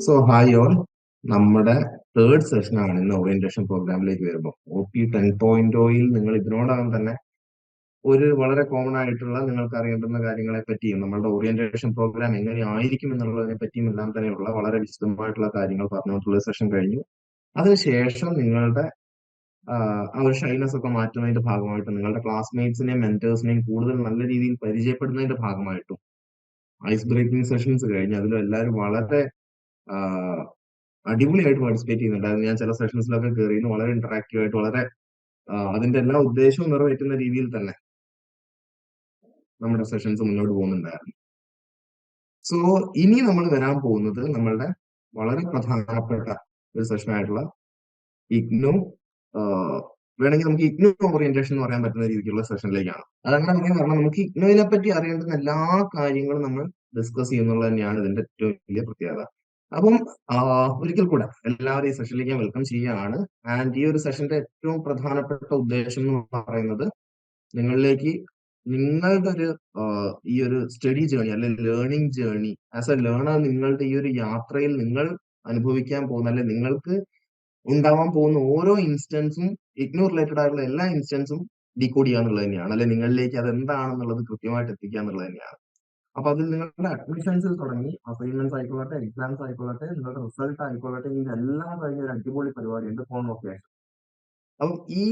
Hi all. നമ്മുടെ third സെഷനാണ് ഇന്ന് orientation പ്രോഗ്രാമിലേക്ക് വരുമ്പോൾ OP 10.0 നിങ്ങൾ ഇതിനോടകം തന്നെ ഒരു വളരെ കോമൺ ആയിട്ടുള്ള നിങ്ങൾക്ക് അറിയേണ്ടുന്ന കാര്യങ്ങളെ പറ്റിയും നമ്മളുടെ ഓറിയന്റേഷൻ പ്രോഗ്രാം എങ്ങനെയായിരിക്കും എന്നുള്ളതിനെ പറ്റിയും എല്ലാം തന്നെയുള്ള വളരെ വിശദമായിട്ടുള്ള കാര്യങ്ങൾ പറഞ്ഞുകൊണ്ടുള്ള സെഷൻ കഴിഞ്ഞു. അതിനുശേഷം നിങ്ങളുടെ ആ ഒരു ഷൈനസ് ഒക്കെ മാറ്റുന്നതിന്റെ ഭാഗമായിട്ടും നിങ്ങളുടെ ക്ലാസ്മേറ്റ്സിനെയും മെന്റേഴ്സിനെയും കൂടുതൽ നല്ല രീതിയിൽ പരിചയപ്പെടുന്നതിന്റെ ഭാഗമായിട്ടും ഐസ് ബ്രേക്കിംഗ് സെഷൻസ് കഴിഞ്ഞ് അതിലും എല്ലാവരും വളരെ അടിപൊളിയായിട്ട് പാർട്ടിസിപ്പേറ്റ് ചെയ്യുന്നുണ്ടായിരുന്നു. ഞാൻ ചില സെഷൻസിലൊക്കെ കയറിയിരുന്നു. വളരെ ഇന്ററാക്റ്റീവ് ആയിട്ട് വളരെ അതിന്റെ എല്ലാ ഉദ്ദേശവും നിറവേറ്റുന്ന രീതിയിൽ തന്നെ നമ്മുടെ സെഷൻസ് മുന്നോട്ട് പോകുന്നുണ്ടായിരുന്നു. സോ ഇനി നമ്മൾ വരാൻ പോകുന്നത് നമ്മളുടെ വളരെ പ്രധാനപ്പെട്ട ഒരു സെഷൻ ആയിട്ടുള്ള ഇഗ്നോ വേണമെങ്കിൽ നമുക്ക് ഇഗ്നോ ഓറിയന്റേഷൻ എന്ന് പറയാൻ പറ്റുന്ന രീതിയിലുള്ള സെഷനിലേക്കാണ്. അതങ്ങനെ പറയാൻ കാരണം നമുക്ക് ഇഗ്നോയിനെ പറ്റി അറിയേണ്ടുന്ന എല്ലാ കാര്യങ്ങളും നമ്മൾ ഡിസ്കസ് ചെയ്യുന്നുള്ളത് തന്നെയാണ് ഇതിന്റെ ഏറ്റവും വലിയ പ്രത്യേകത. അപ്പം ഒരിക്കൽ കൂടെ എല്ലാവരും ഈ സെഷനിലേക്ക് ഞാൻ വെൽക്കം ചെയ്യുകയാണ്. ആൻഡ് ഈ ഒരു സെഷന്റെ ഏറ്റവും പ്രധാനപ്പെട്ട ഉദ്ദേശം എന്ന് പറയുന്നത് നിങ്ങളിലേക്ക് നിങ്ങളുടെ ഒരു ഈ ഒരു സ്റ്റഡി ജേണി അല്ലെങ്കിൽ learning journey as A learner നിങ്ങളുടെ ഈ ഒരു യാത്രയിൽ നിങ്ങൾ അനുഭവിക്കാൻ പോകുന്ന അല്ലെങ്കിൽ നിങ്ങൾക്ക് ഉണ്ടാവാൻ പോകുന്ന ഓരോ ഇൻസ്റ്റൻസും ഇഗ്നോ റിലേറ്റഡ് ആയിട്ടുള്ള എല്ലാ ഇൻസ്റ്റൻസും ഡീകോഡ് ചെയ്യാന്നുള്ളത് തന്നെയാണ്. അല്ലെങ്കിൽ നിങ്ങളിലേക്ക് അത് എന്താണെന്നുള്ളത് കൃത്യമായിട്ട് എത്തിക്കുക എന്നുള്ളത് തന്നെയാണ്. അപ്പൊ അതിൽ നിങ്ങളുടെ അഡ്മിഷൻസിൽ തുടങ്ങി അസൈൻമെന്റ്സ് ആയിക്കൊള്ളട്ടെ, എക്സാംസ് ആയിക്കൊള്ളട്ടെ, നിങ്ങളുടെ റിസൾട്ട് ആയിക്കൊള്ളട്ടെ, ഇതെല്ലാം കഴിഞ്ഞ ഒരു അടിപൊളി പരിപാടിയുണ്ട് ഫോൺ ഓഫ് ആക്ഷൻ. അപ്പം ഈ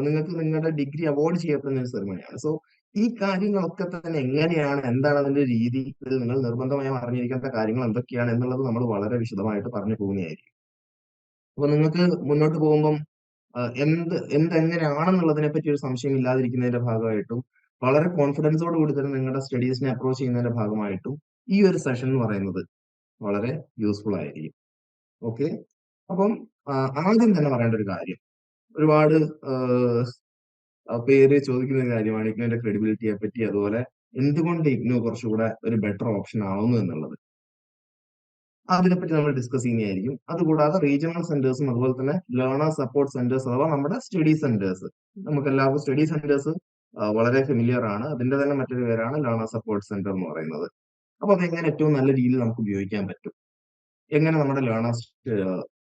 നിങ്ങൾക്ക് നിങ്ങളുടെ ഡിഗ്രി അവാർഡ് ചെയ്യപ്പെടുന്ന ഒരു സെറിമണിയാണ്. സോ ഈ കാര്യങ്ങളൊക്കെ തന്നെ എങ്ങനെയാണ്, എന്താണ് അതിന്റെ രീതി, ഇതിൽ നിങ്ങൾ നിർബന്ധമായും അറിഞ്ഞിരിക്കേണ്ട കാര്യങ്ങൾ എന്തൊക്കെയാണ് എന്നുള്ളത് നമ്മൾ വളരെ വിശദമായിട്ട് പറഞ്ഞു പോകുന്നതായിരിക്കും. അപ്പൊ നിങ്ങൾക്ക് മുന്നോട്ട് പോകുമ്പം എന്തെങ്ങനെയാണെന്നുള്ളതിനെ പറ്റി ഒരു സംശയം ഇല്ലാതിരിക്കുന്നതിന്റെ ഭാഗമായിട്ടും വളരെ കോൺഫിഡൻസോട് കൂടി തന്നെ നിങ്ങളുടെ സ്റ്റഡീസിനെ അപ്രോച്ച് ചെയ്യുന്നതിന്റെ ഭാഗമായിട്ടും ഈ ഒരു സെഷൻ എന്ന് പറയുന്നത് വളരെ യൂസ്ഫുൾ ആയിരിക്കും. ഓക്കെ, അപ്പം ആദ്യം തന്നെ പറയേണ്ട ഒരു കാര്യം, ഒരുപാട് പേര് ചോദിക്കുന്ന ഒരു കാര്യമാണ് ഇഗ്നോയുടെ ക്രെഡിബിലിറ്റിയെ പറ്റി, അതുപോലെ എന്തുകൊണ്ട് ഇഗ്നോ കുറച്ചുകൂടെ ഒരു ബെറ്റർ ഓപ്ഷൻ ആവുന്നു എന്നുള്ളത്. അതിനെപ്പറ്റി നമ്മൾ ഡിസ്കസ് ചെയ്യുന്നതായിരിക്കും. അതുകൂടാതെ റീജിയണൽ സെന്റേഴ്സും അതുപോലെ തന്നെ ലേണർ സപ്പോർട്ട് സെന്റേഴ്സ് അഥവാ നമ്മുടെ സ്റ്റഡി സെന്റേഴ്സ്, നമുക്ക് എല്ലാവർക്കും സ്റ്റഡി സെന്റേഴ്സ് വളരെ ഫെമിലിയർ ആണ്. അതിന്റെ തന്നെ മറ്റൊരു പേരാണ് ലേണർ സപ്പോർട്ട് സെന്റർ എന്ന് പറയുന്നത്. അപ്പൊ അതെങ്ങനെ ഏറ്റവും നല്ല രീതിയിൽ നമുക്ക് ഉപയോഗിക്കാൻ പറ്റും, എങ്ങനെ നമ്മുടെ ലേണർ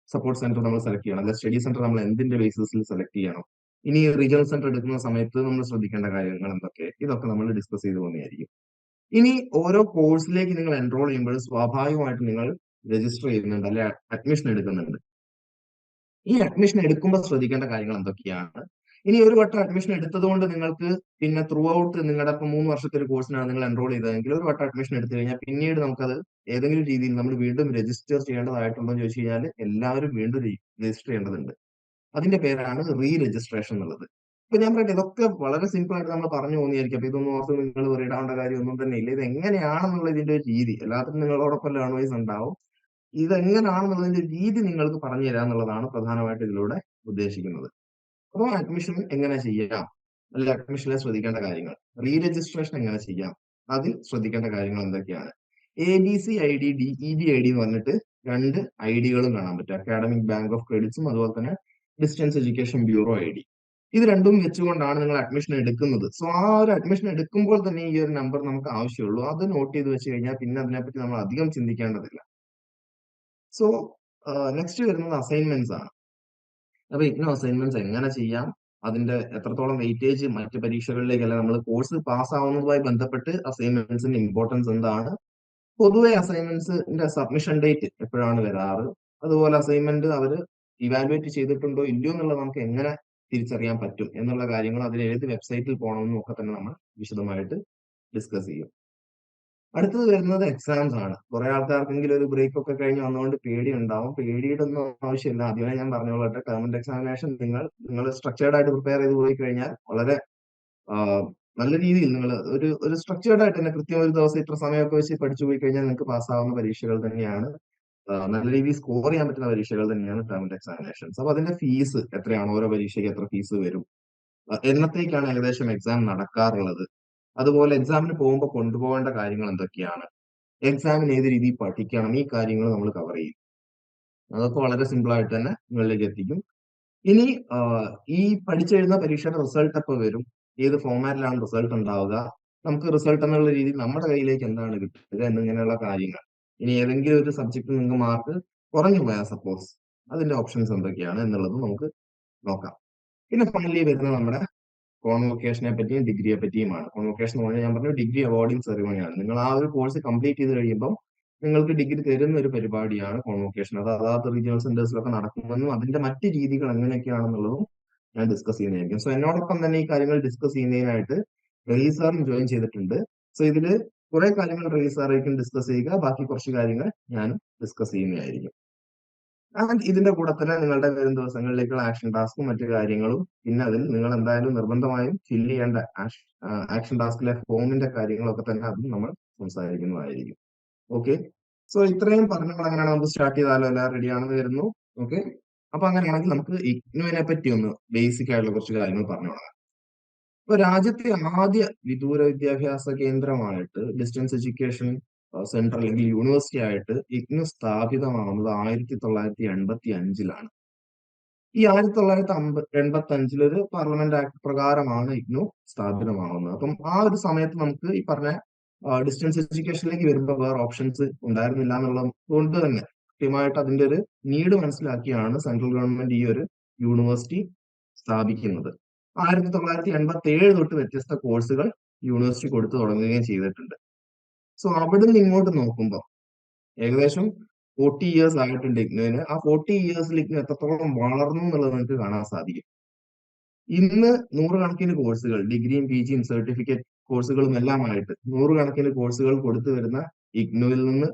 സപ്പോർട്ട് സെന്റർ നമ്മൾ സെലക്ട് ചെയ്യണം, അല്ലെ സ്റ്റഡി സെന്റർ നമ്മൾ എന്തിന്റെ ബേസിസിൽ സെലക്ട് ചെയ്യണം, ഇനി റീജിയണൽ സെന്റർ എടുക്കുന്ന സമയത്ത് നമ്മൾ ശ്രദ്ധിക്കേണ്ട കാര്യങ്ങൾ എന്തൊക്കെ, ഇതൊക്കെ നമ്മൾ ഡിസ്കസ് ചെയ്ത് പോകുന്നതായിരിക്കും. ഇനി ഓരോ കോഴ്സിലേക്ക് നിങ്ങൾ എൻറോൾ ചെയ്യുമ്പോൾ സ്വാഭാവികമായിട്ട് നിങ്ങൾ രജിസ്റ്റർ ചെയ്യുന്നുണ്ട്, അല്ലെ അഡ്മിഷൻ എടുക്കുന്നുണ്ട്. ഈ അഡ്മിഷൻ എടുക്കുമ്പോൾ ശ്രദ്ധിക്കേണ്ട കാര്യങ്ങൾ എന്തൊക്കെയാണ്? ഇനി ഒരു വട്ടം അഡ്മിഷൻ എടുത്തത് കൊണ്ട് നിങ്ങൾക്ക് പിന്നെ ത്രൂ ഔട്ട് നിങ്ങളുടെ ഇപ്പം 3 വർഷത്തെ ഒരു കോഴ്സിനാണ് നിങ്ങൾ എൻറോൾ ചെയ്തതെങ്കിൽ ഒരു വട്ടം അഡ്മിഷൻ എടുത്തു കഴിഞ്ഞാൽ പിന്നീട് നമുക്കത് ഏതെങ്കിലും രീതിയിൽ നമ്മൾ വീണ്ടും രജിസ്റ്റർ ചെയ്യേണ്ടതായിട്ടുണ്ടോ എന്ന് ചോദിച്ചു കഴിഞ്ഞാൽ എല്ലാവരും വീണ്ടും രജിസ്റ്റർ ചെയ്യേണ്ടതുണ്ട്. അതിന്റെ പേരാണ് റീ രജിസ്ട്രേഷൻ എന്നുള്ളത്. ഇപ്പൊ ഞാൻ പറയട്ടെ, ഇതൊക്കെ വളരെ സിമ്പിൾ ആയിട്ട് നമ്മൾ പറഞ്ഞു പോകുന്നതായിരിക്കും. അപ്പൊ ഇതൊന്നും ഓർത്ത് നിങ്ങൾ ഇടാവേണ്ട കാര്യം ഒന്നും തന്നെ ഇല്ല. ഇത് എങ്ങനെയാണെന്നുള്ള ഇതിന്റെ ഒരു രീതി എല്ലാത്തിനും നിങ്ങളോടൊപ്പം ലേണേഴ്സ് ഉണ്ടാവും. ഇത് എങ്ങനെയാണെന്നുള്ളതിന്റെ രീതി നിങ്ങൾക്ക് പറഞ്ഞു തരാം എന്നുള്ളതാണ് പ്രധാനമായിട്ട് ഇതിലൂടെ ഉദ്ദേശിക്കുന്നത്. അപ്പോൾ അഡ്മിഷൻ എങ്ങനെ ചെയ്യാം, അല്ലെങ്കിൽ അഡ്മിഷനിൽ ശ്രദ്ധിക്കേണ്ട കാര്യങ്ങൾ, റീ രജിസ്ട്രേഷൻ എങ്ങനെ ചെയ്യാം, അതിൽ ശ്രദ്ധിക്കേണ്ട കാര്യങ്ങൾ എന്തൊക്കെയാണ്. ABCID, DEB ID എന്ന് പറഞ്ഞിട്ട് 2 ഐഡികളും കാണാൻ പറ്റും. അക്കാഡമിക് ബാങ്ക് ഓഫ് ക്രെഡിറ്റ്സും അതുപോലെ തന്നെ ഡിസ്റ്റൻസ് എഡ്യൂക്കേഷൻ ബ്യൂറോ ID. ഇത് രണ്ടും വെച്ചുകൊണ്ടാണ് നിങ്ങൾ അഡ്മിഷൻ എടുക്കുന്നത്. സോ ആ ഒരു അഡ്മിഷൻ എടുക്കുമ്പോൾ തന്നെ ഈ ഒരു നമ്പർ നമുക്ക് ആവശ്യമുള്ളൂ. അത് നോട്ട് ചെയ്ത് വെച്ച് കഴിഞ്ഞാൽ പിന്നെ അതിനെപ്പറ്റി നമ്മൾ അധികം ചിന്തിക്കേണ്ടതില്ല. സോ നെക്സ്റ്റ് വരുന്നത് അസൈൻമെന്റ്സ് ആണ്. അപ്പൊ ഇഗ്നോ അസൈൻമെന്റ്സ് എങ്ങനെ ചെയ്യാം, അതിന്റെ എത്രത്തോളം വെയിറ്റേജ് മറ്റ് പരീക്ഷകളിലേക്ക്, അല്ല നമ്മൾ കോഴ്സ് പാസ് ആവുന്നതുമായി ബന്ധപ്പെട്ട് അസൈൻമെന്റ്സിന്റെ ഇമ്പോർട്ടൻസ് എന്താണ്, പൊതുവെ അസൈൻമെന്റ്സിന്റെ സബ്മിഷൻ ഡേറ്റ് എപ്പോഴാണ് വരാറ്, അതുപോലെ അസൈൻമെന്റ് അവർ ഇവാലുവേറ്റ് ചെയ്തിട്ടുണ്ടോ ഇല്ലയോ എന്നുള്ളത് നമുക്ക് എങ്ങനെ തിരിച്ചറിയാൻ പറ്റും എന്നുള്ള കാര്യങ്ങൾ, അതിൽ ഏത് വെബ്സൈറ്റിൽ പോകണമെന്നും ഒക്കെ തന്നെ നമ്മൾ വിശദമായിട്ട് ഡിസ്കസ് ചെയ്യും. അടുത്തത് വരുന്നത് എക്സാംസ് ആണ്. കുറെ ആൾക്കാർക്കെങ്കിലും ഒരു ബ്രേക്ക് ഒക്കെ കഴിഞ്ഞ് വന്നുകൊണ്ട് പേടി ഉണ്ടാവും. പേടിയുടെ ഒന്നും ആവശ്യമില്ല. ആദ്യമേ ഞാൻ പറഞ്ഞോളട്ടെ, ടേം എക്സാമിനേഷൻ നിങ്ങൾ സ്ട്രക്ചേർഡ് ആയിട്ട് പ്രിപ്പയർ ചെയ്ത് പോയി കഴിഞ്ഞാൽ വളരെ നല്ല രീതിയിൽ നിങ്ങൾ ഒരു സ്ട്രക്ചേർഡ് ആയിട്ട് തന്നെ കൃത്യം ഒരു ദിവസം ഇത്ര സമയമൊക്കെ വെച്ച് പഠിച്ചു പോയി കഴിഞ്ഞാൽ നിങ്ങൾക്ക് പാസ്സാവുന്ന പരീക്ഷകൾ തന്നെയാണ്, നല്ല രീതിയിൽ സ്കോർ ചെയ്യാൻ പറ്റുന്ന പരീക്ഷകൾ തന്നെയാണ് ടേം എക്സാമിനേഷൻസ്. അപ്പൊ അതിന്റെ ഫീസ് എത്രയാണ്, ഓരോ പരീക്ഷയ്ക്ക് എത്ര ഫീസ് വരും, എന്നത്തേക്കാണ് ഏകദേശം എക്സാം നടക്കാറുള്ളത്, അതുപോലെ എക്സാമിന് പോകുമ്പോൾ കൊണ്ടുപോകേണ്ട കാര്യങ്ങൾ എന്തൊക്കെയാണ്, എക്സാമിന് ഏത് രീതിയിൽ പഠിക്കണം, ഈ കാര്യങ്ങൾ നമ്മൾ കവർ ചെയ്യും. അതൊക്കെ വളരെ സിമ്പിൾ ആയിട്ട് തന്നെ നിങ്ങളിലേക്ക് എത്തിക്കും. ഇനി ഈ പഠിച്ചെഴുതുന്ന പരീക്ഷയുടെ റിസൾട്ട് എപ്പോൾ വരും, ഏത് ഫോമാറ്റിലാണ് റിസൾട്ട് ഉണ്ടാവുക, നമുക്ക് റിസൾട്ട് എന്നുള്ള രീതിയിൽ നമ്മുടെ കയ്യിലേക്ക് എന്താണ് കിട്ടുക എന്നിങ്ങനെയുള്ള കാര്യങ്ങൾ. ഇനി ഏതെങ്കിലും ഒരു സബ്ജക്ട് നിങ്ങൾക്ക് മാർക്ക് കുറഞ്ഞു പോയാൽ സപ്പോസ് അതിന്റെ ഓപ്ഷൻസ് എന്തൊക്കെയാണ് എന്നുള്ളത് നമുക്ക് നോക്കാം. പിന്നെ ഫൈനലി വരുന്നത് നമ്മുടെ കോൺവൊക്കേഷനെ പറ്റിയും ഡിഗ്രിയെ പറ്റിയുമാണ്. കോൺവൊക്കേഷൻ എന്ന് പറഞ്ഞാൽ ഞാൻ പറഞ്ഞു ഡിഗ്രി അവാർഡിംഗ് സെറിമണിയാണ്. നിങ്ങൾ ആ ഒരു കോഴ്സ് കംപ്ലീറ്റ് ചെയ്ത് കഴിയുമ്പോൾ നിങ്ങൾക്ക് ഡിഗ്രി തരുന്ന ഒരു പരിപാടിയാണ് കോൺവൊക്കേഷൻ. അത് അതാത് റീജിയണൽ സെന്റേഴ്സിലൊക്കെ നടക്കുമെന്നും അതിന്റെ മറ്റ് രീതികൾ എങ്ങനെയൊക്കെയാണെന്നുള്ളതും ഞാൻ ഡിസ്കസ് ചെയ്യുന്നതായിരിക്കും. സോ എന്നോടൊപ്പം തന്നെ ഈ കാര്യങ്ങൾ ഡിസ്കസ് ചെയ്യുന്നതിനായിട്ട് റലീസ് സാറും ജോയിൻ ചെയ്തിട്ടുണ്ട്. സോ ഇതില് കുറെ കാര്യങ്ങൾ റലീസ് സാറായിരിക്കും ഡിസ്കസ് ചെയ്യുക, ബാക്കി കുറച്ച് കാര്യങ്ങൾ ഞാനും ഡിസ്കസ് ചെയ്യുന്നതായിരിക്കും. ആൻഡ് ഇതിന്റെ കൂടെ തന്നെ നിങ്ങളുടെ വരും ദിവസങ്ങളിലേക്കുള്ള ആക്ഷൻ ടാസ്കും മറ്റു കാര്യങ്ങളും, പിന്നെ അതിൽ നിങ്ങൾ എന്തായാലും നിർബന്ധമായും ഫില്ല് ചെയ്യേണ്ട ആക്ഷൻ ടാസ്കിലെ ഫോമിന്റെ കാര്യങ്ങളൊക്കെ തന്നെ അതും നമ്മൾ സംസാരിക്കുന്നതായിരിക്കും. ഓക്കെ, സോ ഇത്രയും പറഞ്ഞുകൊണ്ട് അങ്ങനെയാണ് നമുക്ക് സ്റ്റാർട്ട് ചെയ്താലോ? എല്ലാം റെഡി ആണെന്ന് വരുന്നു. ഓക്കെ, അപ്പൊ അങ്ങനെയാണെങ്കിൽ നമുക്ക് ഇഗ്നുവിനെ പറ്റി ഒന്ന് ബേസിക് ആയിട്ടുള്ള കുറച്ച് കാര്യങ്ങൾ പറഞ്ഞു തുടങ്ങാം. ഇപ്പൊ രാജ്യത്തെ ആദ്യ വിദൂര വിദ്യാഭ്യാസ കേന്ദ്രമായിട്ട് ഡിസ്റ്റൻസ് എഡ്യൂക്കേഷൻ സെന്റർ അല്ലെങ്കിൽ യൂണിവേഴ്സിറ്റി ആയിട്ട് ഇഗ്നു സ്ഥാപിതമാവുന്നത് 1985-ലാണ്. ഈ 1985 ഒരു പാർലമെന്റ് ആക്ട് പ്രകാരമാണ് ഇഗ്നു സ്ഥാപിതമാവുന്നത്. അപ്പം ആ ഒരു സമയത്ത് നമുക്ക് ഈ പറഞ്ഞ ഡിസ്റ്റൻസ് എഡ്യൂക്കേഷനിലേക്ക് വരുമ്പോൾ വേറെ ഓപ്ഷൻസ് ഉണ്ടായിരുന്നില്ല എന്നുള്ളത് കൊണ്ട് തന്നെ കൃത്യമായിട്ട് അതിന്റെ ഒരു നീഡ് മനസ്സിലാക്കിയാണ് സെൻട്രൽ ഗവൺമെന്റ് ഈ ഒരു യൂണിവേഴ്സിറ്റി സ്ഥാപിക്കുന്നത്. 1987 തൊട്ട് വ്യത്യസ്ത കോഴ്സുകൾ യൂണിവേഴ്സിറ്റി കൊടുത്തു തുടങ്ങുകയും ചെയ്തിട്ടുണ്ട്. സോ അവിടുന്ന് ഇങ്ങോട്ട് നോക്കുമ്പോൾ ഏകദേശം 40 ഇയേഴ്സ് ആയിട്ടുണ്ട് ഇഗ്നുവിന്. ആ 40 ഇയേഴ്സിൽ ഇഗ്നു എത്രത്തോളം വളർന്നു എന്നുള്ളത് നിങ്ങൾക്ക് കാണാൻ സാധിക്കും. ഇന്ന് നൂറുകണക്കിന് കോഴ്സുകൾ, ഡിഗ്രിയും പിജിയും സർട്ടിഫിക്കറ്റ് കോഴ്സുകളും എല്ലാമായിട്ട് നൂറുകണക്കിന് കോഴ്സുകൾ കൊടുത്തു വരുന്ന ഇഗ്നുവിൽ നിന്ന്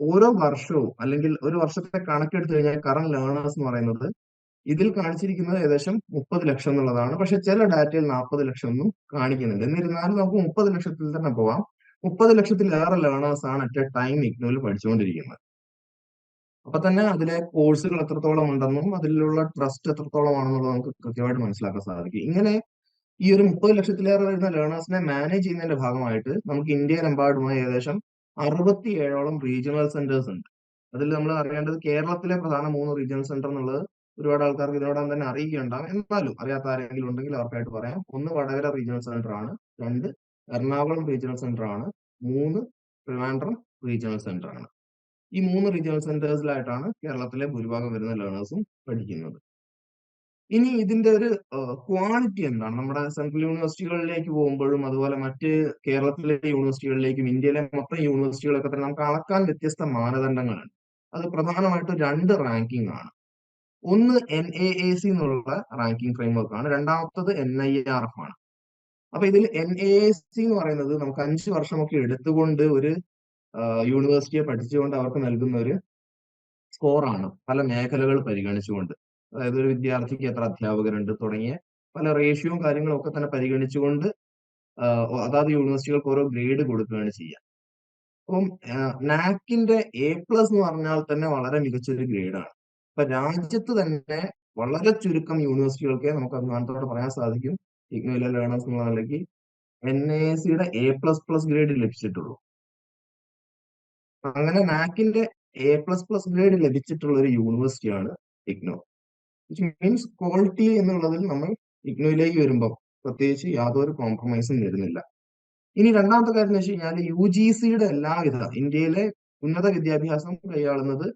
ഓരോ വർഷവും അല്ലെങ്കിൽ ഒരു വർഷത്തെ കണക്കെടുത്തു കഴിഞ്ഞാൽ കറന്റ് ലേണേഴ്സ് എന്ന് പറയുന്നത് ഇതിൽ കാണിച്ചിരിക്കുന്നത് ഏകദേശം 30 ലക്ഷം എന്നുള്ളതാണ്. പക്ഷെ ചില ഡാറ്റയിൽ 40 ലക്ഷം ഒന്നും കാണിക്കുന്നുണ്ട്. എന്നിരുന്നാലും നമുക്ക് 30 ലക്ഷത്തിൽ തന്നെ പോവാം. 30 ലക്ഷത്തിലേറെ ലേണേഴ്സ് ആണ് അറ്റ് എ ടൈം ഇഗ്നുവിൽ പഠിച്ചുകൊണ്ടിരിക്കുന്നത്. അപ്പൊ തന്നെ അതിലെ കോഴ്സുകൾ എത്രത്തോളം ഉണ്ടെന്നും അതിലുള്ള ട്രസ്റ്റ് എത്രത്തോളം ആണെന്നുള്ളത് നമുക്ക് കൃത്യമായിട്ട് മനസ്സിലാക്കാൻ സാധിക്കും. ഇങ്ങനെ ഈ ഒരു 30 ലക്ഷത്തിലേറെ വരുന്ന ലേണേഴ്സിനെ മാനേജ് ചെയ്യുന്നതിന്റെ ഭാഗമായിട്ട് നമുക്ക് ഇന്ത്യയിലെമ്പാടുമായി ഏകദേശം 67ഓളം റീജിയണൽ സെന്റേഴ്സ് ഉണ്ട്. അതിൽ നമ്മൾ അറിയേണ്ടത് കേരളത്തിലെ പ്രധാന 3 റീജിയണൽ സെന്റർ എന്നുള്ളത് ഒരുപാട് ആൾക്കാർക്ക് ഇതിനോടകം തന്നെ അറിയിക്കുകയുണ്ടാകും. എന്നാലും അറിയാത്ത ആരെങ്കിലും ഉണ്ടെങ്കിൽ അവർക്കായിട്ട് പറയാം. 1 വടകര റീജിയണൽ സെന്റർ ആണ്, 2 എറണാകുളം റീജിയണൽ സെന്റർ ആണ്, 3 ട്രിവാൻഡ്രം റീജിയണൽ സെന്റർ ആണ്. ഈ 3 റീജിയണൽ സെന്റേഴ്സിലായിട്ടാണ് കേരളത്തിലെ ഭൂരിഭാഗം വരുന്ന ലേണേഴ്സും പഠിക്കുന്നത്. ഇനി ഇതിന്റെ ഒരു ക്വാളിറ്റി എന്താണ്? നമ്മുടെ സെൻട്രൽ യൂണിവേഴ്സിറ്റികളിലേക്ക് പോകുമ്പോഴും അതുപോലെ മറ്റ് കേരളത്തിലെ യൂണിവേഴ്സിറ്റികളിലേക്കും ഇന്ത്യയിലെ മൊത്തം യൂണിവേഴ്സിറ്റികളൊക്കെ തന്നെ നമുക്ക് അളക്കാൻ വ്യത്യസ്ത മാനദണ്ഡങ്ങളുണ്ട്. അത് പ്രധാനമായിട്ടും 2 റാങ്കിംഗ് ആണ്. ഒന്ന് NAAC എന്നുള്ള റാങ്കിംഗ് ഫ്രെയിംവർക്ക് ആണ്, രണ്ടാമത്തത് NIRF ആണ്. അപ്പൊ ഇതിൽ NAAC എന്ന് പറയുന്നത് നമുക്ക് 5 വർഷമൊക്കെ എടുത്തുകൊണ്ട് ഒരു യൂണിവേഴ്സിറ്റിയെ പഠിച്ചുകൊണ്ട് അവർക്ക് നൽകുന്ന ഒരു സ്കോറാണ്, പല മേഖലകൾ പരിഗണിച്ചുകൊണ്ട്. അതായത് ഒരു വിദ്യാർത്ഥിക്ക് എത്ര അധ്യാപകരുണ്ട് തുടങ്ങിയ പല റേഷ്യോയും കാര്യങ്ങളും ഒക്കെ തന്നെ പരിഗണിച്ചുകൊണ്ട് അതാത് യൂണിവേഴ്സിറ്റികൾക്ക് ഓരോ ഗ്രേഡ് കൊടുക്കുകയാണ് ചെയ്യുക. അപ്പം നാക്കിന്റെ A+ എന്ന് പറഞ്ഞാൽ തന്നെ വളരെ മികച്ചൊരു ഗ്രേഡാണ്. ഇപ്പൊ രാജ്യത്ത് തന്നെ വളരെ ചുരുക്കം യൂണിവേഴ്സിറ്റികൾക്കേ നമുക്ക് അഭിമാനത്തോടെ പറയാൻ സാധിക്കും ഇഗ്നുവിലെ ലേണേഴ്സ് എന്നുള്ള നിലയ്ക്ക് NAACയുടെ A++ ഗ്രേഡ് ലഭിച്ചിട്ടുള്ളൂ. അങ്ങനെ നാക്കിന്റെ A++ ഗ്രേഡ് ലഭിച്ചിട്ടുള്ള ഒരു യൂണിവേഴ്സിറ്റിയാണ് ഇഗ്നു. വിച്ച് മീൻസ് ക്വാളിറ്റി എന്നുള്ളതിൽ നമ്മൾ ഇഗ്നുവിലേക്ക് വരുമ്പോൾ പ്രത്യേകിച്ച് യാതൊരു കോംപ്രമൈസും വരുന്നില്ല. ഇനി രണ്ടാമത്തെ കാര്യം എന്ന് വെച്ച് കഴിഞ്ഞാൽ UGCയുടെ എല്ലാവിധ ഇന്ത്യയിലെ ഉന്നത വിദ്യാഭ്യാസം കൈയാളുന്നത്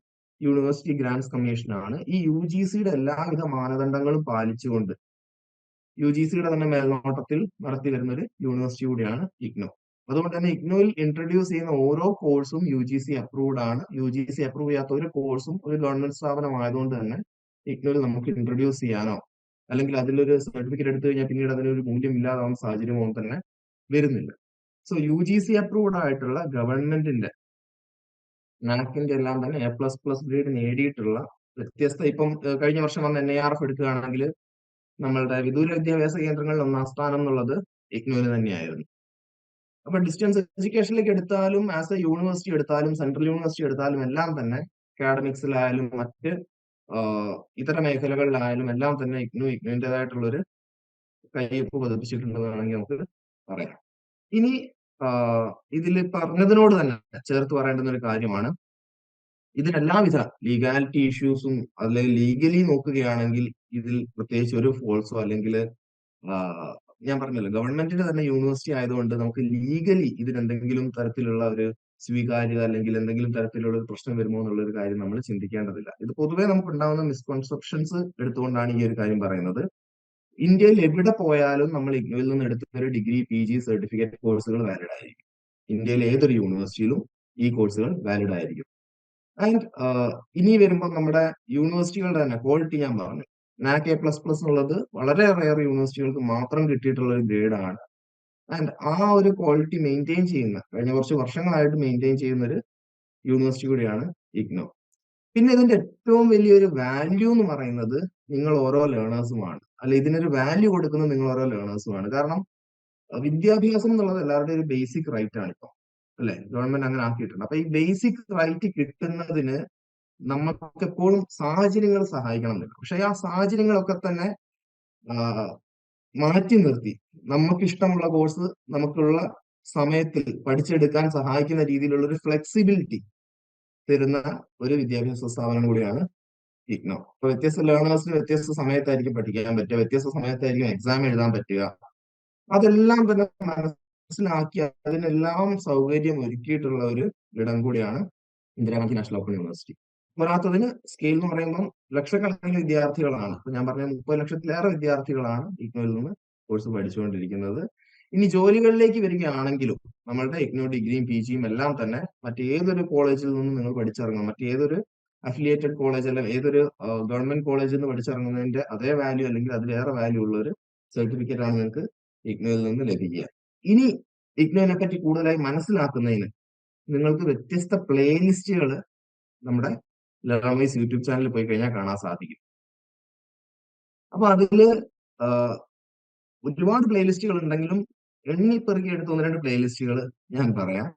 യൂണിവേഴ്സിറ്റി ഗ്രാന്റ്സ് കമ്മീഷനാണ്. ഈ UGCയുടെ എല്ലാവിധ മാനദണ്ഡങ്ങളും പാലിച്ചുകൊണ്ട് UGCയുടെ തന്നെ മേൽനോട്ടത്തിൽ നടത്തി വരുന്ന ഒരു യൂണിവേഴ്സിറ്റി കൂടിയാണ് ഇഗ്നു. അതുകൊണ്ട് തന്നെ ഇഗ്നുവിൽ ഇൻട്രൊഡ്യൂസ് ചെയ്യുന്ന ഓരോ കോഴ്സും UGC അപ്രൂവ്ഡ് ആണ്. UGC അപ്രൂവ് ചെയ്യാത്ത ഒരു കോഴ്സും ഒരു ഗവൺമെന്റ് സ്ഥാപനമായതുകൊണ്ട് തന്നെ ഇഗ്നുവിൽ നമുക്ക് ഇൻട്രൊഡ്യൂസ് ചെയ്യാനോ അല്ലെങ്കിൽ അതിലൊരു സർട്ടിഫിക്കറ്റ് എടുത്തു കഴിഞ്ഞാൽ പിന്നീട് അതിനൊരു മൂല്യം ഇല്ലാതാവുന്ന സാഹചര്യമോ തന്നെ വരുന്നില്ല. സോ UGC അപ്രൂവ്ഡ് ആയിട്ടുള്ള ഗവൺമെന്റിന്റെ നാക്കിന്റെ എല്ലാം തന്നെ A++ ഗ്രേഡ് നേടിയിട്ടുള്ള വ്യത്യസ്ത, ഇപ്പം കഴിഞ്ഞ വർഷം വന്ന NIRF എടുക്കുകയാണെങ്കിൽ നമ്മളുടെ വിദൂര വിദ്യാഭ്യാസ കേന്ദ്രങ്ങളിൽ 1-ാം സ്ഥാനം എന്നുള്ളത് ഇഗ്നുവിന് തന്നെയായിരുന്നു. അപ്പൊ ഡിസ്റ്റൻസ് എഡ്യൂക്കേഷനിലേക്ക് എടുത്താലും ആസ് എ യൂണിവേഴ്സിറ്റി എടുത്താലും സെൻട്രൽ യൂണിവേഴ്സിറ്റി എടുത്താലും എല്ലാം തന്നെ അക്കാഡമിക്സിലായാലും മറ്റ് ഇതര മേഖലകളിലായാലും എല്ലാം തന്നെ ഇഗ്നുവിൻ്റെതായിട്ടുള്ളൊരു കയ്യൊപ്പ് പതിപ്പിച്ചിട്ടുണ്ടെന്ന് വേണമെങ്കിൽ നമുക്ക് പറയാം. ഇനി ഇതിൽ പറഞ്ഞതിനോട് തന്നെ ചേർത്ത് പറയേണ്ടുന്ന ഒരു കാര്യമാണ്, ഇതിനെല്ലാവിധ ലീഗാലിറ്റി ഇഷ്യൂസും അല്ലെങ്കിൽ ലീഗലി നോക്കുകയാണെങ്കിൽ ഇതിൽ പ്രത്യേകിച്ച് ഒരു ഫോൾസോ അല്ലെങ്കിൽ ഞാൻ പറഞ്ഞല്ലോ ഗവൺമെന്റിന്റെ തന്നെ യൂണിവേഴ്സിറ്റി ആയതുകൊണ്ട് നമുക്ക് ലീഗലി ഇതിനെന്തെങ്കിലും തരത്തിലുള്ള ഒരു സ്വീകാര്യത അല്ലെങ്കിൽ എന്തെങ്കിലും തരത്തിലുള്ള ഒരു പ്രശ്നം വരുമോ എന്നുള്ള ഒരു കാര്യം നമ്മൾ ചിന്തിക്കേണ്ടതില്ല. ഇത് പൊതുവേ നമുക്ക് ഉണ്ടാകുന്ന മിസ്കൺസെപ്ഷൻസ് എടുത്തുകൊണ്ടാണ് ഈ ഒരു കാര്യം പറയുന്നത്. ഇന്ത്യയിൽ എവിടെ പോയാലും നമ്മൾ ഇഗ്നോയിൽ നിന്ന് എടുത്ത ഒരു ഡിഗ്രി, PG, സർട്ടിഫിക്കറ്റ് കോഴ്സുകൾ വാലിഡ് ആയിരിക്കും. ഇന്ത്യയിലെ ഏതൊരു യൂണിവേഴ്സിറ്റിയിലും ഈ കോഴ്സുകൾ വാലിഡ് ആയിരിക്കും. ആൻഡ് ഇനി വരുമ്പോൾ നമ്മുടെ യൂണിവേഴ്സിറ്റികളുടെ തന്നെ ക്വാളിറ്റി ഞാൻ പറഞ്ഞു. NAC A++ എന്നുള്ളത് വളരെ റയർ യൂണിവേഴ്സിറ്റികൾക്ക് മാത്രം കിട്ടിയിട്ടുള്ള ഒരു ഗ്രേഡാണ്. ആൻഡ് ആ ഒരു ക്വാളിറ്റി മെയിൻറ്റെയിൻ ചെയ്യുന്ന കഴിഞ്ഞ കുറച്ച് വർഷങ്ങളായിട്ട് മെയിൻറ്റെയിൻ ചെയ്യുന്ന ഒരു യൂണിവേഴ്സിറ്റി കൂടിയാണ് ഇഗ്നോ. പിന്നെ ഇതിന്റെ ഏറ്റവും വലിയൊരു വാല്യൂ എന്ന് പറയുന്നത് നിങ്ങൾ ഓരോ ലേണേഴ്സുമാണ്. അല്ല, ഇതിനൊരു വാല്യൂ കൊടുക്കുന്നത് നിങ്ങൾ ഓരോ ലേണേഴ്സുമാണ്. കാരണം വിദ്യാഭ്യാസം എന്നുള്ളത് എല്ലാവരുടെയും ഒരു ബേസിക് റൈറ്റ് ആണ് ഇപ്പൊ, അല്ലെ? ഗവൺമെന്റ് അങ്ങനെ ആക്കിയിട്ടുണ്ട്. അപ്പൊ ഈ ബേസിക് റൈറ്റ് കിട്ടുന്നതിന് നമുക്ക് എപ്പോഴും സാഹചര്യങ്ങൾ സഹായിക്കണം എന്നില്ല. പക്ഷെ ആ സാഹചര്യങ്ങളൊക്കെ തന്നെ മാറ്റി നിർത്തി നമുക്ക് ഇഷ്ടമുള്ള കോഴ്സ് നമുക്കുള്ള സമയത്തിൽ പഠിച്ചെടുക്കാൻ സഹായിക്കുന്ന രീതിയിലുള്ള ഒരു ഫ്ലെക്സിബിലിറ്റി തരുന്ന ഒരു വിദ്യാഭ്യാസ സ്ഥാപനം കൂടിയാണ് ഇഗ്നോ. അപ്പൊ വ്യത്യസ്ത ലേണേഴ്സിന് വ്യത്യസ്ത സമയത്തായിരിക്കും പഠിക്കാൻ പറ്റുക, വ്യത്യസ്ത സമയത്തായിരിക്കും എക്സാം എഴുതാൻ പറ്റുക. അതെല്ലാം തന്നെ മനസ്സിലാക്കി അതിനെല്ലാം സൗകര്യം ഒരുക്കിയിട്ടുള്ള ഒരു ഇടം കൂടിയാണ് ഇന്ദിരാഗാന്ധി നാഷണൽ ഓപ്പൺ യൂണിവേഴ്സിറ്റി. പോരാത്തതിന് സ്കെയിൽ എന്ന് പറയുമ്പോൾ ലക്ഷക്കണക്കിന് വിദ്യാർത്ഥികളാണ്, ഇപ്പൊ ഞാൻ പറഞ്ഞ 30 ലക്ഷത്തിലേറെ വിദ്യാർത്ഥികളാണ് ഇഗ്നോയിൽ നിന്ന് കോഴ്സ് പഠിച്ചുകൊണ്ടിരിക്കുന്നത്. ഇനി ജോലികളിലേക്ക് വരികയാണെങ്കിലും നമ്മളുടെ ഇഗ്നോ ഡിഗ്രിയും PGയും എല്ലാം തന്നെ മറ്റേതൊരു കോളേജിൽ നിന്നും നിങ്ങൾ പഠിച്ചിറങ്ങും, മറ്റേതൊരു അഫിലിയേറ്റഡ് കോളേജ് അല്ല ഏതൊരു ഗവൺമെന്റ് കോളേജിൽ നിന്ന് പഠിച്ചിറങ്ങുന്നതിന്റെ അതേ വാല്യൂ അല്ലെങ്കിൽ അതിലേറെ വാല്യൂ ഉള്ള ഒരു സർട്ടിഫിക്കറ്റ് ആണ് നിങ്ങൾക്ക് ഇഗ്നോയിൽ നിന്ന് ലഭിക്കുക. ഇനി ഇഗ്നോനെ പറ്റി കൂടുതലായി മനസ്സിലാക്കുന്നതിന് നിങ്ങൾക്ക് വ്യത്യസ്ത പ്ലേലിസ്റ്റുകൾ നമ്മുടെ ലേണേഴ്സ് യൂട്യൂബ് ചാനലിൽ പോയി കഴിഞ്ഞാൽ കാണാൻ സാധിക്കും. അപ്പൊ അതില് ഒരുപാട് പ്ലേലിസ്റ്റുകൾ ഉണ്ടെങ്കിലും എണ്ണിപ്പെറുക്കി എടുത്ത് 1-2 പ്ലേലിസ്റ്റുകൾ ഞാൻ പറയാം.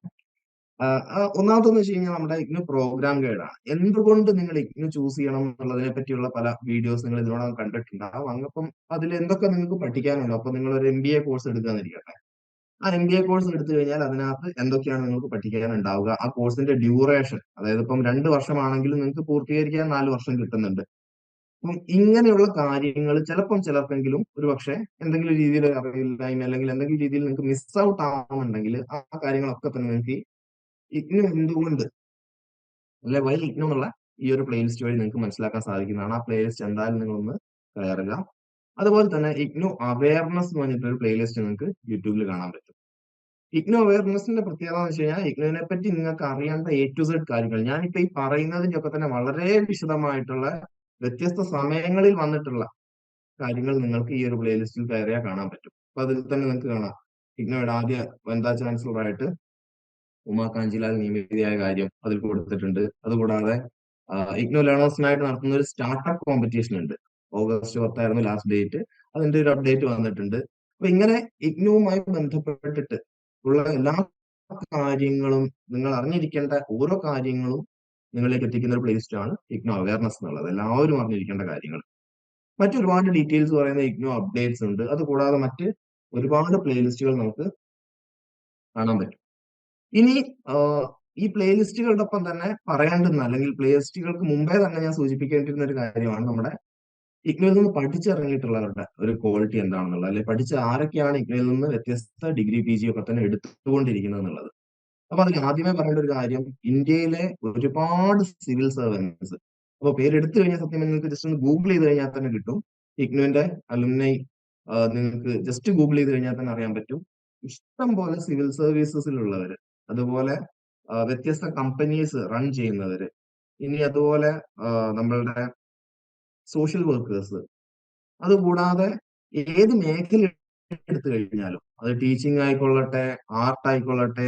ഒന്നാമതെന്ന് വെച്ച് കഴിഞ്ഞാൽ നമ്മുടെ ഇഗ്നോ പ്രോഗ്രാം ഗൈഡാണ്. എന്തുകൊണ്ട് നിങ്ങൾ ഇഗ്നോ ചൂസ് ചെയ്യണം എന്നുള്ളതിനെ പറ്റിയുള്ള പല വീഡിയോസ് നിങ്ങൾ ഇതിനോടകം കണ്ടിട്ടുണ്ടാവും. അപ്പം അതിൽ എന്തൊക്കെ നിങ്ങൾക്ക് പഠിക്കാനുണ്ട്. അപ്പൊ നിങ്ങൾ ഒരു MBA കോഴ്സ് എടുക്കാന്നിരിക്കട്ടെ. ആ MBA കോഴ്സ് എടുത്തു കഴിഞ്ഞാൽ അതിനകത്ത് എന്തൊക്കെയാണ് നിങ്ങൾക്ക് പഠിക്കാനുണ്ടാവുക, ആ കോഴ്സിന്റെ ഡ്യൂറേഷൻ, അതായത് ഇപ്പം 2 വർഷമാണെങ്കിലും നിങ്ങൾക്ക് പൂർത്തീകരിക്കാൻ 4 വർഷം കിട്ടുന്നുണ്ട്. അപ്പം ഇങ്ങനെയുള്ള കാര്യങ്ങൾ ചിലപ്പം ചിലർക്കെങ്കിലും ഒരു പക്ഷേ എന്തെങ്കിലും രീതിയിൽ അറിയില്ലായ്മ അല്ലെങ്കിൽ എന്തെങ്കിലും രീതിയിൽ നിങ്ങൾക്ക് മിസ് ഔട്ട് ആവുന്നുണ്ടെങ്കിൽ ആ കാര്യങ്ങളൊക്കെ തന്നെ നിങ്ങൾക്ക് ഇഗ്നോ എന്തുകൊണ്ട് അല്ലെ വൈ ഇഗ്നോ എന്നുള്ള ഈ ഒരു പ്ലേലിസ്റ്റ് വഴി നിങ്ങൾക്ക് മനസ്സിലാക്കാൻ സാധിക്കുന്നതാണ്. ആ പ്ലേലിസ്റ്റ് എന്തായാലും നിങ്ങളൊന്ന് കയറുക. അതുപോലെ തന്നെ ഇഗ്നോ അവയർനെസ് എന്ന് പറഞ്ഞിട്ടൊരു പ്ലേലിസ്റ്റ് നിങ്ങൾക്ക് യൂട്യൂബിൽ കാണാൻ പറ്റും. ഇഗ്നോ അവയർനെസിന്റെ പ്രത്യേകത എന്ന് വെച്ച് കഴിഞ്ഞാൽ ഇഗ്നോനെ പറ്റി നിങ്ങൾക്ക് അറിയേണ്ട A to Z കാര്യങ്ങൾ ഞാനിപ്പോ ഈ പറയുന്നതിന്റെ ഒക്കെ തന്നെ വളരെ വിശദമായിട്ടുള്ള വ്യത്യസ്ത സമയങ്ങളിൽ വന്നിട്ടുള്ള കാര്യങ്ങൾ നിങ്ങൾക്ക് ഈ ഒരു പ്ലേലിസ്റ്റിൽ കയറിയാൽ കാണാൻ പറ്റും. അപ്പൊ അതിൽ തന്നെ നിങ്ങൾക്ക് കാണാം ഇഗ്നോയുടെ ആദ്യ വനിതാ ചാൻസലറായിട്ട് ഉമാ കാഞ്ചിലാൽ നിയമിതയായ കാര്യം അതിൽ കൊടുത്തിട്ടുണ്ട്. അതുകൂടാതെ ഇഗ്നോ ലേണേഴ്സിനായിട്ട് നടത്തുന്ന ഒരു സ്റ്റാർട്ടപ്പ് കോമ്പറ്റീഷൻ ഉണ്ട്. August 10 last date. അതിന്റെ ഒരു അപ്ഡേറ്റ് വന്നിട്ടുണ്ട്. അപ്പൊ ഇങ്ങനെ ഇഗ്നോവുമായി ബന്ധപ്പെട്ടിട്ട് ഉള്ള എല്ലാ കാര്യങ്ങളും നിങ്ങൾ അറിഞ്ഞിരിക്കേണ്ട ഓരോ കാര്യങ്ങളും നിങ്ങളിലേക്ക് എത്തിക്കുന്ന ഒരു പ്ലേലിസ്റ്റ് ആണ് ഇഗ്നോ അവയർനെസ് എന്നുള്ളത്. എല്ലാവരും അറിഞ്ഞിരിക്കേണ്ട കാര്യങ്ങൾ. മറ്റൊരുപാട് ഡീറ്റെയിൽസ് പറയുന്ന ഇഗ്നോ അപ്ഡേറ്റ്സ് ഉണ്ട്. അതുകൂടാതെ മറ്റ് ഒരുപാട് പ്ലേലിസ്റ്റുകൾ നമുക്ക് കാണാൻ പറ്റും. ഇനി ഈ പ്ലേലിസ്റ്റുകളുടെ ഒപ്പം തന്നെ പറയേണ്ടുന്ന അല്ലെങ്കിൽ പ്ലേലിസ്റ്റുകൾക്ക് മുമ്പേ തന്നെ ഞാൻ സൂചിപ്പിക്കേണ്ടിരുന്ന ഒരു കാര്യമാണ് നമ്മുടെ ഇഗ്നോയിൽ നിന്ന് പഠിച്ചിറങ്ങിയിട്ടുള്ളവരുടെ ഒരു ക്വാളിറ്റി എന്താണെന്നുള്ളത്, അല്ലെ പഠിച്ച ആരൊക്കെയാണ് ഇഗ്നോയിൽ നിന്ന് വ്യത്യസ്ത ഡിഗ്രി PG ഒക്കെ തന്നെ എടുത്തുകൊണ്ടിരിക്കുന്നത് എന്നുള്ളത്. അപ്പൊ അതിൽ ആദ്യമേ പറയേണ്ട ഒരു കാര്യം ഇന്ത്യയിലെ ഒരുപാട് സിവിൽ സർവൻസ്, അപ്പൊ പേരെടുത്തു കഴിഞ്ഞാൽ സത്യം നിങ്ങൾക്ക് ജസ്റ്റ് ഒന്ന് ഗൂഗിൾ ചെയ്ത് കഴിഞ്ഞാൽ തന്നെ കിട്ടും. ഇഗ്നോന്റെ അലുമിനൈ നിങ്ങൾക്ക് ജസ്റ്റ് ഗൂഗിൾ ചെയ്ത് കഴിഞ്ഞാൽ തന്നെ അറിയാൻ പറ്റും. ഇഷ്ടം പോലെ സിവിൽ സർവീസസിലുള്ളവര്, അതുപോലെ വ്യത്യസ്ത കമ്പനീസ് റൺ ചെയ്യുന്നവര്, ഇനി അതുപോലെ നമ്മളുടെ സോഷ്യൽ വർക്കേഴ്സ്, അതുകൂടാതെ ഏത് മേഖല എടുത്തു കഴിഞ്ഞാലും അത് ടീച്ചിങ് ആയിക്കൊള്ളട്ടെ, ആർട്ട് ആയിക്കൊള്ളട്ടെ,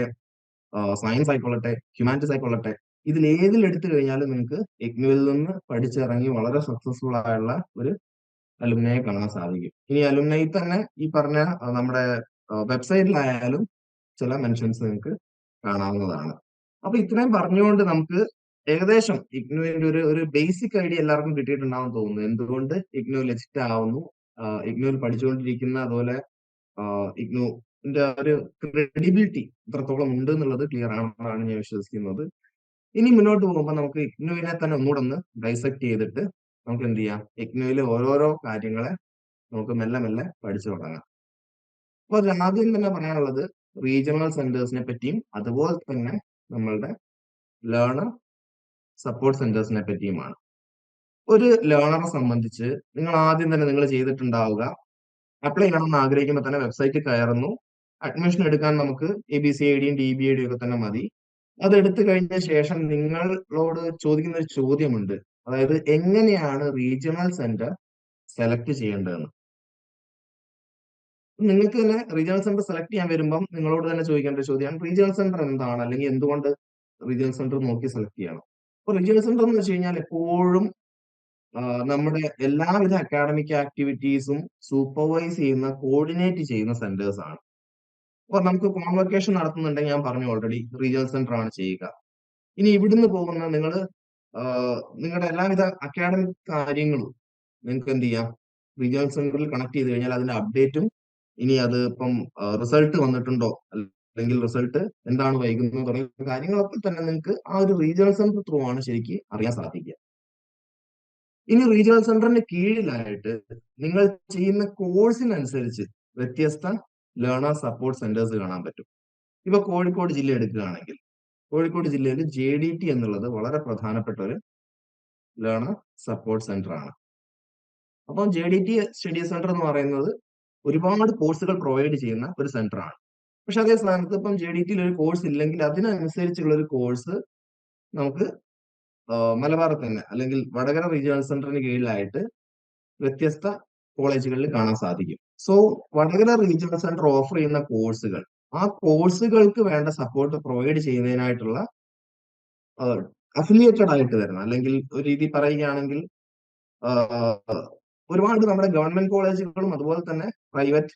സയൻസ് ആയിക്കൊള്ളട്ടെ, ഹ്യൂമാനിറ്റീസ് ആയിക്കൊള്ളട്ടെ, ഇതിൽ ഏതിൽ എടുത്തു കഴിഞ്ഞാലും നിങ്ങൾക്ക് ഇഗ്നോയിൽ നിന്ന് പഠിച്ചിറങ്ങി വളരെ സക്സസ്ഫുൾ ആയുള്ള ഒരു അലുമിനയെ കാണാൻ സാധിക്കും. ഇനി അലുമിനയിൽ തന്നെ ഈ പറഞ്ഞ നമ്മുടെ വെബ്സൈറ്റിലായാലും ചില മെൻഷൻസ് നിങ്ങൾക്ക് കാണാവുന്നതാണ്. അപ്പൊ ഇത്രയും പറഞ്ഞുകൊണ്ട് നമുക്ക് ഏകദേശം ഇഗ്നോയുടെ ഒരു ബേസിക് ഐഡിയ എല്ലാവർക്കും കിട്ടിയിട്ടുണ്ടാവും തോന്നുന്നു. എന്തുകൊണ്ട് ഇഗ്നോ ലെജിറ്റ് ആവുന്നു, ഇഗ്നോയിൽ പഠിച്ചുകൊണ്ടിരിക്കുന്ന അതുപോലെ ഇഗ്നോന്റെ ഒരു ക്രെഡിബിലിറ്റി എത്രത്തോളം ഉണ്ട് എന്നുള്ളത് ക്ലിയർ ആണെന്നാണ് ഞാൻ വിശ്വസിക്കുന്നത്. ഇനി മുന്നോട്ട് പോകുമ്പോൾ നമുക്ക് ഇഗ്നോയിനെ തന്നെ ഒന്നുകൂടെ ഒന്ന് ഡൈസെക്ട് ചെയ്തിട്ട് നമുക്ക് എന്ത് ചെയ്യാം, ഇഗ്നോയിലെ ഓരോരോ കാര്യങ്ങളെ നമുക്ക് മെല്ലെ മെല്ലെ പഠിച്ചു തുടങ്ങാം. അപ്പൊ ആദ്യം തന്നെ പറയാനുള്ളത് റീജിയണൽ സെന്റേഴ്സിനെ പറ്റിയും അതുപോലെ തന്നെ നമ്മളുടെ ലേണർ സപ്പോർട്ട് സെന്റേഴ്സിനെ പറ്റിയുമാണ്. ഒരു ലേണറെ സംബന്ധിച്ച് നിങ്ങൾ ആദ്യം തന്നെ നിങ്ങൾ ചെയ്തിട്ടുണ്ടാവുക, അപ്ലൈ ചെയ്യണമെന്ന് ആഗ്രഹിക്കുമ്പോൾ തന്നെ വെബ്സൈറ്റിൽ കയറുന്നു. അഡ്മിഷൻ എടുക്കാൻ നമുക്ക് ABCIDയും DBIDയും ഒക്കെ തന്നെ മതി. അത് എടുത്തു കഴിഞ്ഞ ശേഷം നിങ്ങളോട് ചോദിക്കുന്ന ഒരു ചോദ്യമുണ്ട്. അതായത് എങ്ങനെയാണ് റീജിയണൽ സെന്റർ സെലക്ട് ചെയ്യേണ്ടതെന്ന്. നിങ്ങൾക്ക് തന്നെ റീജിയണൽ സെന്റർ സെലക്ട് ചെയ്യാൻ വരുമ്പം നിങ്ങളോട് തന്നെ ചോദിക്കേണ്ട ഒരു ചോദ്യമാണ് റീജിയണൽ സെന്റർ എന്താണ്, അല്ലെങ്കിൽ എന്തുകൊണ്ട് റീജിയണൽ സെന്റർ നോക്കി സെലക്ട് ചെയ്യണം. അപ്പൊ റീജിയണൽ സെന്റർ എന്ന് വെച്ച് കഴിഞ്ഞാൽ എപ്പോഴും നമ്മുടെ എല്ലാവിധ അക്കാഡമിക് ആക്ടിവിറ്റീസും സൂപ്പർവൈസ് ചെയ്യുന്ന, കോർഡിനേറ്റ് ചെയ്യുന്ന സെന്റേഴ്സ് ആണ്. അപ്പൊ നമുക്ക് കോൺവൊക്കേഷൻ നടത്തുന്നുണ്ടെങ്കിൽ ഞാൻ പറഞ്ഞു ഓൾറെഡി റീജിയണൽ സെന്റർ ആണ് ചെയ്യുക. ഇനി ഇവിടുന്ന് പോകുന്ന നിങ്ങളുടെ എല്ലാവിധ അക്കാഡമിക് കാര്യങ്ങളും നിങ്ങൾക്ക് എന്ത് ചെയ്യാം, റീജിയണൽ സെന്ററിൽ കണക്ട് ചെയ്ത് കഴിഞ്ഞാൽ അതിന്റെ അപ്ഡേറ്റും, ഇനി അത് ഇപ്പം റിസൾട്ട് വന്നിട്ടുണ്ടോ അല്ലെങ്കിൽ റിസൾട്ട് എന്താണ് വൈകുന്നത് തുടങ്ങിയ കാര്യങ്ങളൊക്കെ തന്നെ നിങ്ങൾക്ക് ആ ഒരു റീജിയണൽ സെന്റർ ത്രൂ ആണ് ശരിക്കും അറിയാൻ സാധിക്കുക. ഇനി റീജിയണൽ സെന്ററിന് കീഴിലായിട്ട് നിങ്ങൾ ചെയ്യുന്ന കോഴ്സിനനുസരിച്ച് വ്യത്യസ്ത ലേണർ സപ്പോർട്ട് സെന്റേഴ്സ് കാണാൻ പറ്റും. ഇപ്പൊ കോഴിക്കോട് ജില്ല എടുക്കുകയാണെങ്കിൽ കോഴിക്കോട് ജില്ലയിൽ JDT എന്നുള്ളത് വളരെ പ്രധാനപ്പെട്ട ഒരു ലേണർ സപ്പോർട്ട് സെന്റർ ആണ്. അപ്പം JDT സ്റ്റഡി സെന്റർ എന്ന് പറയുന്നത് ഒരുപാട് കോഴ്സുകൾ പ്രൊവൈഡ് ചെയ്യുന്ന ഒരു സെന്റർ ആണ്. പക്ഷെ അതേ സ്ഥാനത്ത് ഇപ്പം JDTയിൽ ഒരു കോഴ്സ് ഇല്ലെങ്കിൽ അതിനനുസരിച്ചുള്ള ഒരു കോഴ്സ് നമുക്ക് മലബാറിൽ തന്നെ അല്ലെങ്കിൽ വടകര റീജിയണൽ സെന്ററിന് കീഴിലായിട്ട് വ്യത്യസ്ത കോളേജുകളിൽ കാണാൻ സാധിക്കും. So Vadakara regional centre offer ചെയ്യുന്ന കോഴ്സുകൾ, ആ കോഴ്സുകൾക്ക് വേണ്ട സപ്പോർട്ട് പ്രൊവൈഡ് ചെയ്യുന്നതിനായിട്ടുള്ള അഫിലിയേറ്റഡ് ആയിട്ട് വരുന്ന, അല്ലെങ്കിൽ ഒരു രീതി പറയുകയാണെങ്കിൽ ഒരുപാട് നമ്മുടെ ഗവൺമെന്റ് കോളേജുകളും അതുപോലെ തന്നെ പ്രൈവറ്റ്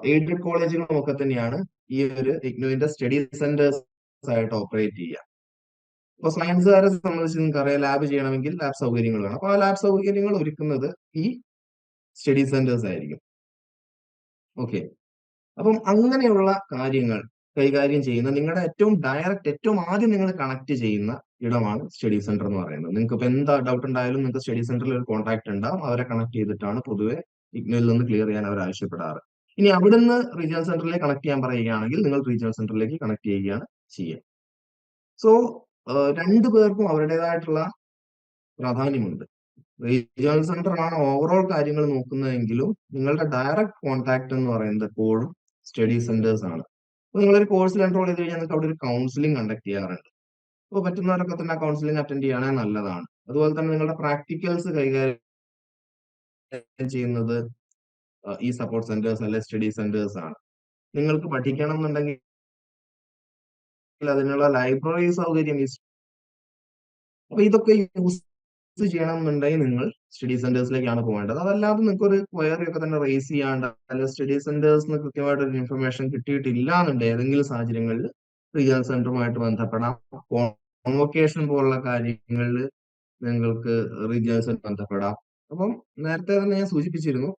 എയ്ഡഡ് കോളേജുകളും ഒക്കെ തന്നെയാണ് ഈ ഒരു ഇഗ്നുവിന്റെ സ്റ്റഡി സെന്റേഴ്സ് ആയിട്ട് ഓപ്പറേറ്റ് ചെയ്യുക. ഇപ്പൊ സയൻസുകാരെ സംബന്ധിച്ച് നിങ്ങൾക്ക് അറിയാം, ലാബ് ചെയ്യണമെങ്കിൽ ലാബ് സൗകര്യങ്ങൾ വേണം. അപ്പൊ ആ ലാബ് സൗകര്യങ്ങൾ ഒരുക്കുന്നത് ഈ സ്റ്റഡി സെന്റേഴ്സ് ആയിരിക്കും. ഓക്കെ, അപ്പം അങ്ങനെയുള്ള കാര്യങ്ങൾ കൈകാര്യം ചെയ്യുന്ന, നിങ്ങളുടെ ഏറ്റവും ഡയറക്റ്റ്, ഏറ്റവും ആദ്യം നിങ്ങൾ കണക്ട് ചെയ്യുന്ന ഇടമാണ് സ്റ്റഡി സെന്റർ എന്ന് പറയുന്നത്. നിങ്ങൾക്ക് ഇപ്പൊ എന്താ ഡൗട്ട് ഉണ്ടായാലും നിങ്ങൾക്ക് സ്റ്റഡി സെന്ററിൽ ഒരു കോൺടാക്ട് ഉണ്ടാവും. അവരെ കണക്ട് ചെയ്തിട്ടാണ് പൊതുവെ ഇഗ്നോയിൽ നിന്ന് ക്ലിയർ ചെയ്യാൻ അവർ ആവശ്യപ്പെടാറ്. ഇനി അവിടുന്ന് റീജിയണൽ സെന്ററിലേക്ക് കണക്ട് ചെയ്യാൻ പറയുകയാണെങ്കിൽ നിങ്ങൾ റീജിയണൽ സെന്ററിലേക്ക് കണക്ട് ചെയ്യുകയാണ് ചെയ്യുക. സോ രണ്ടു പേർക്കും അവരുടേതായിട്ടുള്ള പ്രാധാന്യമുണ്ട്. റീജിയണൽ സെന്റർ ആണ് ഓവറോൾ കാര്യങ്ങൾ നോക്കുന്നതെങ്കിലും നിങ്ങളുടെ ഡയറക്റ്റ് കോൺടാക്ട് എന്ന് പറയുന്നത് എപ്പോഴും സ്റ്റഡി സെന്റേഴ്സ് ആണ്. അപ്പൊ നിങ്ങളൊരു കോഴ്സിൽ എൻറോൾ ചെയ്ത് കഴിഞ്ഞാൽ നിങ്ങൾക്ക് അവിടെ ഒരു കൗൺസിലിംഗ് കണ്ടക്ട് ചെയ്യാറുണ്ട്. അപ്പോൾ പറ്റുന്നവരൊക്കെ തന്നെ ആ കൗൺസിലിംഗ് അറ്റൻഡ് ചെയ്യുകയാണെങ്കിൽ നല്ലതാണ്. അതുപോലെ തന്നെ നിങ്ങളുടെ പ്രാക്ടിക്കൽസ് കൈകാര്യം ചെയ്യുന്നത് ഈ സപ്പോർട്ട് സെന്റേഴ്സ് അല്ലെ സ്റ്റഡി സെന്റേഴ്സ് ആണ്. നിങ്ങൾക്ക് പഠിക്കണം എന്നുണ്ടെങ്കിൽ അതിനുള്ള ലൈബ്രറി സൗകര്യം, അപ്പൊ ഇതൊക്കെ യൂസ് ചെയ്യണമെന്നുണ്ടെങ്കിൽ നിങ്ങൾ സ്റ്റഡി സെന്റേഴ്സിലേക്കാണ് പോകേണ്ടത്. അതല്ലാതെ നിങ്ങൾക്ക് ഒരു ക്വയറി ഒക്കെ തന്നെ റേസ് ചെയ്യാണ്ട്, അല്ലെങ്കിൽ സ്റ്റഡി സെന്റേഴ്സിന് കൃത്യമായിട്ട് ഒരു ഇൻഫർമേഷൻ കിട്ടിയിട്ടില്ല എന്നുണ്ടെങ്കിൽ ഏതെങ്കിലും സാഹചര്യങ്ങളിൽ റീജിയണൽ സെന്ററുമായിട്ട് ബന്ധപ്പെടാം. കോൺവൊക്കേഷൻ പോലുള്ള കാര്യങ്ങളിൽ നിങ്ങൾക്ക് റീജിയണൽ സെന്റർ ബന്ധപ്പെടാം. അപ്പം നേരത്തെ തന്നെ ഞാൻ സൂചിപ്പിച്ചിരുന്നു,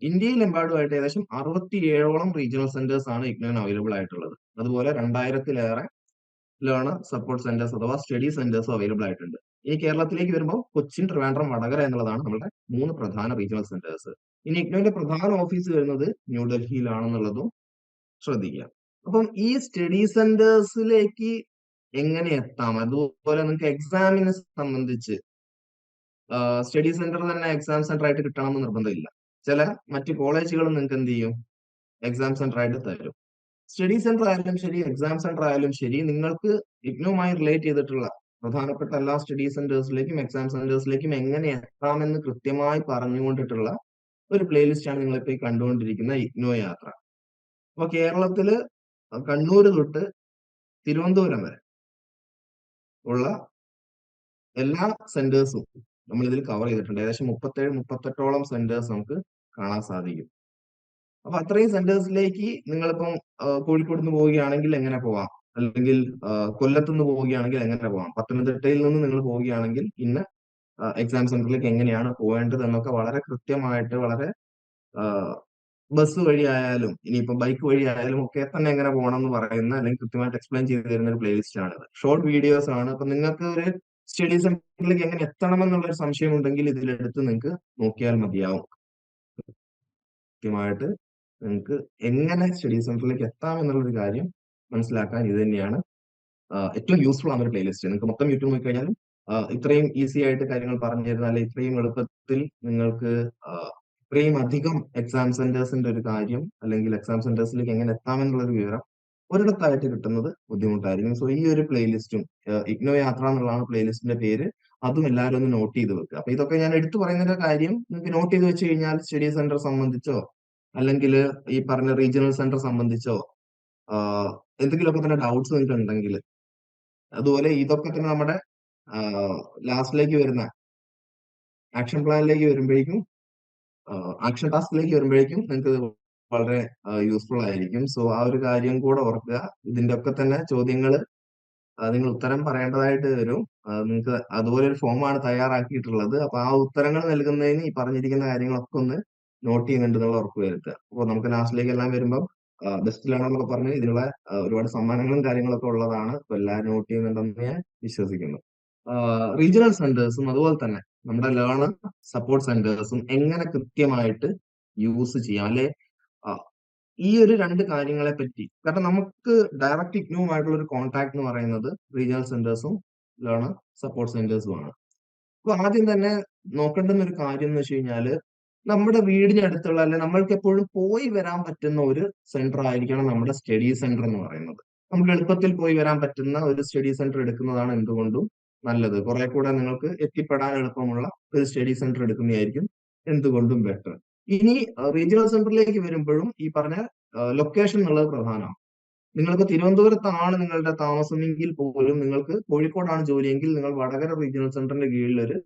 ഇന്ത്യയിലെമ്പാടുമായിട്ട് ഏകദേശം 67ഓളം റീജിയണൽ സെന്റേഴ്സ് ആണ് ഇഗ്നോന് അവൈലബിൾ ആയിട്ടുള്ളത്. അതുപോലെ 2000-ലേറെ ലേണർ സപ്പോർട്ട് സെന്റേഴ്സ് അഥവാ സ്റ്റഡി സെന്റേഴ്സും അവൈലബിൾ ആയിട്ടുണ്ട്. ഇനി കേരളത്തിലേക്ക് വരുമ്പോൾ കൊച്ചിൻ, ട്രിവാൻഡ്രം, വടകര എന്നുള്ളതാണ് നമ്മുടെ 3 പ്രധാന റീജിയണൽ സെന്റേഴ്സ്. ഇനി ഇഗ്നോയുടെ പ്രധാന ഓഫീസ് വരുന്നത് ന്യൂഡൽഹിയിലാണെന്നുള്ളതും ശ്രദ്ധിക്കുക. അപ്പം ഈ സ്റ്റഡി സെന്റേഴ്സിലേക്ക് എങ്ങനെ എത്താം, അതുപോലെ നിങ്ങൾക്ക് എക്സാമിനെ സംബന്ധിച്ച് സ്റ്റഡി സെന്റർ തന്നെ എക്സാം സെന്റർ ആയിട്ട് കിട്ടണമെന്ന് നിർബന്ധമില്ല. ചില മറ്റ് കോളേജുകളും നിങ്ങൾക്ക് എന്ത് ചെയ്യും, എക്സാം സെന്റർ ആയിട്ട് തരും. സ്റ്റഡി സെന്റർ ആയാലും ശരി, എക്സാം സെന്റർ ആയാലും ശരി, നിങ്ങൾക്ക് ഇഗ്നുമായി റിലേറ്റ് ചെയ്തിട്ടുള്ള പ്രധാനപ്പെട്ട എല്ലാ സ്റ്റഡി സെന്റേഴ്സിലേക്കും എക്സാം സെന്റേഴ്സിലേക്കും എങ്ങനെ എത്താമെന്ന് കൃത്യമായി പറഞ്ഞുകൊണ്ടിട്ടുള്ള ഒരു പ്ലേലിസ്റ്റ് ആണ് നിങ്ങളിപ്പോ ഈ കണ്ടുകൊണ്ടിരിക്കുന്ന ഇഗ്നോ യാത്ര. അപ്പൊ കേരളത്തില് കണ്ണൂർ തൊട്ട് തിരുവനന്തപുരം വരെ ഉള്ള എല്ലാ സെന്റേഴ്സും നമ്മൾ ഇതിൽ കവർ ചെയ്തിട്ടുണ്ട്. ഏകദേശം 37-38ഓളം സെന്റേഴ്സ് നമുക്ക് കാണാൻ സാധിക്കും. അപ്പൊ അത്രയും സെന്റേഴ്സിലേക്ക് നിങ്ങളിപ്പം കോഴിക്കോട് നിന്ന് പോവുകയാണെങ്കിൽ എങ്ങനെ പോവാം, അല്ലെങ്കിൽ കൊല്ലത്ത് നിന്ന് പോവുകയാണെങ്കിൽ എങ്ങനെ പോവാം, പത്തനംതിട്ടയിൽ നിന്ന് നിങ്ങൾ പോവുകയാണെങ്കിൽ ഇന്ന എക്സാം സെന്ററിലേക്ക് എങ്ങനെയാണ് പോകേണ്ടത് എന്നൊക്കെ വളരെ കൃത്യമായിട്ട്, വളരെ ബസ് വഴി ആയാലും ഇനിയിപ്പോ ബൈക്ക് വഴി ആയാലും ഒക്കെ തന്നെ എങ്ങനെ പോകണം എന്ന് പറയുന്ന, അല്ലെങ്കിൽ കൃത്യമായിട്ട് എക്സ്പ്ലെയിൻ ചെയ്ത് തരുന്ന ഒരു പ്ലേലിസ്റ്റ് ആണിത്. ഷോർട്ട് വീഡിയോസ് ആണ്. അപ്പൊ നിങ്ങൾക്ക് ഒരു സ്റ്റഡി സെന്ററിലേക്ക് എങ്ങനെ എത്തണം എന്നുള്ള ഒരു സംശയം ഉണ്ടെങ്കിൽ ഇതിലെടുത്ത് നിങ്ങൾക്ക് നോക്കിയാൽ മതിയാവും. കൃത്യമായിട്ട് നിങ്ങൾക്ക് എങ്ങനെ സ്റ്റഡി സെന്ററിലേക്ക് എത്താം എന്നുള്ളൊരു കാര്യം മനസ്സിലാക്കാൻ ഇത് തന്നെയാണ് ഏറ്റവും യൂസ്ഫുൾ ആവുന്ന ഒരു പ്ലേലിസ്റ്റ്. നിങ്ങൾക്ക് മൊത്തം യൂട്യൂബ് നോക്കിക്കഴിഞ്ഞാലും ഇത്രയും ഈസി ആയിട്ട് കാര്യങ്ങൾ പറഞ്ഞു തരുന്ന, അല്ലെങ്കിൽ ഇത്രയും എളുപ്പത്തിൽ നിങ്ങൾക്ക് ഇത്രയും അധികം എക്സാം സെന്റേഴ്സിന്റെ ഒരു കാര്യം, അല്ലെങ്കിൽ എക്സാം സെന്റേഴ്സിലേക്ക് എങ്ങനെ എത്താമെന്നുള്ള ഒരു വിവരം ഒരിടത്തായിട്ട് കിട്ടുന്നത് ബുദ്ധിമുട്ടായിരിക്കും. സോ ഈ ഒരു പ്ലേലിസ്റ്റും, ഇഗ്നോ യാത്ര എന്നുള്ളതാണ് പ്ലേലിസ്റ്റിന്റെ പേര്, അതും എല്ലാവരും ഒന്ന് നോട്ട് ചെയ്ത് വെക്കുക. അപ്പൊ ഇതൊക്കെ ഞാൻ എടുത്തു പറയുന്നതിന്റെ കാര്യം, നിങ്ങൾക്ക് നോട്ട് ചെയ്ത് വെച്ച് കഴിഞ്ഞാൽ സ്റ്റഡി സെന്റർ സംബന്ധിച്ചോ അല്ലെങ്കിൽ ഈ പറഞ്ഞ റീജിയണൽ സെന്റർ സംബന്ധിച്ചോ എന്തെങ്കിലുമൊക്കെ തന്നെ ഡൗട്ട്സ് നിങ്ങൾക്ക് ഉണ്ടെങ്കിൽ, അതുപോലെ ഇതൊക്കെ തന്നെ നമ്മുടെ ലാസ്റ്റിലേക്ക് വരുന്ന ആക്ഷൻ പ്ലാനിലേക്ക് വരുമ്പോഴേക്കും, ആക്ഷൻ ടാസ്കിലേക്ക് വരുമ്പോഴേക്കും നിങ്ങൾക്ക് വളരെ യൂസ്ഫുൾ ആയിരിക്കും. സോ ആ ഒരു കാര്യം കൂടെ ഓർക്കുക. ഇതിന്റെ ഒക്കെ തന്നെ ചോദ്യങ്ങൾ നിങ്ങൾ ഉത്തരം പറയേണ്ടതായിട്ട് വരും. നിങ്ങൾക്ക് അതുപോലെ ഒരു ഫോമാണ് തയ്യാറാക്കിയിട്ടുള്ളത്. അപ്പൊ ആ ഉത്തരങ്ങൾ നൽകുന്നതിന് ഈ പറഞ്ഞിരിക്കുന്ന കാര്യങ്ങളൊക്കെ ഒന്ന് നോട്ട് ചെയ്യുന്നുണ്ട് എന്നുള്ള ഉറപ്പ് വരുത്തുക. അപ്പോൾ നമുക്ക് ലാസ്റ്റിലേക്ക് എല്ലാം വരുമ്പോൾ ബെസ്റ്റ് ലേണർ എന്നൊക്കെ പറഞ്ഞ് ഇതിനുള്ള ഒരുപാട് സമ്മാനങ്ങളും കാര്യങ്ങളൊക്കെ ഉള്ളതാണ്. അപ്പൊ എല്ലാവരും നോട്ട് ചെയ്യുന്നുണ്ടെന്ന് ഞാൻ വിശ്വസിക്കുന്നു. റീജിയണൽ സെന്റേഴ്സും അതുപോലെ തന്നെ നമ്മുടെ ലേണർ സപ്പോർട്ട് സെന്റേഴ്സും എങ്ങനെ കൃത്യമായിട്ട് യൂസ് ചെയ്യാം, അല്ലെ ഈ ഒരു രണ്ട് കാര്യങ്ങളെ പറ്റി. കാരണം നമുക്ക് ഡയറക്റ്റ് ഇഗ്നുവുമായിട്ടുള്ള ഒരു കോൺടാക്ട് എന്ന് പറയുന്നത് റീജിയണൽ സെന്റേഴ്സും ലേണർ സപ്പോർട്ട് സെന്റേഴ്സുമാണ്. അപ്പൊ ആദ്യം തന്നെ നോക്കേണ്ടുന്ന ഒരു കാര്യം എന്ന് വെച്ച് കഴിഞ്ഞാല്, നമ്മുടെ വീടിന് അടുത്തുള്ള, അല്ലെ നമ്മൾക്ക് എപ്പോഴും പോയി വരാൻ പറ്റുന്ന ഒരു സെന്റർ ആയിരിക്കണം നമ്മുടെ സ്റ്റഡി സെന്റർ എന്ന് പറയുന്നത്. നമുക്ക് എളുപ്പത്തിൽ പോയി വരാൻ പറ്റുന്ന ഒരു സ്റ്റഡി സെന്റർ എടുക്കുന്നതാണ് എന്തുകൊണ്ടും നല്ലത്. കുറെ കൂടെ നിങ്ങൾക്ക് എത്തിപ്പെടാൻ എളുപ്പമുള്ള ഒരു സ്റ്റഡി സെന്റർ എടുക്കുന്നതായിരിക്കും എന്തുകൊണ്ടും ബെറ്റർ. ഇനി റീജിയണൽ സെന്ററിലേക്ക് വരുമ്പോഴും ഈ പറഞ്ഞ ലൊക്കേഷൻ എന്നുള്ളത് പ്രധാനമാണ്. നിങ്ങൾക്ക് തിരുവനന്തപുരത്താണ് നിങ്ങളുടെ താമസമെങ്കിൽ പോലും, നിങ്ങൾക്ക് കോഴിക്കോടാണ് ജോലിയെങ്കിൽ നിങ്ങൾ വടകര റീജിയണൽ സെന്ററിന്റെ കീഴിൽ ഒരു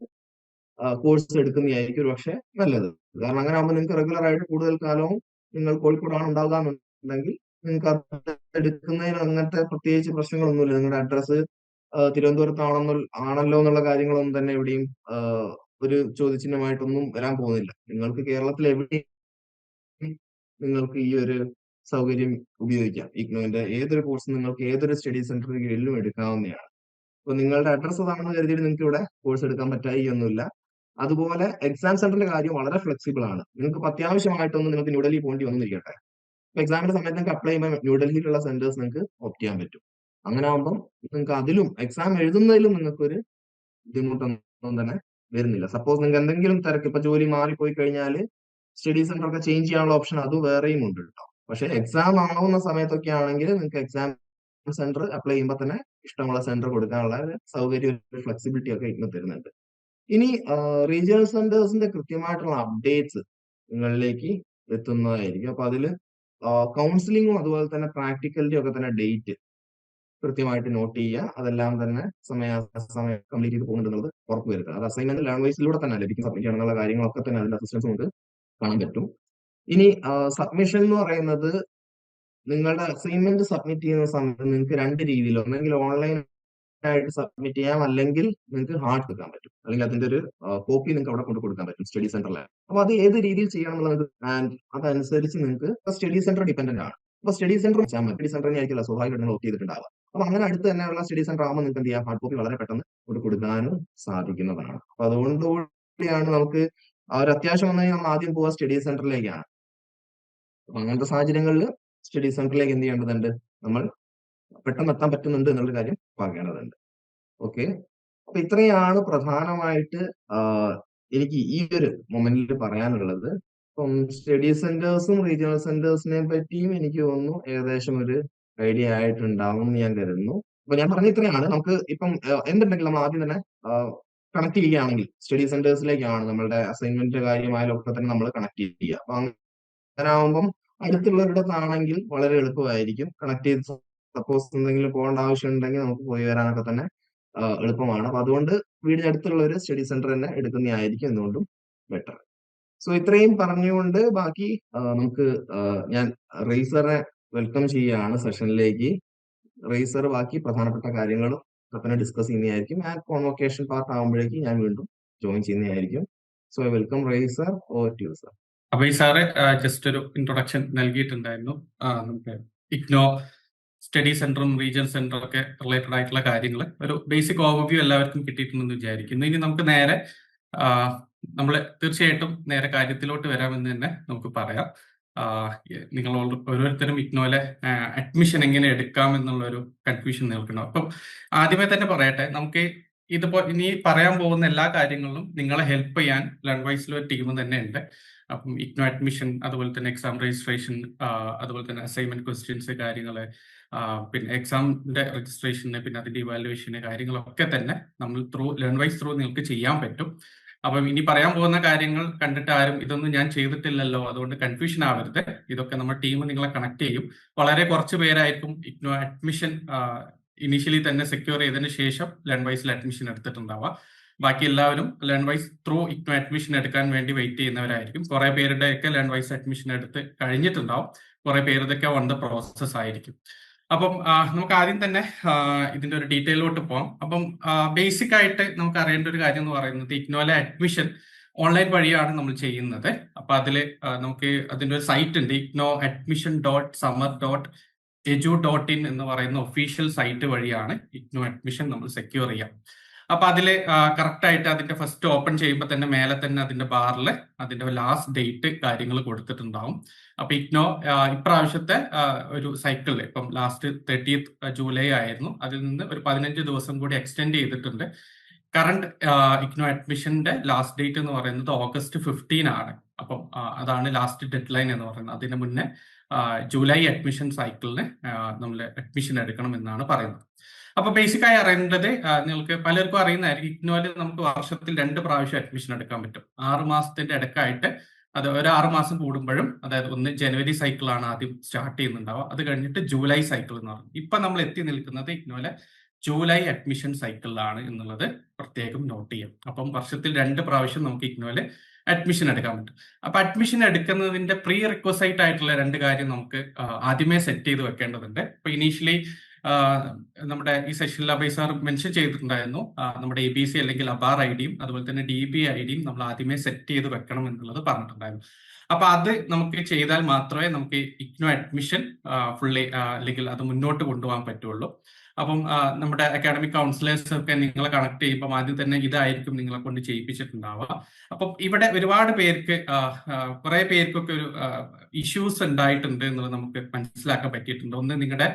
കോഴ്സ് എടുക്കുന്നതായിരിക്കും ഒരു പക്ഷേ നല്ലത്. കാരണം അങ്ങനെ ആകുമ്പോൾ നിങ്ങൾക്ക് റെഗുലർ ആയിട്ട് കൂടുതൽ കാലവും നിങ്ങൾ കോഴിക്കോടാണ് ഉണ്ടാവുക എന്നുണ്ടെങ്കിൽ നിങ്ങൾക്ക് അത് എടുക്കുന്നതിന് അങ്ങനത്തെ പ്രത്യേകിച്ച് പ്രശ്നങ്ങളൊന്നുമില്ല. നിങ്ങളുടെ അഡ്രസ്സ് ആണല്ലോ എന്നുള്ള കാര്യങ്ങളൊന്നും തന്നെ എവിടെയും ഒരു ചോദ്യചിഹ്നമായിട്ടൊന്നും വരാൻ പോകുന്നില്ല. നിങ്ങൾക്ക് കേരളത്തിൽ എവിടെയും നിങ്ങൾക്ക് ഈ ഒരു സൗകര്യം ഉപയോഗിക്കാം. ഇഗ്നോന്റെ ഏതൊരു കോഴ്സ് നിങ്ങൾക്ക് ഏതൊരു സ്റ്റഡി സെന്ററിന് കീഴിലും എടുക്കാവുന്നതാണ്. അപ്പൊ നിങ്ങളുടെ അഡ്രസ്സ് അതാണെന്ന് കരുതിയിട്ട് നിങ്ങൾക്ക് ഇവിടെ കോഴ്സ് എടുക്കാൻ പറ്റായികയൊന്നുമില്ല. അതുപോലെ എക്സാം സെന്ററിന്റെ കാര്യം വളരെ ഫ്ലെക്സിബിൾ ആണ്. നിങ്ങൾക്ക് അത്യാവശ്യമായിട്ടൊന്നും നിങ്ങൾക്ക് ന്യൂഡൽഹി പോകേണ്ടി വന്നിരിക്കട്ടെ, അപ്പൊ എക്സാമിന്റെ സമയത്ത് നിങ്ങൾക്ക് അപ്ലൈ ചെയ്യുമ്പോൾ ന്യൂഡൽഹിയിലുള്ള സെന്റേഴ്സ് നിങ്ങൾക്ക് ഓപ്റ്റ് ചെയ്യാൻ പറ്റും. അങ്ങനെ ആകുമ്പോൾ നിങ്ങൾക്ക് അതിലും എക്സാം എഴുതുന്നതിലും നിങ്ങൾക്ക് ഒരു ബുദ്ധിമുട്ടൊന്നും തന്നെ വരുന്നില്ല. സപ്പോസ് നിങ്ങൾക്ക് എന്തെങ്കിലും തിരക്ക്, ഇപ്പൊ ജോലി മാറിപ്പോയി കഴിഞ്ഞാൽ സ്റ്റഡി സെന്റർ ഒക്കെ ചേഞ്ച് ചെയ്യാനുള്ള ഓപ്ഷൻ അത് വേറെയും ഉണ്ട് കേട്ടോ. പക്ഷെ എക്സാം ആവുന്ന സമയത്തൊക്കെ ആണെങ്കിൽ നിങ്ങൾക്ക് എക്സാം സെന്റർ അപ്ലൈ ചെയ്യുമ്പോൾ തന്നെ ഇഷ്ടമുള്ള സെന്റർ കൊടുക്കാനുള്ള സൗകര്യം, ഫ്ലെക്സിബിലിറ്റി ഒക്കെ ഇന്ന് തരുന്നുണ്ട്. ഇനി റീജിയണൽ സെന്റേഴ്സിന്റെ കൃത്യമായിട്ടുള്ള അപ്ഡേറ്റ്സ് നിങ്ങളിലേക്ക് എത്തുന്നതായിരിക്കും. അപ്പൊ അതിൽ കൗൺസിലിങ്ങും അതുപോലെ തന്നെ പ്രാക്ടിക്കലിന്റെയും ഒക്കെ തന്നെ ഡേറ്റ് കൃത്യമായിട്ട് നോട്ട് ചെയ്യുക. അതെല്ലാം തന്നെ സമയം കംപ്ലീറ്റ് ചെയ്ത് പോകുന്നുണ്ടെന്നുള്ളത് ഉറപ്പുവരുത്തുക. അത് അസൈൻമെന്റ് ലാംഗ്വേജിലൂടെ തന്നെ ലഭിക്കും. സബ്മിറ്റ് ചെയ്യണമെന്നുള്ള കാര്യങ്ങളൊക്കെ തന്നെ അതിന്റെ അസിസ്റ്റൻസ് നമുക്ക് കാണാൻ പറ്റും. ഇനി സബ്മിഷൻ എന്ന് പറയുന്നത്, നിങ്ങളുടെ അസൈൻമെന്റ് സബ്മിറ്റ് ചെയ്യുന്ന സമയത്ത് നിങ്ങൾക്ക് രണ്ട് രീതിയിൽ, ഒന്നെങ്കിൽ ഓൺലൈൻ ആയിട്ട് സബ്മിറ്റ് ചെയ്യാം, അല്ലെങ്കിൽ നിങ്ങൾക്ക് ഹാർഡ് എടുക്കാൻ പറ്റും, അല്ലെങ്കിൽ അതിന്റെ ഒരു കോപ്പി നിങ്ങൾക്ക് അവിടെ കൊണ്ട് കൊടുക്കാൻ പറ്റും സ്റ്റഡി സെന്ററിൽ. അപ്പൊ അത് ഏത് രീതിയിൽ ചെയ്യണം എന്നുള്ളത് ആൻഡ് അതനുസരിച്ച് നിങ്ങൾക്ക് സ്റ്റഡി സെന്റർ ഡിപെൻഡന്റ് ആണ്. അപ്പൊ സ്റ്റഡി സെന്റർ സ്റ്റഡി സെന്ററിനെ ആയിരിക്കില്ല സ്വാഭാവികമായിട്ട് നിങ്ങൾ ഓപ്റ്റ് ചെയ്തിട്ടുണ്ടാവുക. അപ്പൊ അങ്ങനെ അടുത്ത് തന്നെയുള്ള സ്റ്റഡി സെന്റർ ആകുമ്പോൾ നിങ്ങൾക്ക് എന്ത് ചെയ്യാം, ഹാർഡ് കോപ്പി വളരെ പെട്ടെന്ന് കൊണ്ട് കൊടുക്കാനും സാധിക്കുന്നതാണ്. അപ്പൊ അതുകൊണ്ടുകൂടിയാണ് നമുക്ക് ഒരു അത്യാവശ്യം വന്നു കഴിഞ്ഞാൽ നമ്മൾ ആദ്യം പോവുക സ്റ്റഡി സെന്ററിലേക്കാണ്. അപ്പൊ അങ്ങനത്തെ സാഹചര്യങ്ങളിൽ സ്റ്റഡി സെന്ററിലേക്ക് എന്ത് ചെയ്യേണ്ടതുണ്ട്, നമ്മൾ പെട്ടെന്ന് എത്താൻ പറ്റുന്നുണ്ട് എന്നുള്ള കാര്യം പറയേണ്ടതുണ്ട്. ഓക്കെ, അപ്പൊ ഇത്രയാണ് പ്രധാനമായിട്ട് എനിക്ക് ഈ ഒരു മൊമെന്റിൽ പറയാനുള്ളത്. ഇപ്പം സ്റ്റഡി സെന്റേഴ്സും റീജിയണൽ സെന്റേഴ്സിനെ പറ്റിയും എനിക്ക് തോന്നുന്നു ഏകദേശം ഒരു ഐഡിയ ആയിട്ടുണ്ടാവും എന്ന് ഞാൻ കരുതുന്നു. അപ്പൊ ഞാൻ പറഞ്ഞ ഇത്രയാണ്. നമുക്ക് ഇപ്പം എന്തുണ്ടെങ്കിലും നമ്മൾ ആദ്യം തന്നെ കണക്ട് ചെയ്യുകയാണെങ്കിൽ സ്റ്റഡി സെന്റേഴ്സിലേക്കാണ് നമ്മളുടെ അസൈൻമെന്റ് കാര്യമായാലും ഒക്കെ തന്നെ നമ്മൾ കണക്ട് ചെയ്യുക. അപ്പൊ അങ്ങനെ ആവുമ്പം അടുത്തുള്ളവരിടത്താണെങ്കിൽ വളരെ എളുപ്പമായിരിക്കും കണക്ട് ചെയ്ത്. സപ്പോസ് എന്തെങ്കിലും പോകേണ്ട ആവശ്യം ഉണ്ടെങ്കിൽ നമുക്ക് പോയി വരാനൊക്കെ തന്നെ എളുപ്പമാണ്. അപ്പൊ അതുകൊണ്ട് വീടിനടുത്തുള്ള ഒരു സ്റ്റഡി സെന്റർ തന്നെ എടുക്കുന്നതായിരിക്കും എന്തുകൊണ്ടും ബെറ്റർ. സോ ഇത്രയും പറഞ്ഞുകൊണ്ട് ബാക്കി നമുക്ക് ഞാൻ റേസറെ വെൽക്കം ചെയ്യുകയാണ് സെഷനിലേക്ക്. റേസർ ബാക്കി പ്രധാനപ്പെട്ട കാര്യങ്ങളും തന്നെ ഡിസ്കസ് ചെയ്യുന്നതായിരിക്കും. ആൻഡ് കോൺവൊക്കേഷൻ പാർട്ട് ആകുമ്പോഴേക്ക് ഞാൻ വീണ്ടും ജോയിൻ ചെയ്യുന്നതായിരിക്കും. So welcome racer, over to you sir. അപ്പൊ ഈ സാറ് ജസ്റ്റ് ഒരു ഇൻട്രൊഡക്ഷൻ നൽകിയിട്ടുണ്ടായിരുന്നു. നമുക്ക് ഇഗ്നോ സ്റ്റഡി സെന്ററും റീജിയൻ സെന്ററും ഒക്കെ റിലേറ്റഡ് ആയിട്ടുള്ള കാര്യങ്ങൾ ഒരു ബേസിക് ഓവർവ്യൂ എല്ലാവർക്കും കിട്ടിയിട്ടുണ്ടെന്ന് വിചാരിക്കുന്നു. ഇനി നമുക്ക് നേരെ നമ്മൾ തീർച്ചയായിട്ടും നേരെ കാര്യത്തിലോട്ട് വരാമെന്ന് തന്നെ നമുക്ക് പറയാം. നിങ്ങൾ ഓരോരുത്തരും ഇഗ്നോയിലെ അഡ്മിഷൻ എങ്ങനെ എടുക്കാം എന്നുള്ള ഒരു കൺഫ്യൂഷൻ നിൽക്കണം. അപ്പം ആദ്യമേ തന്നെ പറയട്ടെ, നമുക്ക് ഇനി പറയാൻ പോകുന്ന എല്ലാ കാര്യങ്ങളിലും നിങ്ങളെ ഹെൽപ്പ് ചെയ്യാൻ ലേൺവൈസിൽ ഒരു ടീം തന്നെ ഉണ്ട്. അപ്പം ഇഗ്നോ അഡ്മിഷൻ, അതുപോലെ തന്നെ എക്സാം രജിസ്ട്രേഷൻ, അതുപോലെ തന്നെ അസൈൻമെന്റ് ക്വസ്റ്റ്യൻസ് കാര്യങ്ങള്, പിന്നെ എക്സാമിന്റെ രജിസ്ട്രേഷന്, പിന്നെ അതിന്റെ ഇവാലുവേഷന് കാര്യങ്ങളൊക്കെ തന്നെ നമ്മൾ ലേൺവൈസ് ത്രൂ നിങ്ങൾക്ക് ചെയ്യാൻ പറ്റും. അപ്പം ഇനി പറയാൻ പോകുന്ന കാര്യങ്ങൾ കണ്ടിട്ട് ആരും ഇതൊന്നും ഞാൻ ചെയ്തിട്ടില്ലല്ലോ അതുകൊണ്ട് കൺഫ്യൂഷൻ ആവരുത്. ഇതൊക്കെ നമ്മുടെ ടീം നിങ്ങളെ കണക്ട് ചെയ്യും. വളരെ കുറച്ച് പേരായിരിക്കും ഇഗ്നോ അഡ്മിഷൻ ഇനീഷ്യലി തന്നെ സെക്യൂർ ചെയ്തതിന് ശേഷം ലേൺവൈസിൽ അഡ്മിഷൻ എടുത്തിട്ടുണ്ടാവുക. ബാക്കി എല്ലാവരും ലേൺവൈസ് ത്രൂ ഇഗ്നോ അഡ്മിഷൻ എടുക്കാൻ വേണ്ടി വെയിറ്റ് ചെയ്യുന്നവരായിരിക്കും. കുറെ പേരുടെയൊക്കെ ലേൺവൈസ് അഡ്മിഷൻ എടുത്ത് കഴിഞ്ഞിട്ടുണ്ടാവും, കുറെ പേരുടെയൊക്കെ ഓൺ ദ പ്രോസസ് ആയിരിക്കും. അപ്പം നമുക്ക് ആദ്യം തന്നെ ഇതിന്റെ ഒരു ഡീറ്റെയിലോട്ട് പോകാം. അപ്പം ബേസിക് ആയിട്ട് നമുക്ക് അറിയേണ്ട ഒരു കാര്യം എന്ന് പറയുന്നത്, ഇഗ്നോയിലെ അഡ്മിഷൻ ഓൺലൈൻ വഴിയാണ് നമ്മൾ ചെയ്യുന്നത്. അപ്പൊ അതില് നമുക്ക് അതിന്റെ ഒരു സൈറ്റ് ഉണ്ട്, igno.admission.summer.edu.in എന്ന് പറയുന്ന ഒഫീഷ്യൽ സൈറ്റ് വഴിയാണ് ഇഗ്നോ അഡ്മിഷൻ നമ്മൾ സെക്യൂർ ചെയ്യാം. അപ്പൊ അതില് കറക്റ്റ് ആയിട്ട് അതിന്റെ ഫസ്റ്റ് ഓപ്പൺ ചെയ്യുമ്പോൾ തന്നെ മേലെ തന്നെ അതിന്റെ ബാറിൽ അതിന്റെ ലാസ്റ്റ് ഡേറ്റ് കാര്യങ്ങൾ കൊടുത്തിട്ടുണ്ടാവും. അപ്പൊ ഇഗ്നോ ഇപ്രാവശ്യത്തെ ഒരു സൈക്കിളിൽ ഇപ്പം ലാസ്റ്റ് 30th ജൂലൈ ആയിരുന്നു, അതിൽ നിന്ന് ഒരു 15 ദിവസം കൂടി എക്സ്റ്റെൻഡ് ചെയ്തിട്ടുണ്ട്. കറണ്ട് ഇഗ്നോ അഡ്മിഷന്റെ ലാസ്റ്റ് ഡേറ്റ് എന്ന് പറയുന്നത് August 15 ആണ്. അപ്പം അതാണ് ലാസ്റ്റ് ഡെഡ് ലൈൻ എന്ന് പറയുന്നത്. അതിന് മുന്നേ ജൂലൈ അഡ്മിഷൻ സൈക്കിളിന് നമ്മൾ അഡ്മിഷൻ എടുക്കണം എന്നാണ് പറയുന്നത്. അപ്പൊ ബേസിക്കായി അറിയേണ്ടത്, നിങ്ങൾക്ക് പലർക്കും അറിയുന്നതായിരിക്കും, ഇഗ്നോയിൽ നമുക്ക് വർഷത്തിൽ 2 പ്രാവശ്യം അഡ്മിഷൻ എടുക്കാൻ പറ്റും. 6 മാസത്തിന്റെ ഇടക്കായിട്ട്, അത് ഒരു 6 മാസം കൂടുമ്പോഴും, അതായത് ഒന്ന് ജനുവരി സൈക്കിളാണ് ആദ്യം സ്റ്റാർട്ട് ചെയ്യുന്നുണ്ടാവുക, അത് കഴിഞ്ഞിട്ട് ജൂലൈ സൈക്കിൾ എന്ന് പറയും. ഇപ്പൊ നമ്മൾ എത്തി നിൽക്കുന്നത് ഇഗ്നോയിലെ ജൂലൈ അഡ്മിഷൻ സൈക്കിളിലാണ് എന്നുള്ളത് പ്രത്യേകം നോട്ട് ചെയ്യാം. അപ്പം വർഷത്തിൽ 2 പ്രാവശ്യം നമുക്ക് ഇഗ്നോയില് അഡ്മിഷൻ എടുക്കാൻ പറ്റും. അപ്പൊ അഡ്മിഷൻ എടുക്കുന്നതിന്റെ പ്രീ റിക്വസൈറ്റ് ആയിട്ടുള്ള 2 കാര്യം നമുക്ക് ആദ്യമേ സെറ്റ് ചെയ്ത് വെക്കേണ്ടതുണ്ട്. ഇപ്പൊ ഇനീഷ്യലി നമ്മുടെ ഈ സെഷനിൽ അഭയ് സാർ മെൻഷൻ ചെയ്തിട്ടുണ്ടായിരുന്നു, നമ്മുടെ ABC അല്ലെങ്കിൽ അബാർ ഐഡിയും അതുപോലെ തന്നെ DB ഐഡിയും നമ്മൾ ആദ്യമേ സെറ്റ് ചെയ്ത് വെക്കണം എന്നുള്ളത് പറഞ്ഞിട്ടുണ്ടായിരുന്നു. അപ്പൊ അത് നമുക്ക് ചെയ്താൽ മാത്രമേ നമുക്ക് ഇഗ്നോ അഡ്മിഷൻ ഫുള്ളി അല്ലെങ്കിൽ അത് മുന്നോട്ട് കൊണ്ടുപോകാൻ പറ്റുള്ളൂ. അപ്പം നമ്മുടെ അക്കാഡമിക് കൗൺസിലേഴ്സ് ഒക്കെ നിങ്ങളെ കണക്ട് ചെയ്യുമ്പോൾ ആദ്യം തന്നെ ഇതായിരിക്കും നിങ്ങളെ കൊണ്ട് ചെയ്യിപ്പിച്ചിട്ടുണ്ടാവുക. അപ്പം ഇവിടെ ഒരുപാട് പേർക്ക് കുറെ പേർക്കൊക്കെ ഒരു ഇഷ്യൂസ് ഉണ്ടായിട്ടുണ്ട് എന്നുള്ളത് നമുക്ക് മനസ്സിലാക്കാൻ പറ്റിയിട്ടുണ്ട്. ഒന്ന്, നിങ്ങളുടെ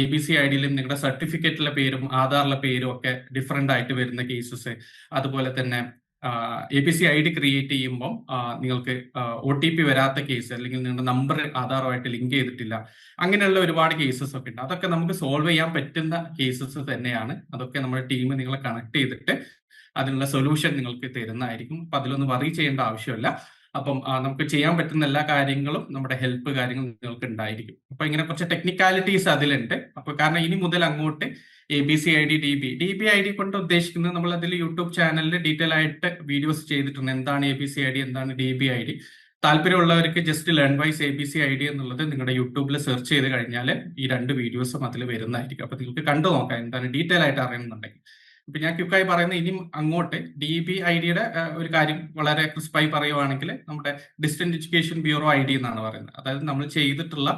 ABC ഐഡിയിലും നിങ്ങളുടെ സർട്ടിഫിക്കറ്റിലെ പേരും ആധാറിലെ പേരും ഒക്കെ ഡിഫറെന്റ് ആയിട്ട് വരുന്ന കേസസ്, അതുപോലെ തന്നെ ABC ഐഡി ക്രിയേറ്റ് ചെയ്യുമ്പം നിങ്ങൾക്ക് OTP വരാത്ത കേസ്, അല്ലെങ്കിൽ നിങ്ങളുടെ നമ്പർ ആധാറുമായിട്ട് ലിങ്ക് ചെയ്തിട്ടില്ല, അങ്ങനെയുള്ള ഒരുപാട് കേസസ് ഒക്കെ ഉണ്ട്. അതൊക്കെ നമുക്ക് സോൾവ് ചെയ്യാൻ പറ്റുന്ന കേസസ് തന്നെയാണ്. അതൊക്കെ നമ്മുടെ ടീം നിങ്ങളെ കണക്ട് ചെയ്തിട്ട് അതിനുള്ള സൊല്യൂഷൻ നിങ്ങൾക്ക് തരുന്നതായിരിക്കും. അപ്പൊ അതിലൊന്നും വറി ചെയ്യേണ്ട ആവശ്യമില്ല. അപ്പം നമുക്ക് ചെയ്യാൻ പറ്റുന്ന എല്ലാ കാര്യങ്ങളും, നമ്മുടെ ഹെൽപ്പ് കാര്യങ്ങളും നിങ്ങൾക്ക് ഉണ്ടായിരിക്കും. അപ്പൊ ഇങ്ങനെ കുറച്ച് ടെക്നിക്കാലിറ്റീസ് അതിലുണ്ട്. അപ്പൊ കാരണം ഇനി മുതൽ അങ്ങോട്ട് ABC ഐഡി DB ഐഡി കൊണ്ട് ഉദ്ദേശിക്കുന്നത്, നമ്മൾ അതിൽ യൂട്യൂബ് ചാനലിൽ ഡീറ്റെയിൽ ആയിട്ട് വീഡിയോസ് ചെയ്തിട്ടുണ്ട്, എന്താണ് ABC ഐഡി, എന്താണ് DB ഐഡി. താല്പര്യമുള്ളവർക്ക് ജസ്റ്റ് ലേൺവൈസ് ABC ഐഡി എന്നുള്ളത് നിങ്ങളുടെ യൂട്യൂബിൽ സെർച്ച് ചെയ്ത് കഴിഞ്ഞാൽ ഈ 2 വീഡിയോസും അതിൽ വരുന്നതായിരിക്കും. അപ്പൊ നിങ്ങൾക്ക് കണ്ടു നോക്കാം എന്താണ് ഡീറ്റെയിൽ ആയിട്ട് അറിയണമെന്നുണ്ടെങ്കിൽ. ഇപ്പൊ ഞാൻ ക്വിക്കായി പറയുന്ന, ഇനി അങ്ങോട്ട് DB ഐഡിയുടെ ഒരു കാര്യം വളരെ ക്രിസ്പായി പറയുവാണെങ്കിൽ, നമ്മുടെ ഡിസ്റ്റന്റ് എഡ്യൂക്കേഷൻ ബ്യൂറോ ഐഡി എന്നാണ് പറയുന്നത്. അതായത് നമ്മൾ ചെയ്തിട്ടുള്ള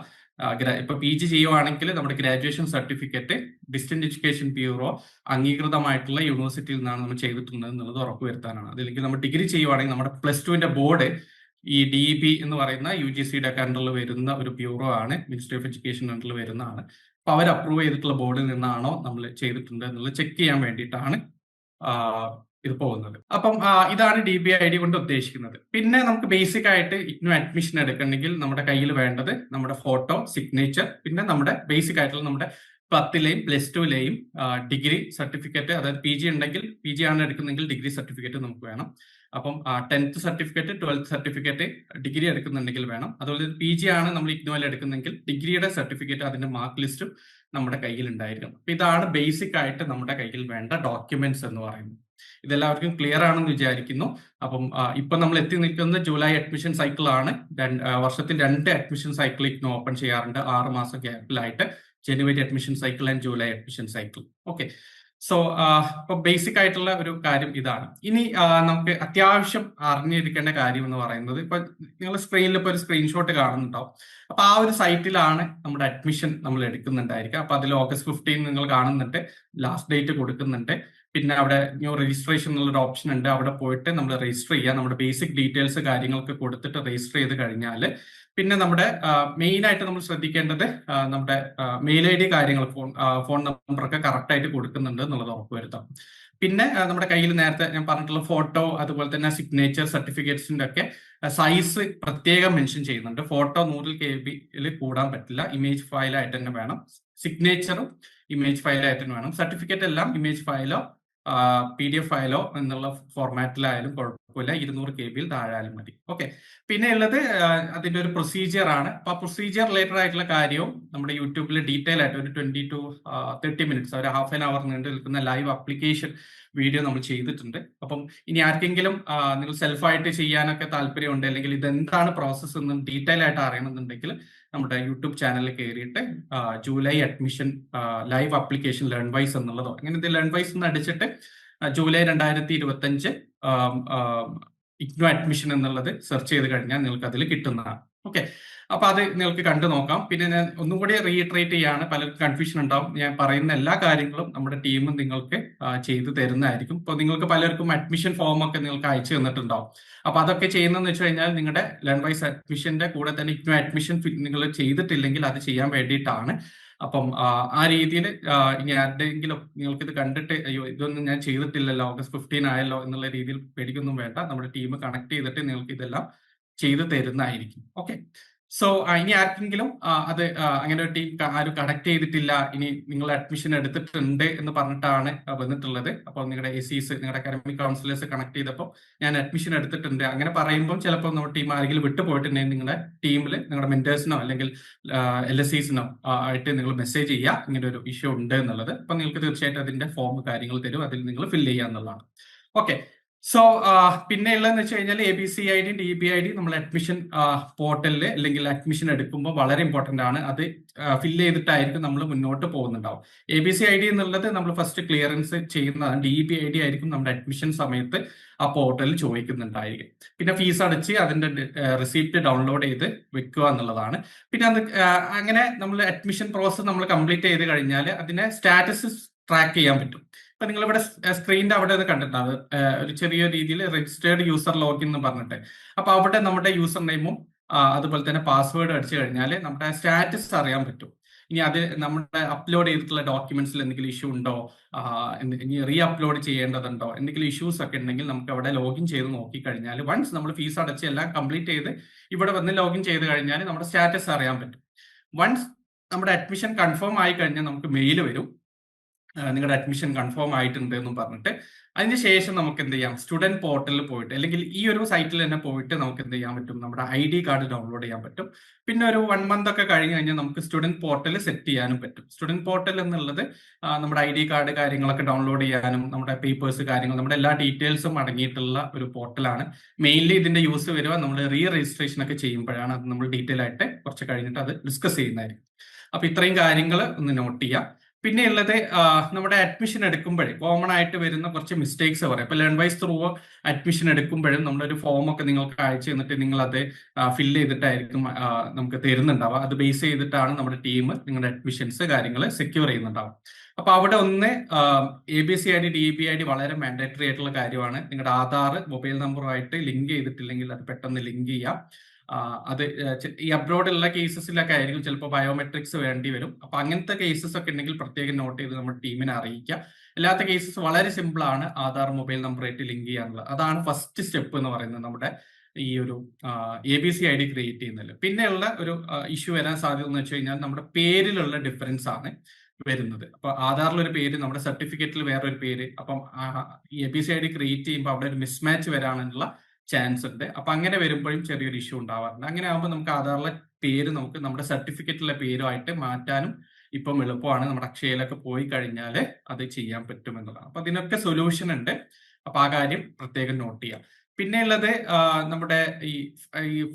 ഇപ്പൊ PG ചെയ്യുവാണെങ്കിൽ നമ്മുടെ graduation certificate distant education bureau അംഗീകൃതമായിട്ടുള്ള യൂണിവേഴ്സിറ്റിയിൽ നിന്നാണ് നമ്മൾ ചെയ്തിട്ടുള്ളത് എന്നുള്ളത് ഉറപ്പുവരുത്താനാണ്. അതിലേക്ക് നമ്മൾ ഡിഗ്രി ചെയ്യുവാണെങ്കിൽ നമ്മുടെ +2ന്റെ ബോർഡ് ഈ DB എന്ന് പറയുന്ന UGCയുടെ ഒക്കെ അണ്ടറിൽ വരുന്ന ഒരു ബ്യൂറോ ആണ്, മിനിസ്ട്രി ഓഫ് എഡ്യൂക്കേഷൻ അണ്ടറിൽ വരുന്നതാണ്. അപ്പൊ അവർ അപ്രൂവ് ചെയ്തിട്ടുള്ള ബോർഡിൽ നിന്നാണോ നമ്മൾ ചെയ്തിട്ടുണ്ട് എന്നുള്ളത് ചെക്ക് ചെയ്യാൻ വേണ്ടിയിട്ടാണ് ഇത് പോകുന്നത്. അപ്പം ഇതാണ് DB ഐഡി കൊണ്ട് ഉദ്ദേശിക്കുന്നത്. പിന്നെ നമുക്ക് ബേസിക് ആയിട്ട് ഇഗ്നോ അഡ്മിഷൻ എടുക്കണമെങ്കിൽ നമ്മുടെ കയ്യിൽ വേണ്ടത് നമ്മുടെ ഫോട്ടോ, സിഗ്നേച്ചർ, പിന്നെ നമ്മുടെ ബേസിക് ആയിട്ടുള്ള നമ്മുടെ 10ലെയും +2ലെയും ഡിഗ്രി സർട്ടിഫിക്കറ്റ്, അതായത് PG ഉണ്ടെങ്കിൽ, PG ആണ് എടുക്കുന്നെങ്കിൽ ഡിഗ്രി സർട്ടിഫിക്കറ്റ് നമുക്ക് വേണം. അപ്പം 10th certificate, 12th certificate, degree എടുക്കുന്നുണ്ടെങ്കിൽ വേണം. അതുപോലെ PG ആണ് നമ്മൾ ഇഗ്നോയിൽ എടുക്കുന്നെങ്കിൽ ഡിഗ്രിയുടെ സർട്ടിഫിക്കറ്റ്, അതിന്റെ മാർക്ക് ലിസ്റ്റും നമ്മുടെ കയ്യിൽ ഉണ്ടായിരിക്കണം. അപ്പൊ ഇതാണ് ബേസിക് ആയിട്ട് നമ്മുടെ കയ്യിൽ വേണ്ട ഡോക്യുമെന്റ്സ് എന്ന് പറയുന്നത്. ഇതെല്ലാവർക്കും ക്ലിയർ ആണെന്ന് വിചാരിക്കുന്നു. അപ്പം ഇപ്പൊ നമ്മൾ എത്തി നിൽക്കുന്നത് ജൂലൈ അഡ്മിഷൻ സൈക്കിൾ ആണ്. വർഷത്തിൽ 2 അഡ്മിഷൻ സൈക്കിൾ ഇഗ്നോ ഓപ്പൺ ചെയ്യാറുണ്ട്, 6 മാസം ഗ്യാപ്പിലായിട്ട്. January admission cycle and July admission cycle. Okay, so ഇപ്പൊ ബേസിക് ആയിട്ടുള്ള ഒരു കാര്യം ഇതാണ്. ഇനി നമുക്ക് അത്യാവശ്യം അറിഞ്ഞിരിക്കേണ്ട കാര്യം എന്ന് പറയുന്നത്, ഇപ്പൊ നിങ്ങൾ സ്ക്രീനിൽ ഇപ്പൊ ഒരു സ്ക്രീൻഷോട്ട് കാണുന്നുണ്ടാവും. അപ്പൊ ആ ഒരു സൈറ്റിലാണ് നമ്മുടെ അഡ്മിഷൻ നമ്മൾ എടുക്കുന്നുണ്ടായിരിക്കുക. അപ്പൊ അതിൽ August 15 നിങ്ങൾ കാണുന്നുണ്ട്, ലാസ്റ്റ് ഡേറ്റ് കൊടുക്കുന്നുണ്ട്. പിന്നെ അവിടെ ന്യൂ രജിസ്ട്രേഷൻ എന്നുള്ളൊരു ഓപ്ഷൻ ഉണ്ട്. അവിടെ പോയിട്ട് നമ്മൾ രജിസ്റ്റർ ചെയ്യുക. നമ്മുടെ ബേസിക് ഡീറ്റെയിൽസ് കാര്യങ്ങളൊക്കെ കൊടുത്തിട്ട് രജിസ്റ്റർ ചെയ്ത് കഴിഞ്ഞാൽ പിന്നെ നമ്മുടെ മെയിൻ ആയിട്ട് നമ്മൾ ശ്രദ്ധിക്കേണ്ടത് നമ്മുടെ മെയിൽ ഐ ഡി കാര്യങ്ങൾ ഫോൺ നമ്പറൊക്കെ കറക്റ്റ് ആയിട്ട് കൊടുക്കുന്നുണ്ട് എന്നുള്ളത് ഉറപ്പുവരുത്താം. പിന്നെ നമ്മുടെ കയ്യിൽ നേരത്തെ ഞാൻ പറഞ്ഞിട്ടുള്ള ഫോട്ടോ, അതുപോലെ തന്നെ സിഗ്നേച്ചർ സർട്ടിഫിക്കറ്റ്സിന്റെ ഒക്കെ സൈസ് പ്രത്യേകം മെൻഷൻ ചെയ്യുന്നുണ്ട്. ഫോട്ടോ 100 KB കൂടാൻ പറ്റില്ല, ഇമേജ് ഫയലായിട്ട് തന്നെ വേണം. സിഗ്നേച്ചറും ഇമേജ് ഫയലായിട്ട് തന്നെ വേണം. സർട്ടിഫിക്കറ്റ് എല്ലാം ഇമേജ് ഫയലോ PDF ഫയലോ എന്നുള്ള ഫോർമാറ്റിലായാലും കുഴപ്പമില്ല, 200 KB താഴായാലും മതി. ഓക്കെ. പിന്നെ ഉള്ളത് അതിന്റെ ഒരു പ്രൊസീജിയർ ആണ്. അപ്പൊ ആ പ്രൊസീജിയർ റിലേറ്റഡ് ആയിട്ടുള്ള കാര്യവും നമ്മുടെ യൂട്യൂബിൽ ഡീറ്റെയിൽ ആയിട്ട് ഒരു 20 to 30 minutes, ഒരു ഹാഫ് ആൻ അവർ നീണ്ടു നിൽക്കുന്ന ലൈവ് അപ്ലിക്കേഷൻ വീഡിയോ നമ്മൾ ചെയ്തിട്ടുണ്ട്. അപ്പം ഇനി ആർക്കെങ്കിലും നിങ്ങൾ സെൽഫായിട്ട് ചെയ്യാനൊക്കെ താല്പര്യമുണ്ട്, അല്ലെങ്കിൽ ഇതെന്താണ് പ്രോസസ്സ് എന്നും ഡീറ്റെയിൽ ആയിട്ട് അറിയണമെന്നുണ്ടെങ്കിൽ നമ്മുടെ യൂട്യൂബ് ചാനലിൽ കയറിയിട്ട് July admission live application Learnwise എന്നുള്ളതോ അങ്ങനെ ഇത് ലേൺവൈസ് എന്ന് അടിച്ചിട്ട് ജൂലൈ 2025 ഇഗ്നോ അഡ്മിഷൻ എന്നുള്ളത് സെർച്ച് ചെയ്ത് കഴിഞ്ഞാൽ നിങ്ങൾക്ക് അതിൽ കിട്ടുന്നതാണ്. ഓക്കെ. അപ്പൊ അത് നിങ്ങൾക്ക് കണ്ടു നോക്കാം. പിന്നെ ഞാൻ ഒന്നും കൂടി റീഇറ്ററേറ്റ് ചെയ്യാണ്, പലർക്കും കൺഫ്യൂഷൻ ഉണ്ടാവും. ഞാൻ പറയുന്ന എല്ലാ കാര്യങ്ങളും നമ്മുടെ ടീം നിങ്ങൾക്ക് ചെയ്തു തരുന്നതായിരിക്കും. ഇപ്പൊ നിങ്ങൾക്ക് പലർക്കും അഡ്മിഷൻ ഫോം ഒക്കെ നിങ്ങൾക്ക് അയച്ചു തന്നിട്ടുണ്ടാവും. അപ്പൊ അതൊക്കെ ചെയ്യുന്നതെന്ന് വെച്ച് കഴിഞ്ഞാൽ നിങ്ങളുടെ ലേൺവൈസ് അഡ്മിഷന്റെ കൂടെ തന്നെ ഇഗ്നോ അഡ്മിഷൻ നിങ്ങൾ ചെയ്തിട്ടില്ലെങ്കിൽ അത് ചെയ്യാൻ വേണ്ടിയിട്ടാണ്. അപ്പം ആ രീതിയിൽ ഇനി ആരുടെയെങ്കിലും നിങ്ങൾക്ക് ഇത് കണ്ടിട്ട് അയ്യോ ഇതൊന്നും ഞാൻ ചെയ്തിട്ടില്ലല്ലോ, August 15 ആയല്ലോ എന്നുള്ള രീതിയിൽ പേടിക്കൊന്നും വേണ്ട. നമ്മുടെ ടീം കണക്ട് ചെയ്തിട്ട് നിങ്ങൾക്ക് ഇതെല്ലാം ചെയ്തു തരുന്നതായിരിക്കും. ഓക്കെ. സോ ഇനി ആർക്കെങ്കിലും അത് അങ്ങനെ ഒരു ടീം ആരും കണക്ട് ചെയ്തിട്ടില്ല, ഇനി നിങ്ങൾ അഡ്മിഷൻ എടുത്തിട്ടുണ്ട് എന്ന് പറഞ്ഞിട്ടാണ് വന്നിട്ടുള്ളത്. അപ്പോൾ നിങ്ങളുടെ ACs, നിങ്ങളുടെ അക്കാഡമിക് കൗൺസിലേഴ്സ് കണക്ട് ചെയ്തപ്പോൾ ഞാൻ അഡ്മിഷൻ എടുത്തിട്ടുണ്ട് അങ്ങനെ പറയുമ്പോൾ ചിലപ്പോൾ നമ്മുടെ ടീം ആരെങ്കിലും വിട്ടുപോയിട്ടുണ്ടെങ്കിൽ നിങ്ങളുടെ ടീമിൽ നിങ്ങളുടെ മെന്റേഴ്സിനോ അല്ലെങ്കിൽ LSCസിനോ ആയിട്ട് നിങ്ങൾ മെസ്സേജ് ചെയ്യുക ഇങ്ങനെ ഒരു ഇഷ്യൂ ഉണ്ട് എന്നുള്ളത്. അപ്പൊ നിങ്ങൾക്ക് തീർച്ചയായിട്ടും അതിന്റെ ഫോം കാര്യങ്ങൾ തരും, അതിൽ നിങ്ങൾ ഫില്ല് ചെയ്യുക എന്നുള്ളതാണ്. ഓക്കെ. സോ പിന്നെ ഉള്ളതെന്ന് വെച്ച് കഴിഞ്ഞാൽ ABCID DBID നമ്മൾ അഡ്മിഷൻ പോർട്ടലിൽ അല്ലെങ്കിൽ അഡ്മിഷൻ എടുക്കുമ്പോൾ വളരെ ഇമ്പോർട്ടന്റ് ആണ്. അത് ഫില്ല് ചെയ്തിട്ടായിരിക്കും നമ്മൾ മുന്നോട്ട് പോകുന്നുണ്ടാവും. ABCID എന്നുള്ളത് നമ്മൾ ഫസ്റ്റ് ക്ലിയറൻസ് ചെയ്യുന്നതാണ്. DBID ആയിരിക്കും നമ്മുടെ അഡ്മിഷൻ സമയത്ത് ആ പോർട്ടലിൽ ചോദിക്കുന്നുണ്ടായിരിക്കും. പിന്നെ ഫീസ് അടച്ച് അതിന്റെ റിസീപ്റ്റ് ഡൗൺലോഡ് ചെയ്ത് വെക്കുക എന്നുള്ളതാണ്. പിന്നെ അത് അങ്ങനെ നമ്മൾ അഡ്മിഷൻ പ്രോസസ് നമ്മൾ കംപ്ലീറ്റ് ചെയ്ത് കഴിഞ്ഞാൽ അതിനെ സ്റ്റാറ്റസ് ട്രാക്ക് ചെയ്യാൻ പറ്റും. ഇപ്പൊ നിങ്ങളിവിടെ സ്ക്രീനിന്റെ അവിടെ കണ്ടിട്ടുണ്ടാവും ഒരു ചെറിയ രീതിയിൽ രജിസ്റ്റേർഡ് യൂസർ ലോഗിൻ എന്ന് പറഞ്ഞിട്ട്. അപ്പൊ അവിടെ നമ്മുടെ യൂസർ നെയിമും അതുപോലെ തന്നെ പാസ്വേഡ് അടിച്ചു കഴിഞ്ഞാൽ നമ്മുടെ സ്റ്റാറ്റസ് അറിയാൻ പറ്റും. ഇനി അത് നമ്മുടെ അപ്ലോഡ് ചെയ്തിട്ടുള്ള ഡോക്യുമെന്റ്സിൽ എന്തെങ്കിലും ഇഷ്യൂ ഉണ്ടോ, ഇനി റീ അപ്ലോഡ് ചെയ്യേണ്ടതുണ്ടോ, എന്തെങ്കിലും ഇഷ്യൂസ് ഒക്കെ ഉണ്ടെങ്കിൽ നമുക്ക് അവിടെ ലോഗിൻ ചെയ്ത് നോക്കിക്കഴിഞ്ഞാൽ വൺസ് നമ്മൾ ഫീസ് അടച്ച് എല്ലാം കംപ്ലീറ്റ് ചെയ്ത് ഇവിടെ വന്ന് ലോഗിൻ ചെയ്ത് കഴിഞ്ഞാൽ നമ്മുടെ സ്റ്റാറ്റസ് അറിയാൻ പറ്റും. വൺസ് നമ്മുടെ അഡ്മിഷൻ കൺഫേം ആയി കഴിഞ്ഞാൽ നമുക്ക് മെയിൽ വരും, നിങ്ങളുടെ അഡ്മിഷൻ കൺഫേം ആയിട്ടുണ്ട് എന്നും പറഞ്ഞിട്ട്. അതിനുശേഷം നമുക്ക് എന്ത് ചെയ്യാം, സ്റ്റുഡന്റ് പോർട്ടലിൽ പോയിട്ട് അല്ലെങ്കിൽ ഈ ഒരു സൈറ്റിൽ തന്നെ പോയിട്ട് നമുക്ക് എന്ത് ചെയ്യാൻ പറ്റും, നമ്മുടെ ID കാർഡ് ഡൗൺലോഡ് ചെയ്യാൻ പറ്റും. പിന്നെ ഒരു 1 month ഒക്കെ കഴിഞ്ഞ് കഴിഞ്ഞാൽ നമുക്ക് സ്റ്റുഡന്റ് പോർട്ടൽ സെറ്റ് ചെയ്യാനും പറ്റും. സ്റ്റുഡന്റ് പോർട്ടൽ എന്നുള്ളത് നമ്മുടെ ID കാർഡ് കാര്യങ്ങളൊക്കെ ഡൗൺലോഡ് ചെയ്യാനും നമ്മുടെ പേപ്പേഴ്സ് കാര്യങ്ങൾ നമ്മുടെ എല്ലാ ഡീറ്റെയിൽസും അടങ്ങിയിട്ടുള്ള ഒരു പോർട്ടലാണ്. മെയിൻലി ഇതിന്റെ യൂസ് വരിക നമ്മൾ രജിസ്ട്രേഷൻ ഒക്കെ ചെയ്യുമ്പോഴാണ്. അത് നമ്മൾ ഡീറ്റെയിൽ ആയിട്ട് കുറച്ച് കഴിഞ്ഞിട്ട് അത് ഡിസ്കസ് ചെയ്യുന്നതായിരിക്കും. അപ്പൊ ഇത്രയും കാര്യങ്ങൾ ഒന്ന് നോട്ട് ചെയ്യാം. പിന്നെ ഉള്ളത് നമ്മുടെ അഡ്മിഷൻ എടുക്കുമ്പോഴേ കോമൺ ആയിട്ട് വരുന്ന കുറച്ച് മിസ്റ്റേക്സ് പറയാം. ഇപ്പൊ ലേൺവൈസ് ത്രൂ അഡ്മിഷൻ എടുക്കുമ്പോഴും നമ്മളൊരു ഫോം ഒക്കെ നിങ്ങൾക്ക് അയച്ചു തന്നിട്ട് നിങ്ങൾ അത് ഫില്ല് ചെയ്തിട്ടായിരിക്കും നമുക്ക് തരുന്നുണ്ടാവുക. അത് ബേസ് ചെയ്തിട്ടാണ് നമ്മുടെ ടീം നിങ്ങളുടെ അഡ്മിഷൻസ് കാര്യങ്ങൾ സെക്യൂർ ചെയ്യുന്നുണ്ടാവും. അപ്പൊ അവിടെ ഒന്ന് ABCID DBID വളരെ മാൻഡേറ്ററി ആയിട്ടുള്ള കാര്യമാണ്. നിങ്ങളുടെ ആധാർ മൊബൈൽ നമ്പറുമായിട്ട് ലിങ്ക് ചെയ്തിട്ടില്ലെങ്കിൽ അത് പെട്ടെന്ന് ലിങ്ക് ചെയ്യാം. അത് ഈ അബ്രോഡുള്ള കേസസിലൊക്കെ ആയിരിക്കും ചിലപ്പോൾ ബയോമെട്രിക്സ് വേണ്ടി വരും. അപ്പൊ അങ്ങനത്തെ കേസസ് ഒക്കെ ഉണ്ടെങ്കിൽ പ്രത്യേകം നോട്ട് ചെയ്ത് നമ്മുടെ ടീമിനെ അറിയിക്കുക. അല്ലാത്ത കേസസ് വളരെ സിമ്പിൾ ആണ്, ആധാർ മൊബൈൽ നമ്പറായിട്ട് ലിങ്ക് ചെയ്യാനുള്ളത്. അതാണ് ഫസ്റ്റ് സ്റ്റെപ്പ് എന്ന് പറയുന്നത് നമ്മുടെ ഈ ഒരു ABCID ക്രിയേറ്റ് ചെയ്യുന്നതിൽ. പിന്നെയുള്ള ഒരു ഇഷ്യൂ വരാൻ സാധ്യത എന്ന് വെച്ച് കഴിഞ്ഞാൽ നമ്മുടെ പേരിലുള്ള ഡിഫറൻസ് ആണ് വരുന്നത്. അപ്പൊ ആധാറിലൊരു പേര്, നമ്മുടെ സർട്ടിഫിക്കറ്റിൽ വേറൊരു പേര്. അപ്പം ഈ ABCID ക്രിയേറ്റ് ചെയ്യുമ്പോൾ അവിടെ ഒരു മിസ്മാച്ച് വരാനുള്ള ചാൻസ് ഉണ്ട്. അപ്പൊ അങ്ങനെ വരുമ്പോഴും ചെറിയൊരു ഇഷ്യൂ ഉണ്ടാവാറുണ്ട്. അങ്ങനെ ആകുമ്പോൾ നമുക്ക് ആധാറിലെ പേര് നമുക്ക് നമ്മുടെ സർട്ടിഫിക്കറ്റിലെ പേരുമായിട്ട് മാറ്റാനും ഇപ്പം എളുപ്പമാണ്. നമ്മുടെ അക്ഷയയിലൊക്കെ പോയി കഴിഞ്ഞാൽ അത് ചെയ്യാൻ പറ്റും എന്നുള്ളതാണ്. അപ്പൊ അതിനൊക്കെ സൊല്യൂഷൻ ഉണ്ട്. അപ്പൊ ആ കാര്യം പ്രത്യേകം നോട്ട് ചെയ്യാം. പിന്നെ ഉള്ളത് നമ്മുടെ ഈ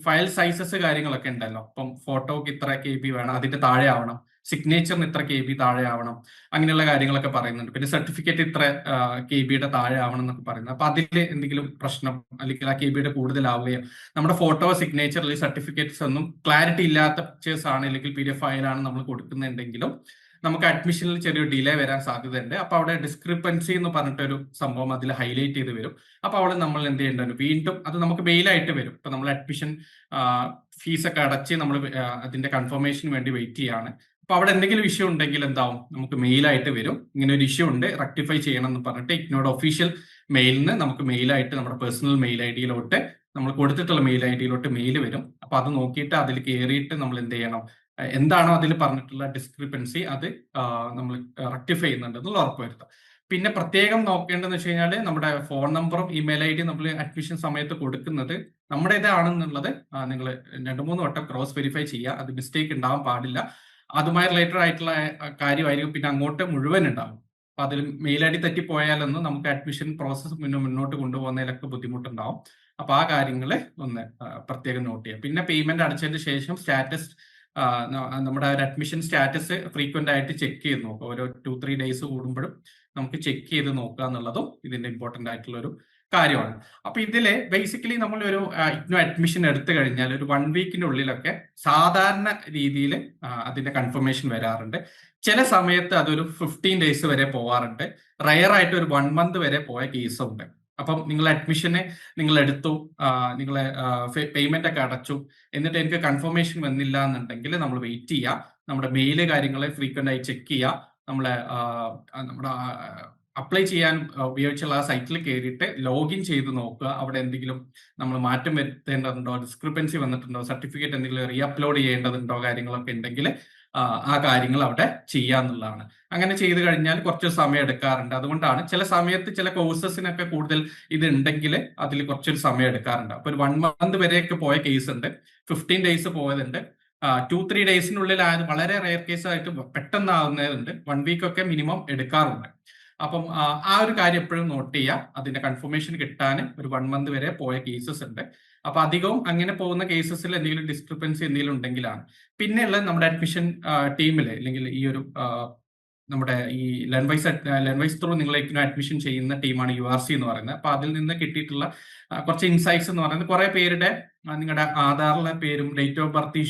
ഫയൽ സൈസസ് കാര്യങ്ങളൊക്കെ ഉണ്ടല്ലോ. അപ്പം ഫോട്ടോക്ക് ഇത്ര KB വേണം, അതിന്റെ താഴെ ആവണം, സിഗ്നേച്ചറിന് ഇത്ര KB താഴെ ആവണം, അങ്ങനെയുള്ള കാര്യങ്ങളൊക്കെ പറയുന്നുണ്ട്. പിന്നെ സർട്ടിഫിക്കറ്റ് ഇത്ര KB താഴെ ആവണം എന്നൊക്കെ പറയുന്നത്. അപ്പൊ അതിൽ എന്തെങ്കിലും പ്രശ്നം അല്ലെങ്കിൽ ആ KB കൂടുതലാവുകയോ നമ്മുടെ ഫോട്ടോ സിഗ്നേച്ചർ അല്ലെങ്കിൽ സർട്ടിഫിക്കറ്റ്സ് ഒന്നും ക്ലാരിറ്റി ഇല്ലാത്ത പിക്ചേഴ്സ് ആണ് അല്ലെങ്കിൽ PDF ഫയലാണ് നമ്മൾ കൊടുക്കുന്നുണ്ടെങ്കിലും നമുക്ക് അഡ്മിഷനിൽ ചെറിയൊരു ഡിലേ വരാൻ സാധ്യതയുണ്ട്. അപ്പൊ അവിടെ ഡിസ്ക്രിപ്പൻസി എന്ന് പറഞ്ഞിട്ടൊരു സംഭവം അതിൽ ഹൈലൈറ്റ് ചെയ്ത് വരും. അപ്പൊ അവിടെ നമ്മൾ എന്ത് ചെയ്യേണ്ടത്, വീണ്ടും അത് നമുക്ക് മെയിലായിട്ട് വരും. ഇപ്പൊ നമ്മൾ അഡ്മിഷൻ ഫീസൊക്കെ അടച്ച് നമ്മൾ അതിന്റെ കൺഫർമേഷന് വേണ്ടി വെയിറ്റ് ചെയ്യാണ്. അപ്പൊ അവിടെ എന്തെങ്കിലും ഇഷ്യൂ ഉണ്ടെങ്കിൽ എന്താവും, നമുക്ക് മെയിലായിട്ട് വരും, ഇങ്ങനെ ഒരു ഇഷ്യൂ ഉണ്ട്, റെക്ടിഫൈ ചെയ്യണം എന്ന് പറഞ്ഞിട്ട് ഇഗ്നോയുടെ ഒഫീഷ്യൽ മെയിലിന് നമുക്ക് മെയിലായിട്ട് നമ്മുടെ പേഴ്സണൽ മെയിൽ ഐ ഡിയിലോട്ട്, നമ്മൾ കൊടുത്തിട്ടുള്ള മെയിൽ ഐ ഡിയിലോട്ട് മെയിൽ വരും. അപ്പൊ അത് നോക്കിയിട്ട് അതിൽ കയറിയിട്ട് നമ്മൾ എന്ത് ചെയ്യണം, എന്താണോ അതിൽ പറഞ്ഞിട്ടുള്ള ഡിസ്ക്രിപ്പൻസി അത് നമ്മൾ റെക്ടിഫൈ ചെയ്യുന്നുണ്ടെന്നുള്ള ഉറപ്പുവരുത്താം. പിന്നെ പ്രത്യേകം നോക്കേണ്ടതെന്ന് വെച്ച് കഴിഞ്ഞാൽ നമ്മുടെ ഫോൺ നമ്പറും ഇമെയിൽ ഐ ഡിയും നമ്മൾ അഡ്മിഷൻ സമയത്ത് കൊടുക്കുന്നത് നമ്മുടേതാണെന്നുള്ളത് നിങ്ങൾ 2-3 വട്ടം ക്രോസ് വെരിഫൈ ചെയ്യുക. അത് മിസ്റ്റേക്ക് ഉണ്ടാവാൻ പാടില്ല. അതുമായി റിലേറ്റഡ് ആയിട്ടുള്ള കാര്യമായിരിക്കും പിന്നെ അങ്ങോട്ട് മുഴുവൻ ഉണ്ടാവും. അപ്പൊ അതിൽ മെയിൽ ഐ ഡി തെറ്റിപ്പോയാലൊന്നും നമുക്ക് അഡ്മിഷൻ പ്രോസസ്സ് മുന്നോട്ട് കൊണ്ടുപോകുന്നതിലൊക്കെ ബുദ്ധിമുട്ടുണ്ടാവും. അപ്പൊ ആ കാര്യങ്ങൾ ഒന്ന് പ്രത്യേകം നോട്ട് ചെയ്യുക. പിന്നെ പേയ്മെന്റ് അടച്ചതിന് ശേഷം സ്റ്റാറ്റസ്, നമ്മുടെ ഒരു അഡ്മിഷൻ സ്റ്റാറ്റസ് ഫ്രീക്വന്റ് ആയിട്ട് ചെക്ക് ചെയ്ത് നോക്കുക. ഓരോ 2-3 ഡേയ്സ് കൂടുമ്പോഴും നമുക്ക് ചെക്ക് ചെയ്ത് നോക്കുക എന്നുള്ളതും ഇതിന്റെ ഇമ്പോർട്ടന്റ് ആയിട്ടുള്ള ഒരു കാര്യമാണ്. അപ്പൊ ഇതില് ബേസിക്കലി നമ്മൾ ഒരു ഇഗ്നോ അഡ്മിഷൻ എടുത്തു കഴിഞ്ഞാൽ ഒരു 1 വീക്കിന്റെ ഉള്ളിലൊക്കെ സാധാരണ രീതിയിൽ അതിന്റെ കൺഫർമേഷൻ വരാറുണ്ട്. ചില സമയത്ത് അതൊരു 15 ഡേയ്സ് വരെ പോവാറുണ്ട്. റയർ ആയിട്ട് ഒരു 1 മന്ത് വരെ പോയ കേസും ഉണ്ട്. അപ്പം നിങ്ങൾ അഡ്മിഷന് നിങ്ങൾ എടുത്തു, നിങ്ങളെ പേയ്മെന്റ് ഒക്കെ അടച്ചു, എന്നിട്ട് എനിക്ക് കൺഫർമേഷൻ വന്നില്ല എന്നുണ്ടെങ്കിൽ നമ്മൾ വെയിറ്റ് ചെയ്യുക. നമ്മുടെ മെയില് കാര്യങ്ങളെ ഫ്രീക്വന്റ് ആയി ചെക്ക് ചെയ്യുക. നമ്മുടെ അപ്ലൈ ചെയ്യാൻ ഉപയോഗിച്ചുള്ള ആ സൈറ്റിൽ കയറിയിട്ട് ലോഗിൻ ചെയ്ത് നോക്കുക. അവിടെ എന്തെങ്കിലും നമ്മൾ മാറ്റം വരുത്തേണ്ടതുണ്ടോ, ഡിസ്ക്രിപ്പൻസി വന്നിട്ടുണ്ടോ, സർട്ടിഫിക്കറ്റ് എന്തെങ്കിലും റീ അപ്ലോഡ് ചെയ്യേണ്ടതുണ്ടോ, കാര്യങ്ങളൊക്കെ ഉണ്ടെങ്കിൽ ആ കാര്യങ്ങൾ അവിടെ ചെയ്യാന്നുള്ളതാണ്. അങ്ങനെ ചെയ്ത് കഴിഞ്ഞാൽ കുറച്ച് സമയം എടുക്കാറുണ്ട്. അതുകൊണ്ടാണ് ചില സമയത്ത് ചില കോഴ്സസിനൊക്കെ കൂടുതൽ ഇത് ഉണ്ടെങ്കിൽ അതിൽ കുറച്ചൊരു സമയം എടുക്കാറുണ്ട്. അപ്പൊ ഒരു 1 മന്ത് വരെയൊക്കെ പോയ കേസ് ഉണ്ട്, 15 ഡേയ്സ് പോയതുണ്ട്, 2-3 ഡേയ്സിനുള്ളിൽ ആയത് വളരെ റെയർ കേസ് ആയിട്ട് പെട്ടെന്നാവുന്നതുണ്ട്, 1 വീക്ക് ഒക്കെ മിനിമം എടുക്കാറുണ്ട്. അപ്പം ആ ഒരു കാര്യം എപ്പോഴും നോട്ട് ചെയ്യുക. അതിന്റെ കൺഫർമേഷൻ കിട്ടാൻ ഒരു 1 മന്ത് വരെ പോയ കേസസ് ഉണ്ട്. അപ്പൊ അധികവും അങ്ങനെ പോകുന്ന കേസസിൽ എന്തെങ്കിലും ഡിസ്ക്രിപ്പൻസി എന്തെങ്കിലും ഉണ്ടെങ്കിലാണ്. പിന്നെയുള്ള നമ്മുടെ അഡ്മിഷൻ ടീമിൽ അല്ലെങ്കിൽ ഈ ഒരു നമ്മുടെ ഈ ലേൺവൈസ് ത്രൂ നിങ്ങൾ അഡ്മിഷൻ ചെയ്യുന്ന ടീമാണ് URC എന്ന് പറയുന്നത്. അപ്പൊ അതിൽ നിന്ന് കിട്ടിയിട്ടുള്ള കുറച്ച് ഇൻസൈറ്റ്സ് എന്ന് പറയുന്നത് കുറെ പേരുടെ നിങ്ങളുടെ ആധാറിലെ പേരും ഡേറ്റ് ഓഫ് ബർത്ത്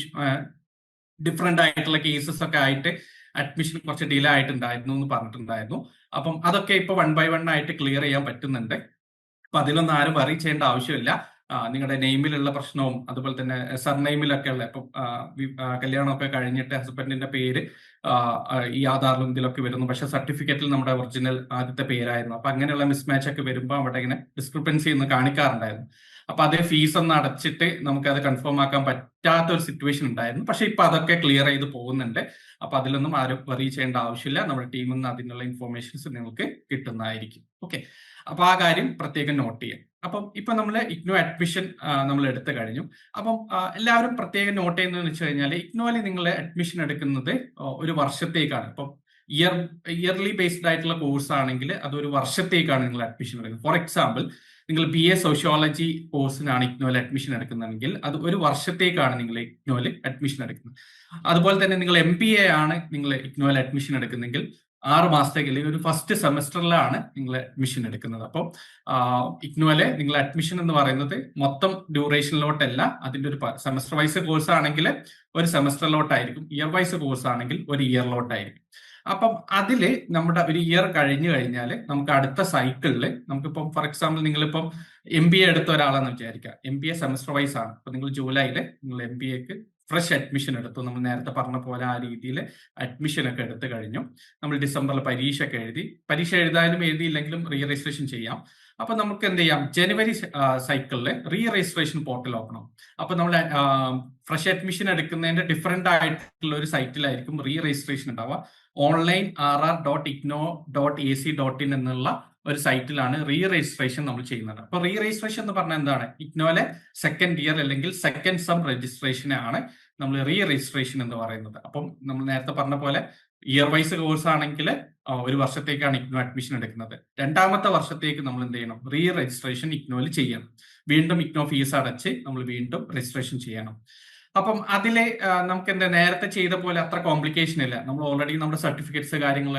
ഡിഫറെന്റ് ആയിട്ടുള്ള കേസസ് ഒക്കെ ആയിട്ട് അഡ്മിഷൻ കുറച്ച് ഡിലേ ആയിട്ടുണ്ടായിരുന്നു എന്ന് പറഞ്ഞിട്ടുണ്ടായിരുന്നു. അപ്പം അതൊക്കെ ഇപ്പൊ 1 by 1 ആയിട്ട് ക്ലിയർ ചെയ്യാൻ പറ്റുന്നുണ്ട്. അപ്പൊ അതിലൊന്നും ആരും വറി ചെയ്യേണ്ട ആവശ്യമില്ല. നിങ്ങളുടെ നെയിമിലുള്ള പ്രശ്നവും അതുപോലെ തന്നെ സർനെയിമിലൊക്കെ ഉള്ള ഇപ്പം കല്യാണമൊക്കെ കഴിഞ്ഞിട്ട് ഹസ്ബൻഡിന്റെ പേര് ഈ ആധാറിലും ഇതിലൊക്കെ വരുന്നു, പക്ഷെ സർട്ടിഫിക്കറ്റിൽ നമ്മുടെ ഒറിജിനൽ ആദ്യത്തെ പേരായിരുന്നു. അപ്പൊ അങ്ങനെയുള്ള മിസ്മാച്ച് ഒക്കെ വരുമ്പോൾ അവിടെ ഇങ്ങനെ ഡിസ്ക്രിപ്പൻസി എന്ന് കാണിക്കാറുണ്ടായിരുന്നു. അപ്പൊ അതേ ഫീസ് ഒന്ന് അടച്ചിട്ട് നമുക്ക് അത് കൺഫേം ആക്കാൻ പറ്റാത്ത ഒരു സിറ്റുവേഷൻ ഉണ്ടായിരുന്നു. പക്ഷെ ഇപ്പൊ അതൊക്കെ ക്ലിയർ ചെയ്ത് പോകുന്നുണ്ട്. അപ്പൊ അതിലൊന്നും ആരും വറി ചെയ്യേണ്ട ആവശ്യമില്ല. നമ്മുടെ ടീമിൽ നിന്ന് അതിനുള്ള ഇൻഫോർമേഷൻസ് നിങ്ങൾക്ക് കിട്ടുന്നതായിരിക്കും. ഓക്കെ, അപ്പൊ ആ കാര്യം പ്രത്യേകം നോട്ട് ചെയ്യാം. അപ്പം ഇപ്പൊ നമ്മൾ ഇഗ്നോ അഡ്മിഷൻ നമ്മൾ എടുത്തു കഴിഞ്ഞു. അപ്പം എല്ലാവരും പ്രത്യേകം നോട്ട് ചെയ്യുന്നതെന്ന് വെച്ച് കഴിഞ്ഞാൽ ഇഗ്നോയിൽ നിങ്ങൾ അഡ്മിഷൻ എടുക്കുന്നത് ഒരു വർഷത്തേക്കാണ്. ഇപ്പം ഇയർലി ബേസ്ഡ് ആയിട്ടുള്ള കോഴ്സ് ആണെങ്കിൽ അത് ഒരു വർഷത്തേക്കാണ് നിങ്ങൾ അഡ്മിഷൻ എടുക്കുന്നത്. ഫോർ എക്സാമ്പിൾ, നിങ്ങൾ BA സോഷ്യോളജി കോഴ്സിനാണ് ഇഗ്നോയിൽ അഡ്മിഷൻ എടുക്കുന്നതെങ്കിൽ അത് ഒരു വർഷത്തേക്കാണ് നിങ്ങൾ ഇഗ്നോയിൽ അഡ്മിഷൻ എടുക്കുന്നത്. അതുപോലെ തന്നെ നിങ്ങൾ MBA ആണ് നിങ്ങൾ ഇഗ്നോയിൽ അഡ്മിഷൻ എടുക്കുന്നെങ്കിൽ 6 മാസത്തേക്ക് അല്ലെങ്കിൽ ഒരു ഫസ്റ്റ് സെമസ്റ്ററിലാണ് നിങ്ങൾ അഡ്മിഷൻ എടുക്കുന്നത്. അപ്പോൾ ഇഗ്നോയിലെ നിങ്ങൾ അഡ്മിഷൻ എന്ന് പറയുന്നത് മൊത്തം ഡ്യൂറേഷനിലോട്ടല്ല, അതിന്റെ ഒരു സെമസ്റ്റർ വൈസ് കോഴ്സ് ആണെങ്കിൽ ഒരു സെമസ്റ്ററിലോട്ടായിരിക്കും, ഇയർ വൈസ് കോഴ്സ് ആണെങ്കിൽ ഒരു ഇയറിലോട്ടായിരിക്കും. അപ്പം അതില് നമ്മുടെ ഒരു ഇയർ കഴിഞ്ഞു കഴിഞ്ഞാൽ നമുക്ക് അടുത്ത സൈക്കിളിൽ നമുക്കിപ്പം ഫോർ എക്സാമ്പിൾ നിങ്ങളിപ്പം MBA എടുത്ത ഒരാളാണെന്ന് വിചാരിക്കുക. MBA സെമസ്റ്റർ വൈസ് ആണ്. അപ്പൊ നിങ്ങൾ ജൂലൈയിൽ നിങ്ങൾ MBAക്ക് ഫ്രഷ് അഡ്മിഷൻ എടുത്തു. നമ്മൾ നേരത്തെ പറഞ്ഞ പോലെ ആ രീതിയിൽ അഡ്മിഷൻ ഒക്കെ എടുത്തു കഴിഞ്ഞു. നമ്മൾ ഡിസംബറിൽ പരീക്ഷ ഒക്കെ എഴുതി, പരീക്ഷ എഴുതാനും എഴുതിയില്ലെങ്കിലും റീ രജിസ്ട്രേഷൻ ചെയ്യാം. അപ്പൊ നമുക്ക് എന്ത് ചെയ്യാം, ജനുവരി സൈക്കിളിൽ റീ രജിസ്ട്രേഷൻ പോർട്ടൽ ഓപ്പൺ ആവും. അപ്പൊ നമ്മൾ ഫ്രഷ് അഡ്മിഷൻ എടുക്കുന്നതിന്റെ ഡിഫറെന്റ് ആയിട്ടുള്ള ഒരു സൈറ്റിലായിരിക്കും റീ രജിസ്ട്രേഷൻ ഉണ്ടാവുക. online.rr.igno.ac.in എന്നുള്ള ഒരു സൈറ്റിലാണ് റീ രജിസ്ട്രേഷൻ നമ്മൾ ചെയ്യുന്നത്. അപ്പൊ റീ രജിസ്ട്രേഷൻ എന്ന് പറഞ്ഞാൽ എന്താണ്, ഇഗ്നോയിലെ സെക്കൻഡ് ഇയർ അല്ലെങ്കിൽ സെക്കൻഡ് സം രജിസ്ട്രേഷനാണ് നമ്മൾ റീ രജിസ്ട്രേഷൻ എന്ന് പറയുന്നത്. അപ്പം നമ്മൾ നേരത്തെ പറഞ്ഞ പോലെ ഇയർ വൈസ് കോഴ്സ് ആണെങ്കിൽ ഒരു വർഷത്തേക്കാണ് ഇഗ്നോ അഡ്മിഷൻ എടുക്കുന്നത്. 2ാമത്തെ വർഷത്തേക്ക് നമ്മൾ എന്ത് ചെയ്യണം, റീ രജിസ്ട്രേഷൻ ഇഗ്നോയിൽ ചെയ്യണം. വീണ്ടും ഇഗ്നോ ഫീസ് അടച്ച് നമ്മൾ വീണ്ടും രജിസ്ട്രേഷൻ ചെയ്യണം. അപ്പം അതിലെ നമുക്ക് എന്താ നേരത്തെ ചെയ്ത പോലെ അത്ര കോംപ്ലിക്കേഷൻ ഇല്ല. നമ്മൾ ഓൾറെഡി നമ്മുടെ സർട്ടിഫിക്കറ്റ്സ് കാര്യങ്ങൾ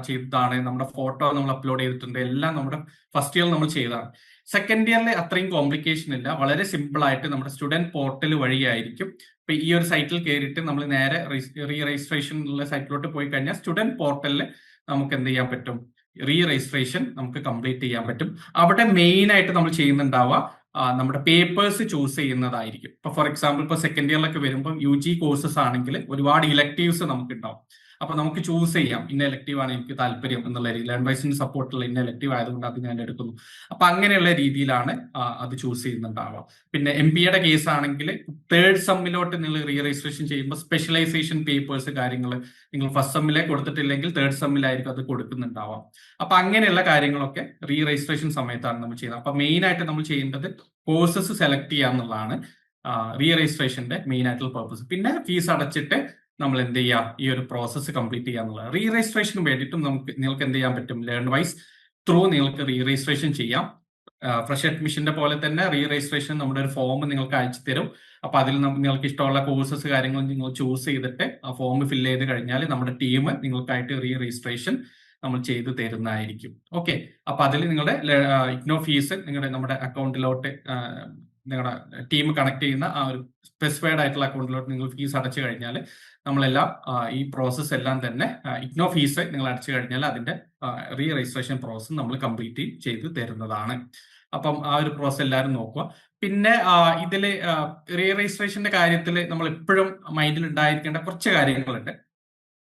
ചെയ്തതാണ്, നമ്മുടെ ഫോട്ടോ നമ്മൾ അപ്ലോഡ് ചെയ്തിട്ടുണ്ട്, എല്ലാം നമ്മുടെ ഫസ്റ്റ് ഇയർ നമ്മൾ ചെയ്തതാണ്. സെക്കൻഡ് ഇയറിൽ അത്രയും കോംപ്ലിക്കേഷൻ ഇല്ല, വളരെ സിമ്പിൾ ആയിട്ട് നമ്മുടെ സ്റ്റുഡന്റ് പോർട്ടൽ വഴിയായിരിക്കും. ഇപ്പൊ ഈ ഒരു സൈറ്റിൽ കയറിയിട്ട് നമ്മൾ നേരെ റീ രജിസ്ട്രേഷൻ ഉള്ള സൈറ്റിലോട്ട് പോയി കഴിഞ്ഞാൽ സ്റ്റുഡന്റ് പോർട്ടലിൽ നമുക്ക് എന്ത് ചെയ്യാൻ പറ്റും, റീ രജിസ്ട്രേഷൻ നമുക്ക് കംപ്ലീറ്റ് ചെയ്യാൻ പറ്റും. അവിടെ മെയിൻ ആയിട്ട് നമ്മൾ ചെയ്യുന്നുണ്ടാവുക നമ്മുടെ പേപ്പേഴ്സ് ചൂസ് ചെയ്യുന്നതായിരിക്കും. ഇപ്പൊ ഫോർ എക്സാമ്പിൾ ഇപ്പൊ സെക്കൻഡ് ഇയറിലൊക്കെ വരുമ്പോൾ UG കോഴ്സസ് ആണെങ്കിൽ ഒരുപാട് ഇലക്ടീവ്സ് നമുക്ക് ഉണ്ടാവും. അപ്പൊ നമുക്ക് ചൂസ് ചെയ്യാം ഇന്ന എലക്റ്റീവ് ആണ് എനിക്ക് താല്പര്യം എന്നുള്ള രീതിയിൽ അഡ്വൈസിന് സപ്പോർട്ടുള്ള ഇന്ന എലക്റ്റീവ് ആയതുകൊണ്ട് അത് ഞാൻ എടുക്കുന്നു. അപ്പൊ അങ്ങനെയുള്ള രീതിയിലാണ് അത് ചൂസ് ചെയ്യുന്നുണ്ടാവുക. പിന്നെ MBAയുടെ കേസ് ആണെങ്കിൽ തേർഡ് സെമ്മിലോട്ട് നിങ്ങൾ റീ രജിസ്ട്രേഷൻ ചെയ്യുമ്പോൾ സ്പെഷ്യലൈസേഷൻ പേപ്പേഴ്സ് കാര്യങ്ങൾ നിങ്ങൾ ഫസ്റ്റ് സെമ്മിലെ കൊടുത്തിട്ടില്ലെങ്കിൽ തേർഡ് സെമ്മിലായിരിക്കും അത് കൊടുക്കുന്നുണ്ടാവാം. അപ്പൊ അങ്ങനെയുള്ള കാര്യങ്ങളൊക്കെ റീ രജിസ്ട്രേഷൻ സമയത്താണ് നമ്മൾ ചെയ്യുന്നത്. അപ്പൊ മെയിൻ ആയിട്ട് നമ്മൾ ചെയ്യേണ്ടത് കോഴ്സസ് സെലക്ട് ചെയ്യുക എന്നുള്ളതാണ് റീ രജിസ്ട്രേഷന്റെ മെയിൻ ആയിട്ടുള്ള പർപ്പസ്. പിന്നെ ഫീസ് അടച്ചിട്ട് നമ്മൾ എന്ത് ചെയ്യാം, ഈ ഒരു പ്രോസസ്സ് കംപ്ലീറ്റ് ചെയ്യുക എന്നുള്ളത്. റീ രജിസ്ട്രേഷന് വേണ്ടിയിട്ടും നിങ്ങൾക്ക് എന്ത് ചെയ്യാൻ പറ്റും, ലേൺ വൈസ് ത്രൂ നിങ്ങൾക്ക് റീ രജിസ്ട്രേഷൻ ചെയ്യാം. ഫ്രഷ് അഡ്മിഷന്റെ പോലെ തന്നെ റീ രജിസ്ട്രേഷൻ നമ്മുടെ ഒരു ഫോം നിങ്ങൾക്ക് അയച്ചു തരും. അപ്പൊ അതിൽ നിങ്ങൾക്ക് ഇഷ്ടമുള്ള കോഴ്സസ് കാര്യങ്ങൾ നിങ്ങൾ ചൂസ് ചെയ്തിട്ട് ആ ഫോം ഫില്ല് ചെയ്ത് കഴിഞ്ഞാൽ നമ്മുടെ ടീം നിങ്ങൾക്കായിട്ട് റീ രജിസ്ട്രേഷൻ നമ്മൾ ചെയ്തു തരുന്നതായിരിക്കും. ഓക്കെ, അപ്പൊ അതിൽ നിങ്ങളുടെ ഇഗ്നോ ഫീസ് നമ്മുടെ അക്കൗണ്ടിലോട്ട് നിങ്ങളുടെ ടീം കണക്ട് ചെയ്യുന്ന ആ ഒരു സ്പെസിഫൈഡ് ആയിട്ടുള്ള അക്കൗണ്ടിലോട്ട് നിങ്ങൾ ഫീസ് അടച്ചു കഴിഞ്ഞാൽ നമ്മളെല്ലാം ഈ പ്രോസസ്സ് എല്ലാം തന്നെ ഇഗ്നോ ഫീസ് നിങ്ങൾ അടച്ചു കഴിഞ്ഞാൽ അതിന്റെ റീ രജിസ്ട്രേഷൻ പ്രോസസ്സ് നമ്മൾ കംപ്ലീറ്റ് ചെയ്ത് തരുന്നതാണ്. അപ്പം ആ ഒരു പ്രോസസ്സ് എല്ലാവരും നോക്കുക. പിന്നെ ഇതില് റീ രജിസ്ട്രേഷന്റെ കാര്യത്തിൽ നമ്മൾ എപ്പോഴും മൈൻഡിൽ ഉണ്ടായിരിക്കേണ്ട കുറച്ച് കാര്യങ്ങളുണ്ട്.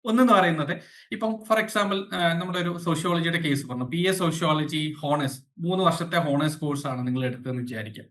ഒന്നെന്ന് പറയുന്നത്, ഇപ്പം ഫോർ എക്സാമ്പിൾ നമ്മുടെ ഒരു സോഷ്യോളജിയുടെ കേസ് പറഞ്ഞു, BA സോഷ്യോളജി ഹോണേഴ്സ് 3 വർഷത്തെ ഹോണേഴ്സ് കോഴ്സാണ് നിങ്ങൾ എടുത്തതെന്ന് വിചാരിക്കാം.